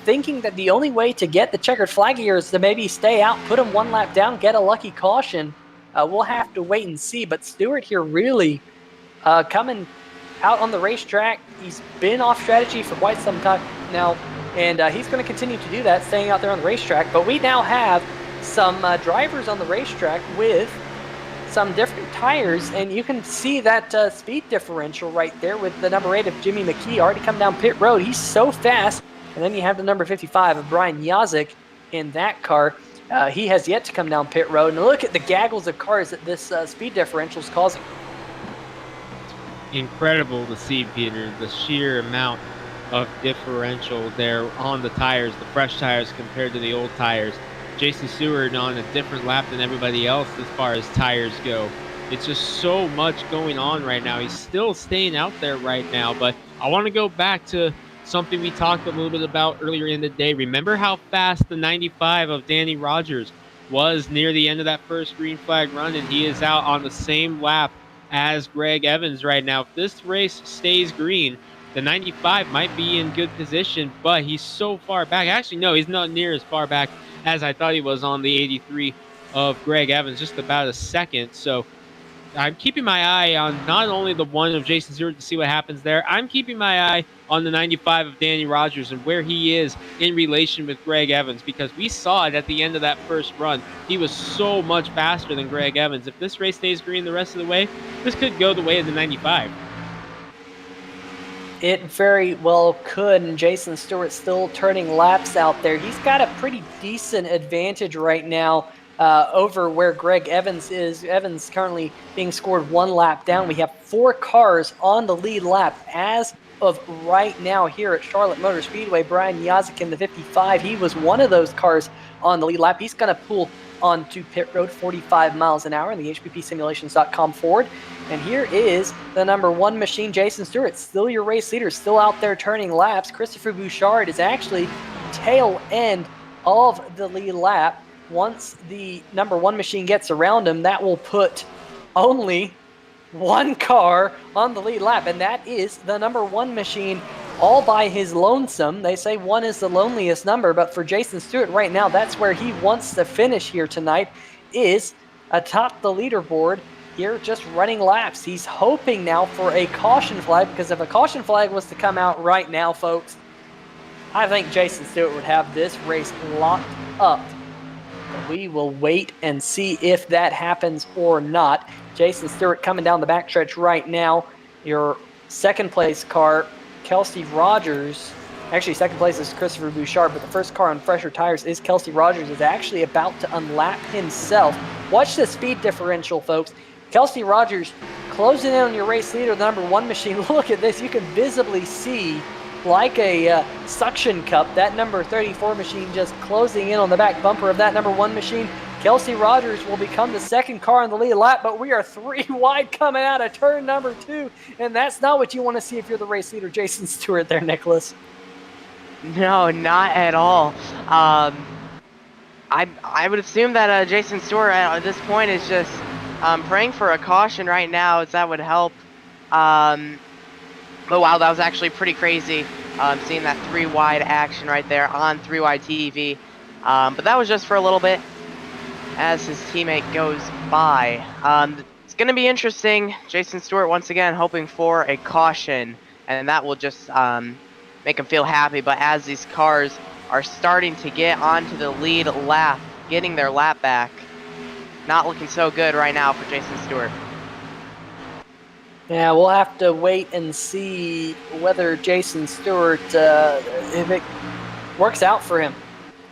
thinking that the only way to get the checkered flag here is to maybe stay out, put him 1 lap down, get a lucky caution. We'll have to wait and see. But Stewart here really coming out on the racetrack. He's been off strategy for quite some time now, and he's going to continue to do that, staying out there on the racetrack. But we now have some drivers on the racetrack with some different tires, and you can see that speed differential right there with the number 8 of Jimmy McKee already come down pit road. He's so fast. And then you have the number 55 of Brian Yazik in that car. He has yet to come down pit road. And look at the gaggles of cars that this speed differential is causing. Incredible to see, Peter, the sheer amount of differential there on the tires, the fresh tires compared to the old tires. Jason Stewart on a different lap than everybody else as far as tires go. It's just so much going on right now. He's still staying out there right now, but I want to go back to something we talked a little bit about earlier in the day. Remember how fast the 95 of Danny Rogers was near the end of that first green flag run, and he is out on the same lap as Greg Evans right now. If this race stays green, the 95 might be in good position, but he's so far back. Actually, no, he's not near as far back as I thought he was on the 83 of Greg Evans, just about a second. So I'm keeping my eye on not only the 1 of Jason Stewart to see what happens there, I'm keeping my eye on the 95 of Danny Rogers and where he is in relation with Greg Evans, because we saw it at the end of that first run. He was so much faster than Greg Evans. If this race stays green the rest of the way, this could go the way of the 95. It very well could, and Jason Stewart still turning laps out there. He's got a pretty decent advantage right now over where Greg Evans is. Evans currently being scored 1 lap down. We have 4 cars on the lead lap as of right now here at Charlotte Motor Speedway. Brian Yazik in the 55. He was one of those cars on the lead lap. He's going to pull onto pit road 45 miles an hour in the HPPsimulations.com Ford. And here is the number 1 machine, Jason Stewart, still your race leader, still out there turning laps. Christopher Bouchard is actually tail end of the lead lap. Once the number 1 machine gets around him, that will put only 1 car on the lead lap, and that is the number 1 machine all by his lonesome. They say 1 is the loneliest number, but for Jason Stewart right now, that's where he wants to finish here tonight, is atop the leaderboard here, just running laps. He's hoping now for a caution flag, because if a caution flag was to come out right now, folks, I think Jason Stewart would have this race locked up. But we will wait and see if that happens or not. Jason Stewart coming down the backstretch right now. Your second place car, Kelsey Rogers. Actually, second place is Christopher Bouchard, but the first car on fresher tires is Kelsey Rogers, is actually about to unlap himself. Watch the speed differential, folks. Kelsey Rogers closing in on your race leader, the number 1 machine. Look at this. You can visibly see, like a suction cup, that number 34 machine just closing in on the back bumper of that number 1 machine. Kelsey Rogers will become the second car on the lead lap, but we are 3 wide coming out of turn number 2, and that's not what you want to see if you're the race leader, Jason Stewart there, Nicholas. No, not at all. I would assume that Jason Stewart at this point is just praying for a caution right now, as that would help But wow, that was actually pretty crazy, seeing that 3-wide action right there on 3-wide TV. But that was just for a little bit as his teammate goes by. It's going to be interesting. Jason Stewart once again hoping for a caution, and that will just make him feel happy. But as these cars are starting to get onto the lead lap, getting their lap back, not looking so good right now for Jason Stewart. Yeah, we'll have to wait and see whether Jason Stewart, if it works out for him.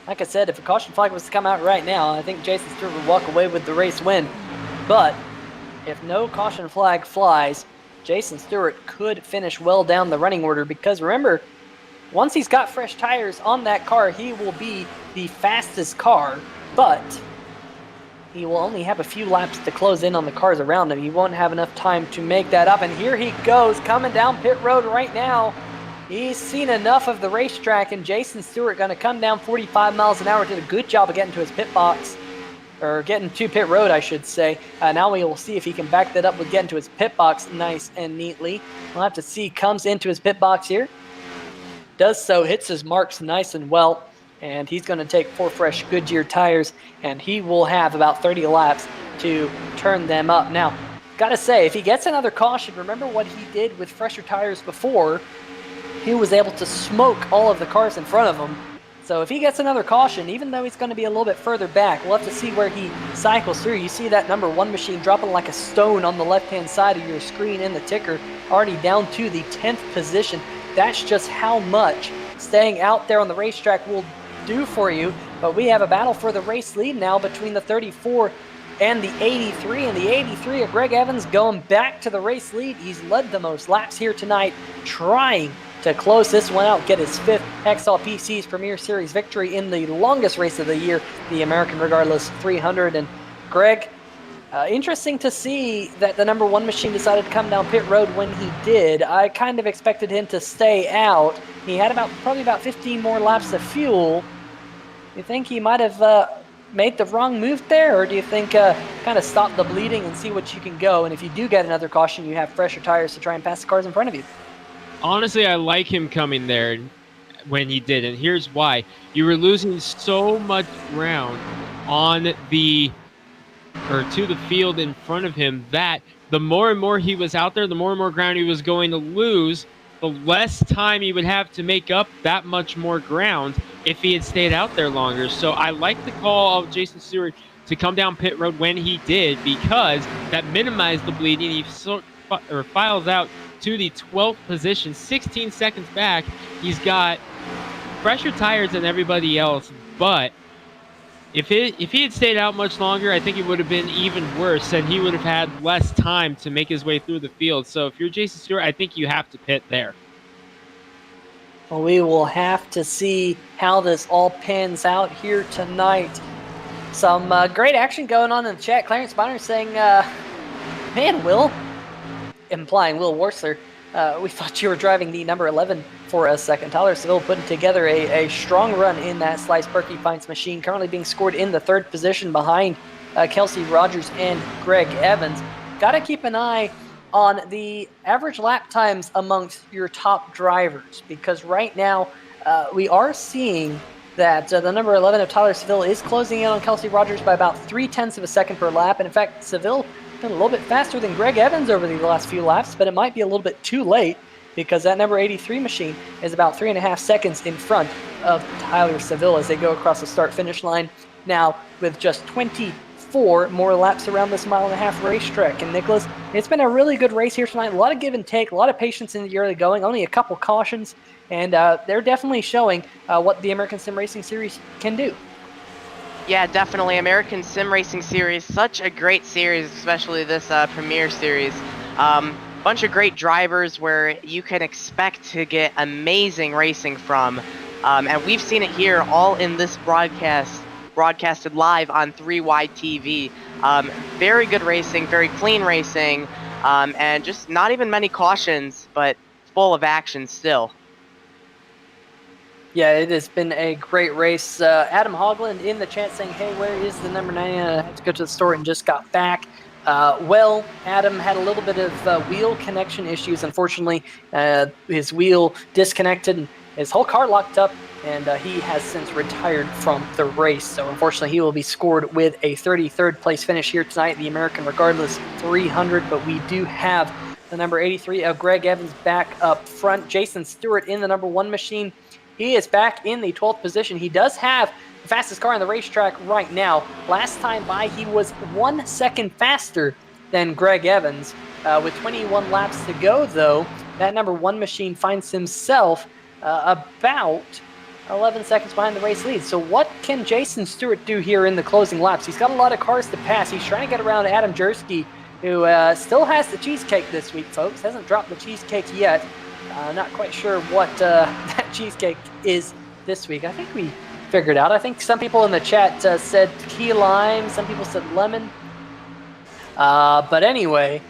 Like I said, if a caution flag was to come out right now, I think Jason Stewart would walk away with the race win. But if no caution flag flies, Jason Stewart could finish well down the running order, because remember, once he's got fresh tires on that car, he will be the fastest car, but he will only have a few laps to close in on the cars around him. He won't have enough time to make that up. And here he goes, coming down pit road right now. He's seen enough of the racetrack, and Jason Stewart going to come down 45 miles an hour. Did a good job of getting to his pit box, or getting to pit road, I should say. Now we will see if he can back that up with getting to his pit box nice and neatly. We'll have to see. Comes into his pit box here. Does so, hits his marks nice and well. And he's going to take 4 fresh Goodyear tires, and he will have about 30 laps to turn them up. Now, got to say, if he gets another caution, remember what he did with fresher tires before. He was able to smoke all of the cars in front of him. So if he gets another caution, even though he's going to be a little bit further back, we'll have to see where he cycles through. You see that number 1 machine dropping like a stone on the left-hand side of your screen in the ticker, already down to the 10th position. That's just how much staying out there on the racetrack will do for you. But we have a battle for the race lead now between the 34 and the 83, and the 83 of Greg Evans going back to the race lead. He's led the most laps here tonight, trying to close this one out, get his 5th Hacksaw PC's Premier Series victory in the longest race of the year, the American Regardless 300. And Greg, interesting to see that the number 1 machine decided to come down pit road when he did. I kind of expected him to stay out. He had probably about 15 more laps of fuel. You think he might have made the wrong move there, or do you think kind of stop the bleeding and see what you can go? And if you do get another caution, you have fresher tires to try and pass the cars in front of you. Honestly, I like him coming there when he did, and here's why. You were losing so much ground on the to the field in front of him that the more and more he was out there, the more and more ground he was going to lose, the less time he would have to make up that much more ground if he had stayed out there longer. So I like the call of Jason Stewart to come down pit road when he did, because that minimized the bleeding. He files out to the 12th position, 16 seconds back. He's got fresher tires than everybody else, but if he had stayed out much longer, I think it would have been even worse, and he would have had less time to make his way through the field. So if you're Jason Stewart, I think you have to pit there. Well, we will have to see how this all pans out here tonight. Some great action going on in the chat. Clarence Bonner saying, man, Will, implying Will Worsler, we thought you were driving the number 11 for a second. Tyler Seville putting together a strong run in that Slice Perky Pints machine, currently being scored in the 3rd position behind Kelsey Rogers and Greg Evans. Got to keep an eye on the average lap times amongst your top drivers, because right now we are seeing that the number 11 of Tyler Seville is closing in on Kelsey Rogers by about 0.3 of a second per lap. And in fact, Seville been a little bit faster than Greg Evans over the last few laps, but it might be a little bit too late, because that number 83 machine is about 3.5 seconds in front of Tyler Seville as they go across the start-finish line now with just 24 more laps around this 1.5-mile racetrack. And Nicholas, it's been a really good race here tonight. A lot of give and take, a lot of patience in the early going, only a couple cautions, and they're definitely showing what the American Sim Racing Series can do. Yeah, definitely. American Sim Racing Series, such a great series, especially this Premier Series. Bunch of great drivers where you can expect to get amazing racing from. And we've seen it here all in this broadcasted live on 3-wide TV. Very good racing, very clean racing, and just not even many cautions, but full of action still. Yeah, it has been a great race. Adam Hogland in the chat saying, hey, where is the number 9? I had to go to the store and just got back. Well, Adam had a little bit of wheel connection issues. Unfortunately, his wheel disconnected and his whole car locked up, and he has since retired from the race. So unfortunately, he will be scored with a 33rd place finish here tonight, the American Regardless 300. But we do have the number 83 of Greg Evans back up front. Jason Stewart in the number 1 machine. He is back in the 12th position. He does have the fastest car on the racetrack right now. Last time by, he was 1 second faster than Greg Evans. With 21 laps to go, though, that number 1 machine finds himself about 11 seconds behind the race lead. So what can Jason Stewart do here in the closing laps? He's got a lot of cars to pass. He's trying to get around Adam Jersky, who still has the cheesecake this week, folks. Hasn't dropped the cheesecake yet. Not quite sure what that cheesecake is this week. I think we figured out. I think some people in the chat said key lime. Some people said lemon. But anyway,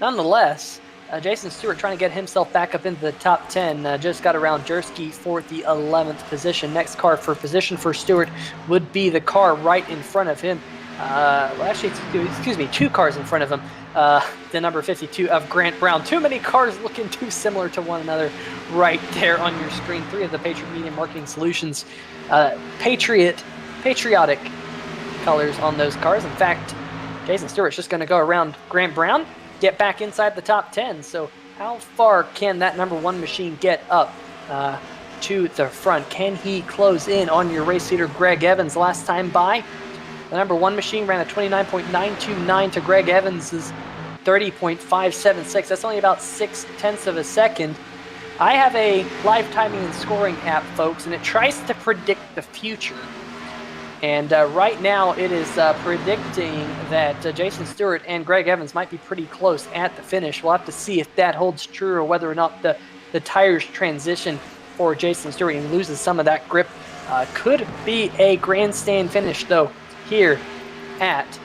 nonetheless, Jason Stewart trying to get himself back up into the top 10. Just got around Jersky for the 11th position. Next car for position for Stewart would be the car right in front of him. Well, actually, excuse me, 2 cars in front of him. The number 52 of Grant Brown. Too many cars looking too similar to one another right there on your screen. 3 of the Patriot Media Marketing Solutions patriotic colors on those cars. In fact, Jason Stewart's just going to go around Grant Brown, get back inside the top 10. So how far can that number 1 machine get up to the front? Can he close in on your race leader, Greg Evans? Last time by, the number 1 machine ran a 29.929 to Greg Evans's 30.576. That's only about 0.6 of a second. I have a live timing and scoring app, folks, and it tries to predict the future. And right now it is predicting that Jason Stewart and Greg Evans might be pretty close at the finish. We'll have to see if that holds true or whether or not the tires transition for Jason Stewart and loses some of that grip. Could be a grandstand finish, though, here at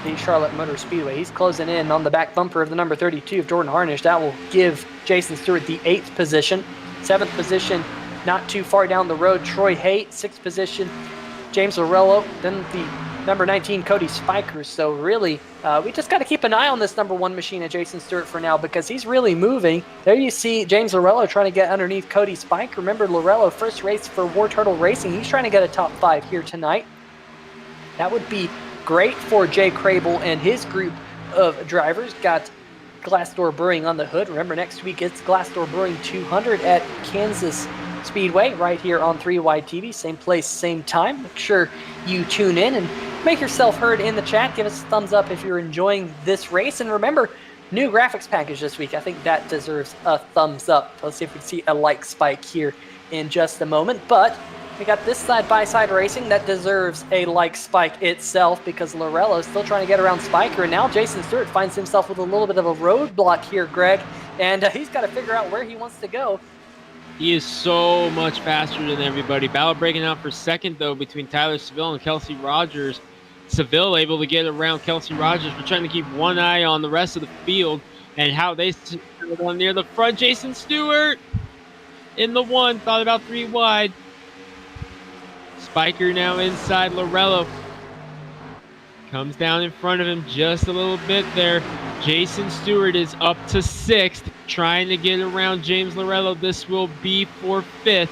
the Charlotte Motor Speedway. He's closing in on the back bumper of the number 32 of Jordan Harnish. That will give Jason Stewart the 8th position. 7th position, not too far down the road, Troy Haight. 6th position, James Lorello. Then the number 19, Cody Spiker. So really, we just got to keep an eye on this number 1 machine at Jason Stewart for now, because he's really moving. There you see James Lorello trying to get underneath Cody Spiker. Remember, Lorello, first race for War Turtle Racing. He's trying to get a top 5 here tonight. That would be great for Jay Crable and his group of drivers. Got Glassdoor Brewing on the hood. Remember, next week it's Glassdoor Brewing 200 at Kansas Speedway right here on 3Y TV. Same place, same time. Make sure you tune in and make yourself heard in the chat. Give us a thumbs up if you're enjoying this race. And remember, new graphics package this week. I think that deserves a thumbs up. Let's see if we see a like spike here in just a moment. But we got this side-by-side racing that deserves a like spike itself, because Lorello's still trying to get around Spiker. And now Jason Stewart finds himself with a little bit of a roadblock here, Greg. And he's got to figure out where he wants to go. He is so much faster than everybody. Battle breaking out for second, though, between Tyler Seville and Kelsey Rogers. Seville able to get around Kelsey Rogers. We're trying to keep one eye on the rest of the field and how they on near the front. Jason Stewart in the 1, thought about 3 wide. Spiker now inside. Lorello comes down in front of him just a little bit there. Jason Stewart is up to 6th, trying to get around James Lorello. This will be for 5th.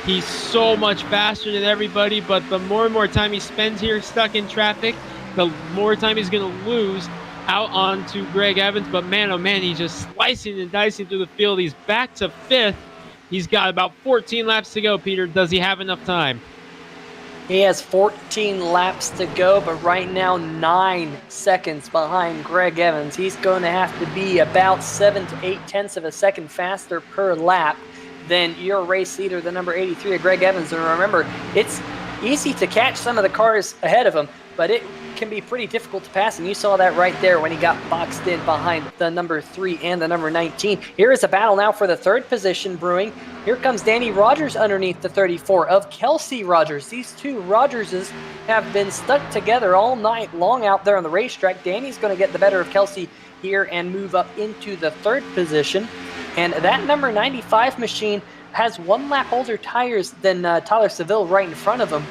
He's so much faster than everybody, but the more and more time he spends here stuck in traffic, the more time he's going to lose out onto Greg Evans. But man, oh man, he's just slicing and dicing through the field. He's back to 5th. He's got about 14 laps to go, Peter. Does he have enough time? He has 14 laps to go, but right now 9 seconds behind Greg Evans. He's going to have to be about 7 to 8 of a second faster per lap than your race leader, the number 83 of Greg Evans. And remember, it's easy to catch some of the cars ahead of him, but it can be pretty difficult to pass, and you saw that right there when he got boxed in behind the number 3 and the number 19. Here is a battle now for the 3rd position brewing. Here comes Danny Rogers underneath the 34 of Kelsey Rogers. These two Rogerses have been stuck together all night long out there on the racetrack. Danny's going to get the better of Kelsey here and move up into the 3rd position. And that number 95 machine has 1 lap older tires than Tyler Seville right in front of him.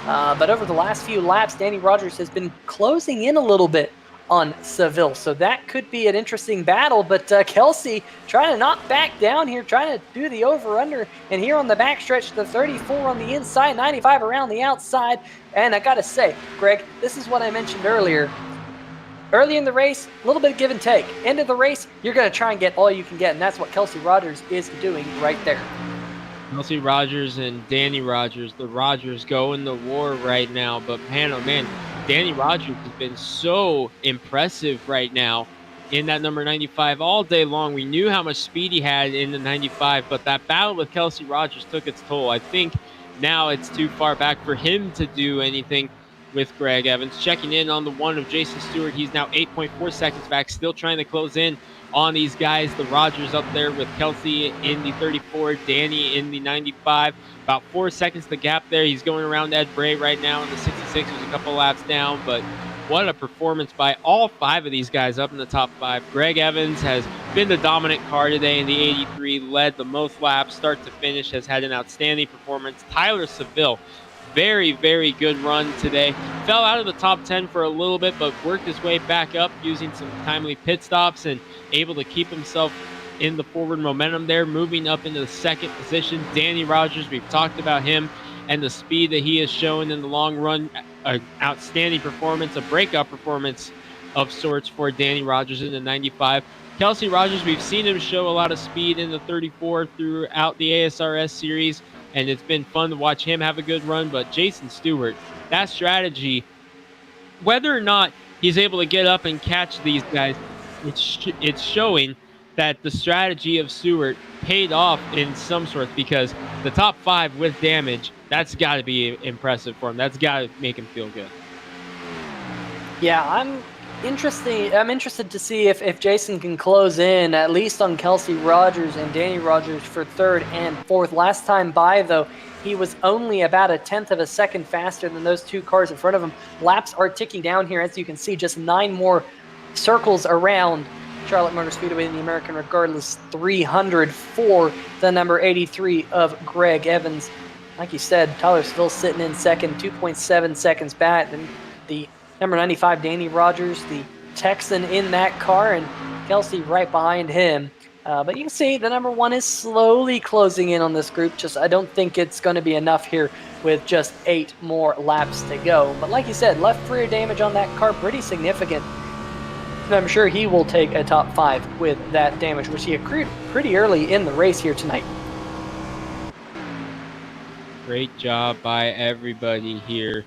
But over the last few laps, Danny Rogers has been closing in a little bit on Seville. So that could be an interesting battle, but Kelsey trying to not back down here, trying to do the over-under, and here on the backstretch, the 34 on the inside, 95 around the outside, and I gotta say, Greg, this is what I mentioned earlier. Early in the race, a little bit of give and take. End of the race, you're going to try and get all you can get, and that's what Kelsey Rogers is doing right there. Kelsey Rogers and Danny Rogers, the Rogers go in the war right now, but man, oh man, Danny Rogers has been so impressive right now in that number 95 all day long. We knew how much speed he had in the 95, but that battle with Kelsey Rogers took its toll. I think now it's too far back for him to do anything with Greg Evans. Checking in on the one of Jason Stewart. He's now 8.4 seconds back, still trying to close in on these guys. The Rogers up there with Kelsey in the 34, Danny in the 95. About 4 seconds the gap there. He's going around Ed Bray right now in the 66. There's a couple laps down, but what a performance by all 5 of these guys up in the top 5. Greg Evans has been the dominant car today in the 83, led the most laps, start to finish, has had an outstanding performance. Tyler Seville, very, very good run today. Fell out of the top 10 for a little bit, but worked his way back up using some timely pit stops and able to keep himself in the forward momentum there, moving up into the second position. Danny Rogers, we've talked about him and the speed that he has shown in the long run. An outstanding performance, a breakout performance of sorts for Danny Rogers in the 95. Kelsey Rogers, we've seen him show a lot of speed in the 34 throughout the ASRS series, and it's been fun to watch him have a good run. But Jason Stewart, that strategy, whether or not he's able to get up and catch these guys, it's showing that the strategy of Stewart paid off in some sort, because the top 5 with damage, that's got to be impressive for him. That's got to make him feel good. Yeah, I'm interested to see if Jason can close in, at least on Kelsey Rogers and Danny Rogers for 3rd and 4th. Last time by, though, he was only about a 1/10 of a second faster than those 2 cars in front of him. Laps are ticking down here, as you can see, just 9 more circles around Charlotte Motor Speedway in the American Regardless 300 for the number 83 of Greg Evans. Like you said, Tyler Seville sitting in second, 2.7 seconds back. And the number 95, Danny Rogers, the Texan in that car, and Kelsey right behind him. But you can see the number 1 is slowly closing in on this group. Just I don't think it's going to be enough here with just 8 more laps to go. But like you said, left rear damage on that car, pretty significant. And I'm sure he will take a top 5 with that damage, which he accrued pretty early in the race here tonight. Great job by everybody here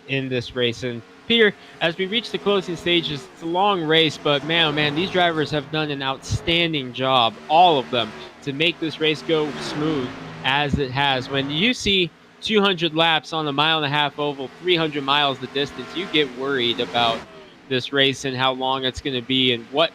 in this race. And Peter, as we reach the closing stages, it's a long race, but man, oh man, these drivers have done an outstanding job, all of them, to make this race go smooth as it has. When you see 200 laps on a 1.5 mile oval, 300 miles the distance, you get worried about this race and how long it's going to be and what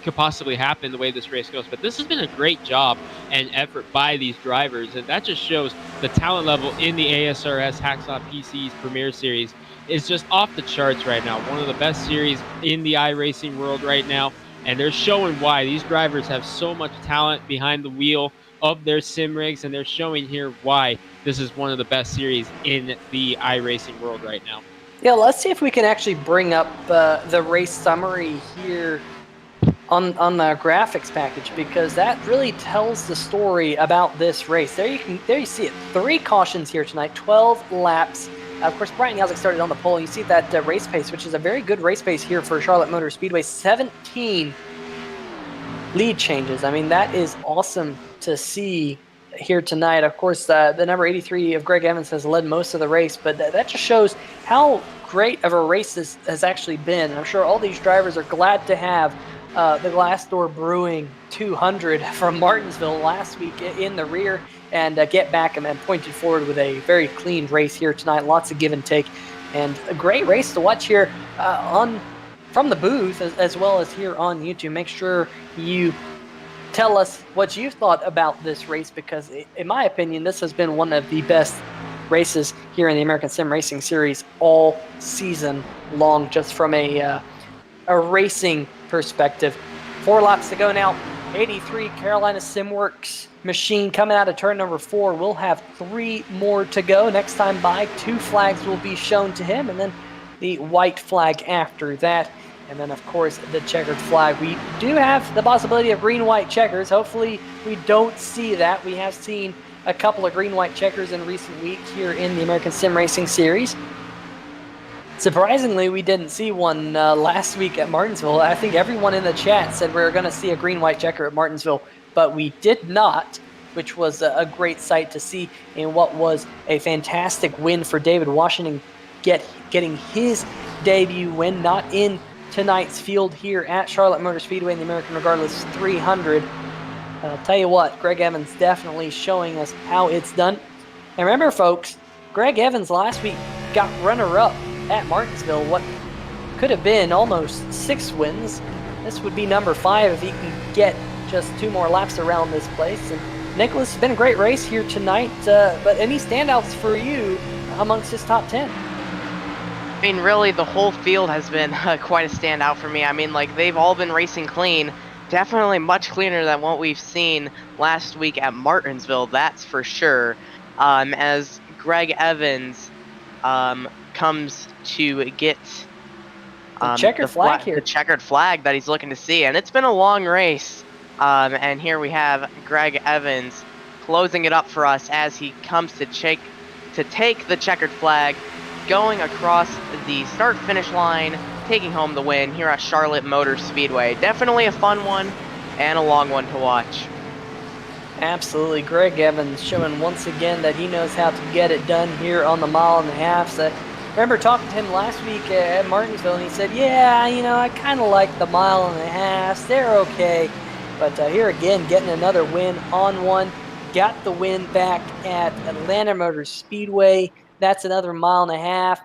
could possibly happen the way this race goes. But this has been a great job and effort by these drivers, and that just shows the talent level in the ASRS Hacksaw PC's Premier Series is just off the charts right now. One of the best series in the iRacing world right now, and they're showing why. These drivers have so much talent behind the wheel of their sim rigs, and they're showing here why this is one of the best series in the iRacing world right now. Yeah, let's see if we can actually bring up the race summary here on the graphics package, because that really tells the story about this race. There you see it. 3 cautions here tonight, 12 laps. Of course, Brian Yalzik started on the pole. You see that race pace, which is a very good race pace here for Charlotte Motor Speedway. 17 lead changes. I mean, that is awesome to see here tonight. Of course, the number 83 of Greg Evans has led most of the race, but that just shows how great of a race this has actually been. And I'm sure all these drivers are glad to have the Glassdoor Brewing 200 from Martinsville last week in the rear and get back and pointed forward with a very clean race here tonight. Lots of give and take, and a great race to watch here from the booth as well as here on YouTube. Make sure you tell us what you thought about this race, because in my opinion, this has been one of the best races here in the American Sim Racing Series all season long, just from a racing perspective. 4 laps to go now. 83 Carolina SimWorks machine coming out of turn number 4. We'll have 3 more to go. Next time by, 2 flags will be shown to him, and then the white flag after that. And then, of course, the checkered flag. We do have the possibility of green-white checkers. Hopefully, we don't see that. We have seen a couple of green-white checkers in recent weeks here in the American Sim Racing Series. Surprisingly, we didn't see one last week at Martinsville. I think everyone in the chat said we were going to see a green-white checker at Martinsville, but we did not, which was a great sight to see in what was a fantastic win for David Washington, getting his debut win, not in tonight's field here at Charlotte Motor Speedway in the American Regardless 300. I'll tell you what, Greg Evans definitely showing us how it's done. And remember, folks, Greg Evans last week got runner-up at Martinsville, what could have been almost 6 wins. This would be number 5 if he can get just 2 more laps around this place. And Nicholas, has been a great race here tonight, but any standouts for you amongst his top 10? I mean, really, the whole field has been quite a standout for me. I mean, like, they've all been racing clean. Definitely much cleaner than what we've seen last week at Martinsville, that's for sure. As Greg Evans comes to get the checkered flag here. The checkered flag that he's looking to see. And it's been a long race. And here we have Greg Evans closing it up for us as he comes to take the checkered flag, going across the start-finish line, taking home the win here at Charlotte Motor Speedway. Definitely a fun one and a long one to watch. Absolutely. Greg Evans showing once again that he knows how to get it done here on the mile and a half. So, I remember talking to him last week at Martinsville, and he said, yeah, you know, I kind of like the mile and a half. They're okay. But here again, getting another win on one. Got the win back at Atlanta Motor Speedway. That's another mile and a half.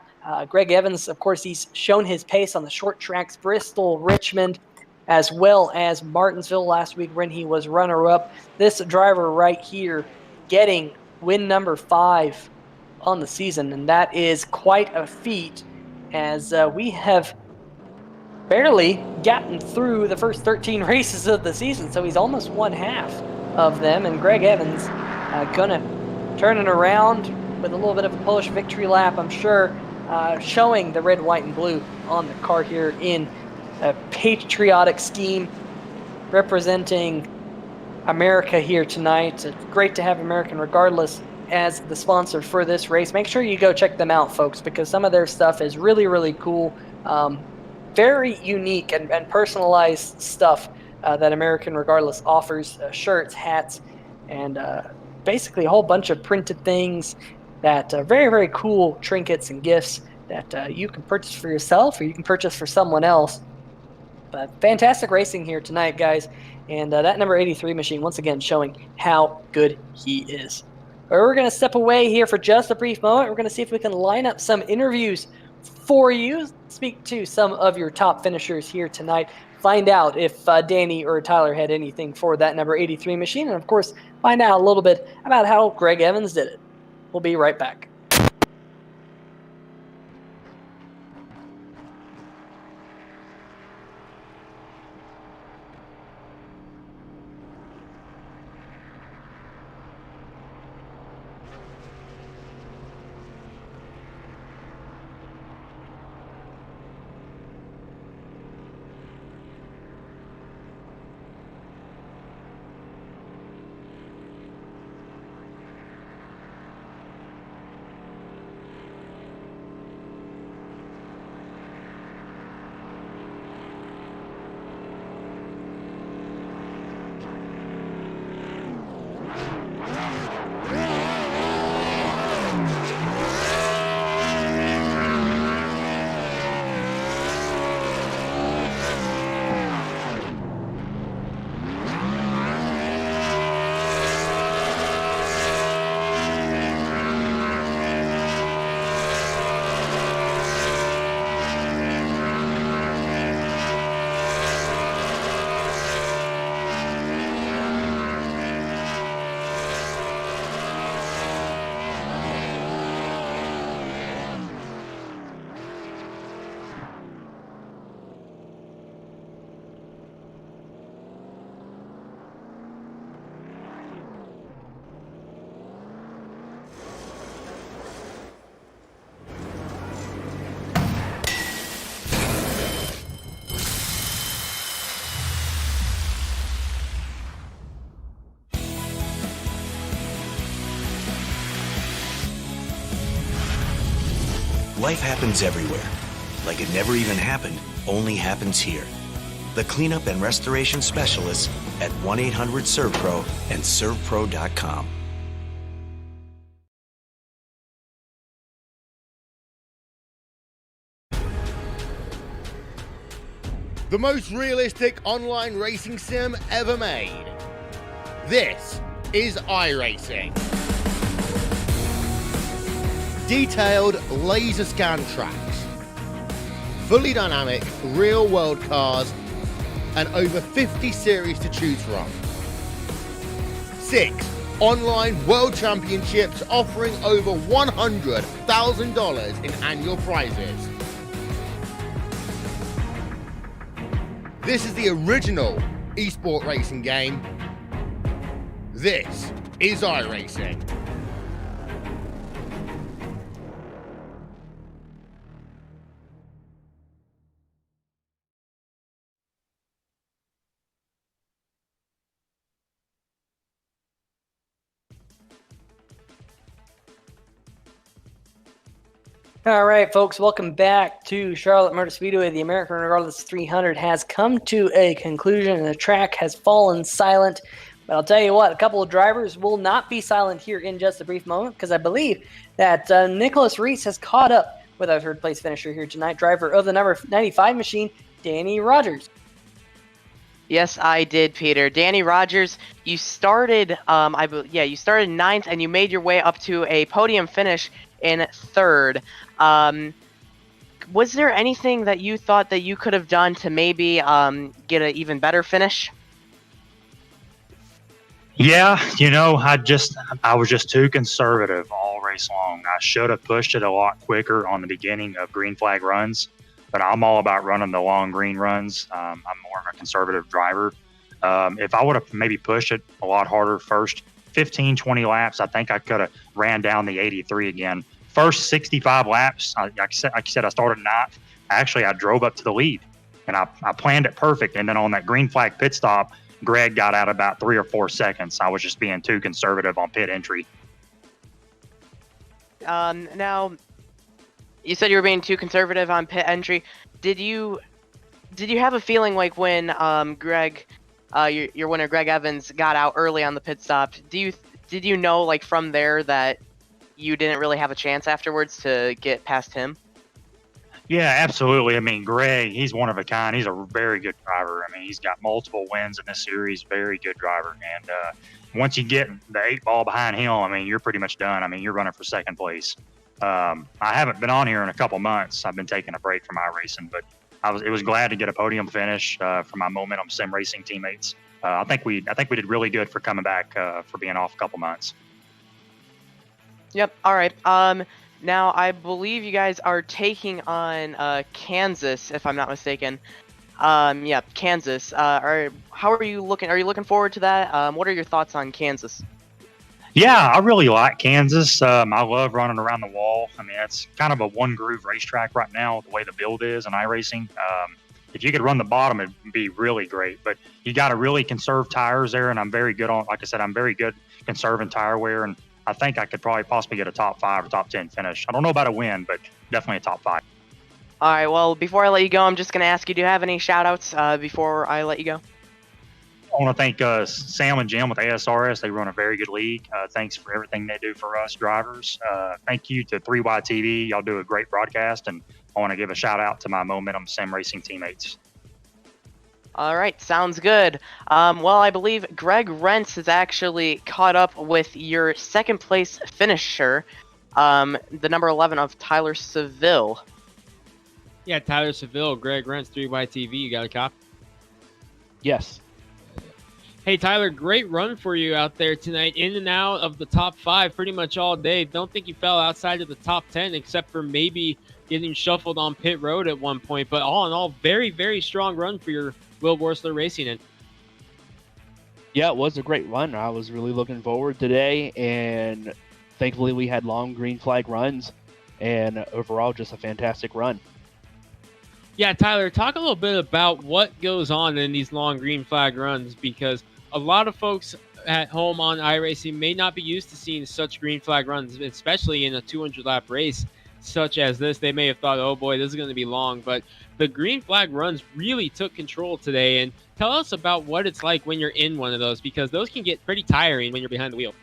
Greg Evans, of course, he's shown his pace on the short tracks, Bristol, Richmond, as well as Martinsville last week when he was runner-up. This driver right here getting win number 5 on the season, and that is quite a feat, as we have barely gotten through the first 13 races of the season, so he's almost one half of them, and Greg Evans gonna turn it around with a little bit of a Polish victory lap, I'm sure, showing the red, white, and blue on the car here in a patriotic scheme, representing America here tonight. It's great to have American Regardless as the sponsor for this race. Make sure you go check them out, folks, because some of their stuff is really, really cool. Very unique and personalized stuff that American Regardless offers. Shirts, hats, and basically a whole bunch of printed things that very, very cool trinkets and gifts that you can purchase for yourself or you can purchase for someone else. But fantastic racing here tonight, guys. And that number 83 machine, once again, showing how good he is. But we're going to step away here for just a brief moment. We're going to see if we can line up some interviews for you, speak to some of your top finishers here tonight, find out if Danny or Tyler had anything for that number 83 machine, and of course, find out a little bit about how Greg Evans did it. We'll be right back. Life happens everywhere. Like it never even happened, only happens here. The cleanup and restoration specialists at 1-800-SERVPRO and servpro.com. The most realistic online racing sim ever made. This is iRacing. Detailed laser scan tracks, fully dynamic real-world cars, and over 50 series to choose from. 6 online world championships offering over $100,000 in annual prizes. This is the original esport racing game. This is iRacing. All right, folks, welcome back to Charlotte Motor Speedway. The American Regardless 300 has come to a conclusion and the track has fallen silent. But I'll tell you what, a couple of drivers will not be silent here in just a brief moment because I believe that Nicholas Reese has caught up with our third place finisher here tonight, driver of the number 95 machine, Danny Rogers. Yes, I did, Peter. Danny Rogers, you started, you started 9th and you made your way up to a podium finish in 3rd. Was there anything that you thought that you could have done to maybe get an even better finish? Yeah, I was just too conservative all race long. I should have pushed it a lot quicker on the beginning of green flag runs, but I'm all about running the long green runs. I'm more of a conservative driver. If I would have maybe pushed it a lot harder first 15, 20 laps, I think I could have ran down the 83 again. First 65 laps, like I said, I started 9th. Actually, I drove up to the lead, and I planned it perfect. And then on that green flag pit stop, Greg got out about 3 or 4 seconds. I was just being too conservative on pit entry. Now, you said you were being too conservative on pit entry. Did you have a feeling like when Greg, your winner Greg Evans, got out early on the pit stop? Did you know like from there that you didn't really have a chance afterwards to get past him? Yeah, absolutely. I mean, Greg, he's one of a kind. He's a very good driver. I mean, he's got multiple wins in this series. Very good driver. And once you get the 8 ball behind him, I mean, you're pretty much done. I mean, you're running for 2nd place. I haven't been on here in a couple months. I've been taking a break from iRacing, but it was glad to get a podium finish for my Momentum Sim Racing teammates. I think we did really good for coming back for being off a couple months. Yep. All right. Now I believe you guys are taking on Kansas, if I'm not mistaken. Yeah, Kansas. How are you looking? Are you looking forward to that? What are your thoughts on Kansas? Yeah, I really like Kansas. I love running around the wall. I mean, it's kind of a one-groove racetrack right now, the way the build is in iRacing. If you could run the bottom, it'd be really great. But you got to really conserve tires there, and I'm very good on, like I said, I'm very good conserving tire wear, and I think I could probably possibly get a top 5 or top 10 finish. I don't know about a win, but definitely a top 5. All right, well, before I let you go, I'm just going to ask you, do you have any shout-outs before I let you go? I want to thank Sam and Jim with ASRS. They run a very good league. Thanks for everything they do for us drivers. Thank you to 3Y TV. Y'all do a great broadcast, and I want to give a shout-out to my Momentum Sim Racing teammates. All right, sounds good. Well, I believe Greg Rentz has actually caught up with your 2nd place finisher, the number 11 of Tyler Seville. Yeah, Tyler Seville, Greg Rentz, 3Y TV. You got a copy? Yes. Hey, Tyler, great run for you out there tonight. In and out of the top 5 pretty much all day. Don't think you fell outside of the top 10 except for maybe getting shuffled on pit road at one point. But all in all, very, very strong run for your Will Worsler Racing. And Yeah, it was a great run. I was really looking forward today, and thankfully we had long green flag runs, and overall just a fantastic run. yeah, Tyler, talk a little bit about what goes on in these long green flag runs, because a lot of folks at home on iRacing may not be used to seeing such green flag runs, especially in a 200-lap race. such as this, they may have thought, oh boy, this is going to be long. But the green flag runs really took control today. And tell us about what it's like when you're in one of those, because those can get pretty tiring when you're behind the wheel.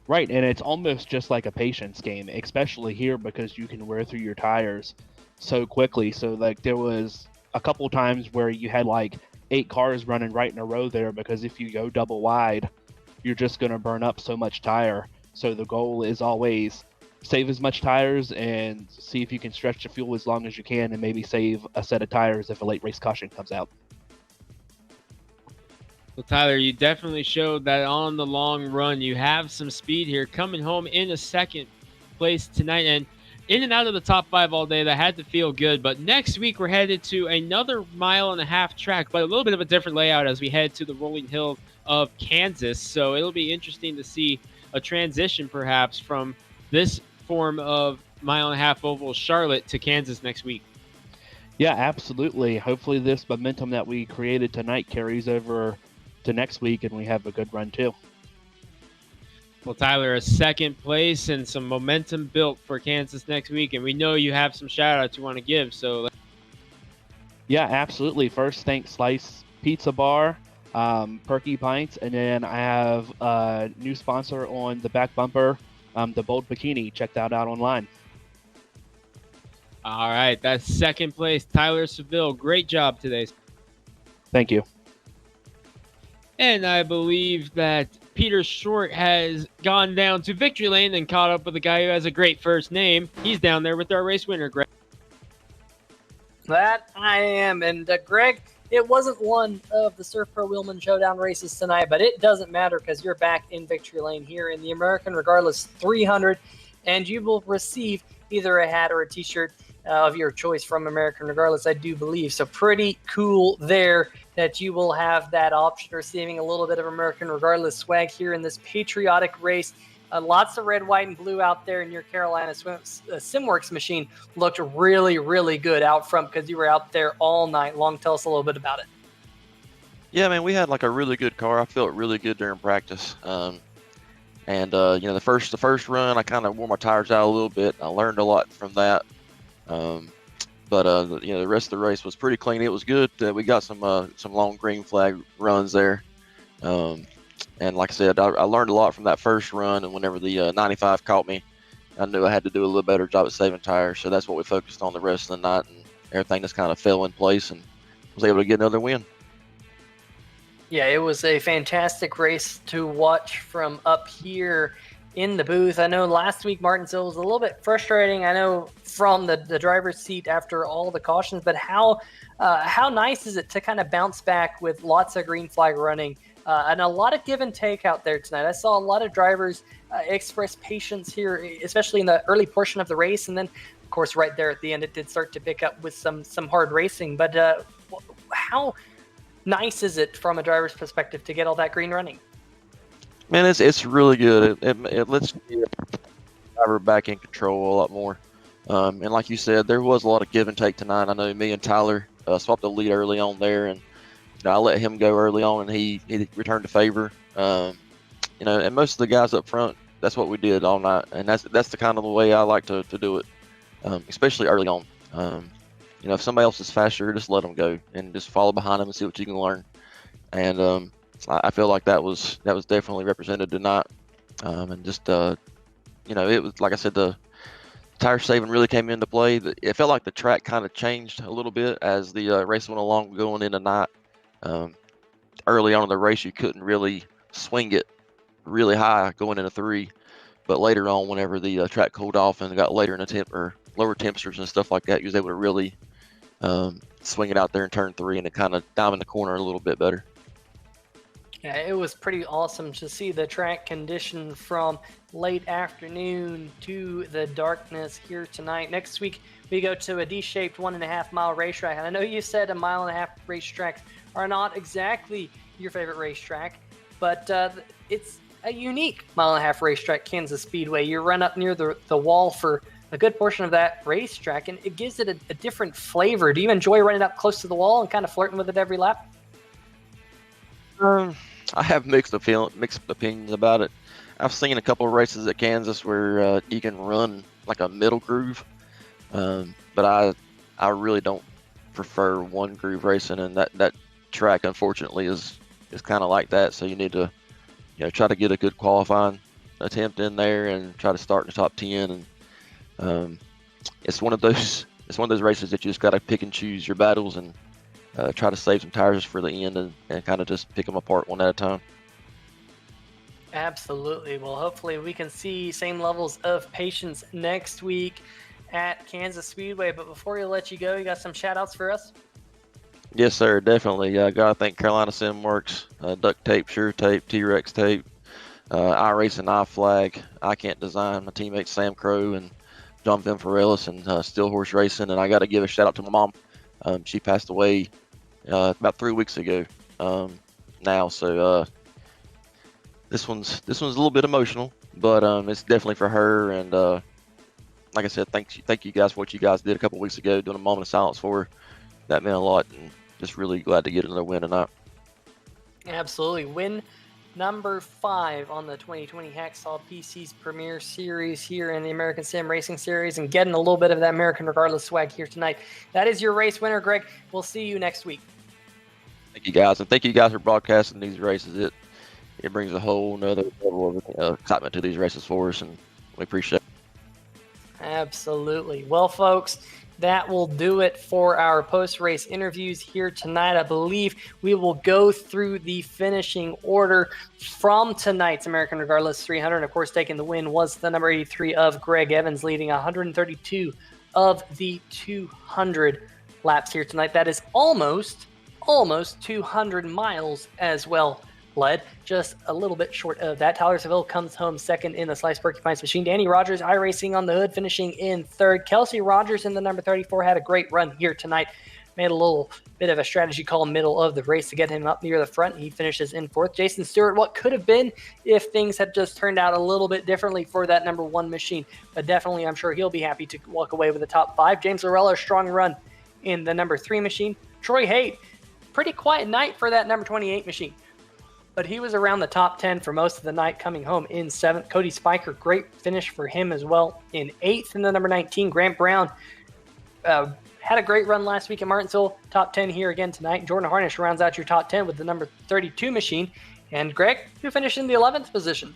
Right, and it's almost just like a patience game, especially here because you can wear through your tires so quickly. So like there was a couple times where you had like 8 cars running right in a row there, because if you go double wide, you're just going to burn up so much tire. So the goal is always save as much tires and see if you can stretch the fuel as long as you can, and maybe save a set of tires if a late race caution comes out. Well, Tyler, you definitely showed that on the long run you have some speed here, coming home in a second place tonight and in and out of the top 5 all day. That had to feel good. But next week we're headed to another 1.5 mile track, but a little bit of a different layout as we head to the rolling hills of Kansas. So it'll be interesting to see a transition perhaps from this form of 1.5 mile oval Charlotte to Kansas next week. Yeah, absolutely. Hopefully this momentum that we created tonight carries over to next week and we have a good run too. Well, Tyler, a second place and some momentum built for Kansas next week, and we know you have some shout outs you want to give. So yeah, absolutely. First, thanks Slice Pizza Bar, Perky Pints, and then I have a new sponsor on the back bumper, the Bold Bikini. Check that out online. All right, that's second place, Tyler Seville. Great job today. Thank you. And I believe that Peter Short has gone down to victory lane and caught up with a guy who has a great first name. He's down there with our race winner, Greg. That I am. And Greg, it wasn't one of the Surf Pro Wheelman Showdown races tonight, but it doesn't matter because you're back in victory lane here in the American Regardless 300, and you will receive either a hat or a t-shirt of your choice from American Regardless, I do believe. So pretty cool there that you will have that option, receiving a little bit of American Regardless swag here in this patriotic race. Lots of red, white, and blue out there in your Carolina SimWorks machine. Looked really, really good out front because you were out there all night long. Tell us a little bit about it. Yeah, man, we had like a really good car. I felt really good during practice. The first run, I kind of wore my tires out a little bit. I learned a lot from that. The rest of the race was pretty clean. It was good. We got some long green flag runs there. And like I said, I learned a lot from that first run. And whenever the 95 caught me, I knew I had to do a little better job at saving tires. So that's what we focused on the rest of the night, and everything just kind of fell in place and was able to get another win. Yeah, it was a fantastic race to watch from up here in the booth. I know last week Martinsville was a little bit frustrating, I know, from the driver's seat after all the cautions, but how nice is it to kind of bounce back with lots of green flag running and a lot of give and take out there tonight? I saw a lot of drivers express patience here, especially in the early portion of the race, and then of course right there at the end it did start to pick up with some hard racing. But how nice is it from a driver's perspective to get all that green running? Man, it's really good. It lets the driver back in control a lot more. And like you said, there was a lot of give and take tonight. I know me and Tyler swapped the lead early on there, and I let him go early on, and he returned to favor. And most of the guys up front, that's what we did all night, and that's the kind of the way I like to do it, especially early on. If somebody else is faster, just let them go and just follow behind them and see what you can learn. And I feel like that was definitely represented tonight. It was like I said, the tire saving really came into play. It felt like the track kind of changed a little bit as the race went along, going into night. Early on in the race, you couldn't really swing it really high going into 3, but later on, whenever the track cooled off and got later in the lower temperatures and stuff like that, you was able to really swing it out there in turn 3, and it kind of diamond the corner a little bit better. Yeah, it was pretty awesome to see the track condition from late afternoon to the darkness here tonight. Next week, we go to a D-shaped 1.5 mile racetrack. And I know you said 1.5 mile racetracks are not exactly your favorite racetrack, but it's a unique 1.5 mile racetrack, Kansas Speedway. You run up near the wall for a good portion of that racetrack, and it gives it a different flavor. Do you enjoy running up close to the wall and kind of flirting with it every lap? I have mixed opinions about it. I've seen a couple of races at Kansas where you can run like a middle groove. But I really don't prefer one groove racing, and that track unfortunately is kind of like that. So you need to try to get a good qualifying attempt in there and try to start in the top 10. And it's one of those races that you just got to pick and choose your battles and try to save some tires for the end and kind of just pick them apart one at a time. Absolutely. Well, hopefully we can see same levels of patience next week at Kansas Speedway. But before we let you go, you got some shout outs for us? Yes, sir, definitely. I got to thank Carolina Simworks, Duct Tape, Sure Tape, T-Rex Tape, iRacing, iFlag, I Can't Design, my teammates Sam Crow and John Vinforellis, and Steel Horse Racing. And I got to give a shout out to my mom. She passed away about 3 weeks ago now. So this one's a little bit emotional, but it's definitely for her. And like I said, thank you guys for what you guys did a couple weeks ago, doing a moment of silence for her. That meant a lot, and just really glad to get another win tonight. Absolutely. Win number 5 on the 2020 Hacksaw PC's Premier Series here in the American Sim Racing Series, and getting a little bit of that American Regardless swag here tonight. That is your race winner, Greg. We'll see you next week. Thank you guys, and thank you guys for broadcasting these races. It brings a whole nother level of excitement to these races for us, and we appreciate it. Absolutely. Well, folks, that will do it for our post-race interviews here tonight. I believe we will go through the finishing order from tonight's American Regardless 300. And of course, taking the win was the number 83 of Greg Evans, leading 132 of the 200 laps here tonight. That is almost 200 miles as well. Led just a little bit short of that. Tyler Seville comes home second in the Sliced Porcupines machine. Danny Rogers, iRacing on the hood, finishing in third. Kelsey Rogers in the number 34 had a great run here tonight. Made a little bit of a strategy call middle of the race to get him up near the front. He finishes in fourth. Jason Stewart, what could have been if things had just turned out a little bit differently for that number 1 machine. But definitely, I'm sure he'll be happy to walk away with the top 5. James Lorella, strong run in the number 3 machine. Troy Haight, pretty quiet night for that number 28 machine, but he was around the top 10 for most of the night, coming home in 7th. Cody Spiker, great finish for him as well in 8th. In the number 19, Grant Brown had a great run last week at Martinsville, top 10 here again tonight. Jordan Harnish rounds out your top 10 with the number 32 machine. And Greg, who finished in the 11th position?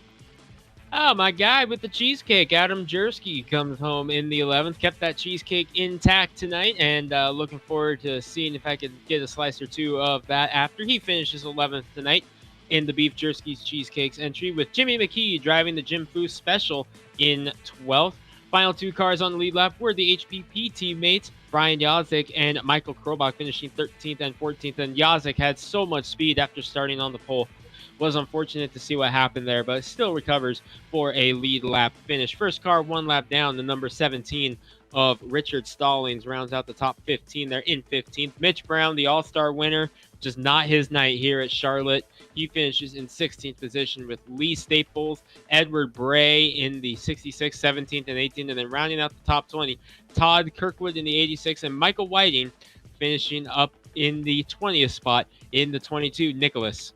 Oh, my guy with the cheesecake, Adam Jersky, comes home in the 11th. Kept that cheesecake intact tonight, and looking forward to seeing if I could get a slice or two of that after he finishes 11th tonight in the Beef Jersky's Cheesecakes entry, with Jimmy McKee driving the Jim Foose Special in 12th. Final 2 cars on the lead lap were the HPP teammates, Brian Yazik and Michael Krobach, finishing 13th and 14th. And Yazik had so much speed after starting on the pole. Was unfortunate to see what happened there, but still recovers for a lead lap finish. First car 1 lap down, the number 17 of Richard Stallings rounds out the top 15 there in 15th. Mitch Brown, the all-star winner, just not his night here at Charlotte. He finishes in 16th position with Lee Staples, Edward Bray in the 66th, 17th, and 18th, and then rounding out the top 20, Todd Kirkwood in the 86th, and Michael Whiting finishing up in the 20th spot in the 22, Nicholas.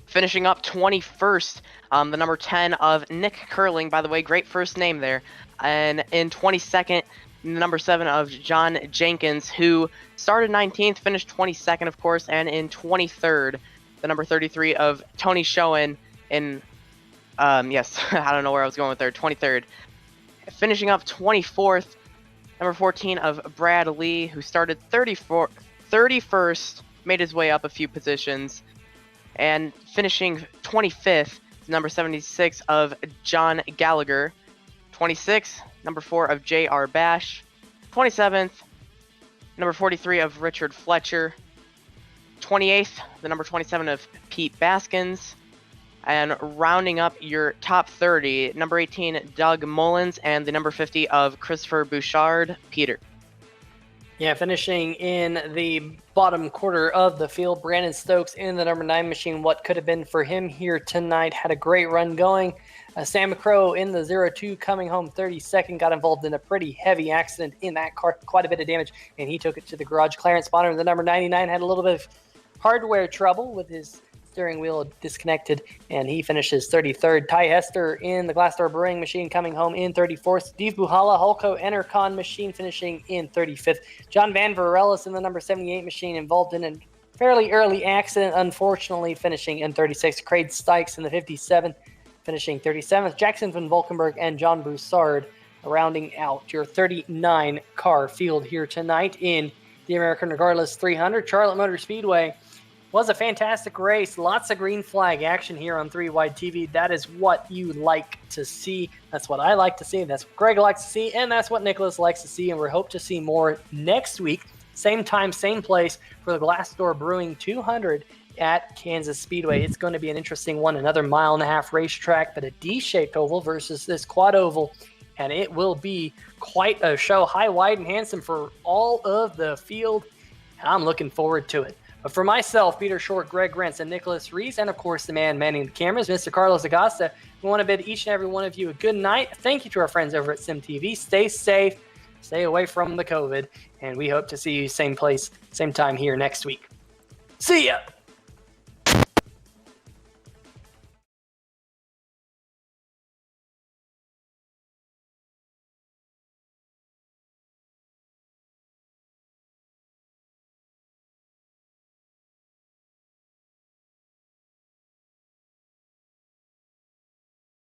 Finishing up 21st, the number 10 of Nick Curling, by the way, great first name there. And in 22nd, number 7 of John Jenkins, who started 19th, finished 22nd, of course, and in 23rd, the number 33 of Tony Schoen in, yes, I don't know where I was going with there, 23rd. Finishing up 24th, number 14 of Brad Lee, who started 31st, made his way up a few positions, and finishing 25th, number 76 of John Gallagher. 26th, number 4 of J.R. Bash. 27th, number 43 of Richard Fletcher. 28th, the number 27 of Pete Baskins. And rounding up your top 30, number 18, Doug Mullins, and the number 50 of Christopher Bouchard, Peter. Yeah, finishing in the bottom quarter of the field, Brandon Stokes in the number 9 machine. What could have been for him here tonight. Had a great run going. Sam Crow in the 02 coming home 32nd. Got involved in a pretty heavy accident in that car. Quite a bit of damage, and he took it to the garage. Clarence Bonner in the number 99 had a little bit of hardware trouble with his steering wheel disconnected, and he finishes 33rd. Ty Hester in the Glassdoor Brewing Machine coming home in 34th. Steve Buhala, Hulko Enercon Machine finishing in 35th. John Van Varellis in the number 78 machine involved in a fairly early accident, unfortunately finishing in 36th. Craig Stykes in the 57, finishing 37th. Jackson van Valkenburg and John Broussard rounding out your 39 car field here tonight in the American Regardless 300. Charlotte Motor Speedway was a fantastic race. Lots of green flag action here on 3 Wide TV. That is what you like to see. That's what I like to see. That's what Greg likes to see. And that's what Nicholas likes to see. And we hope to see more next week. Same time, same place for the Glassdoor Brewing 200 at Kansas Speedway. It's going to be an interesting one. Another 1.5 mile racetrack, but a D-shaped oval versus this quad oval. And it will be quite a show, high, wide, and handsome for all of the field. And I'm looking forward to it. But for myself, Peter Short, Greg Rentz, and Nicholas Rees, and of course the man manning the cameras, Mr. Carlos Acosta, we want to bid each and every one of you a good night. Thank you to our friends over at SimTV. Stay safe, stay away from the COVID, and we hope to see you same place, same time here next week. See ya!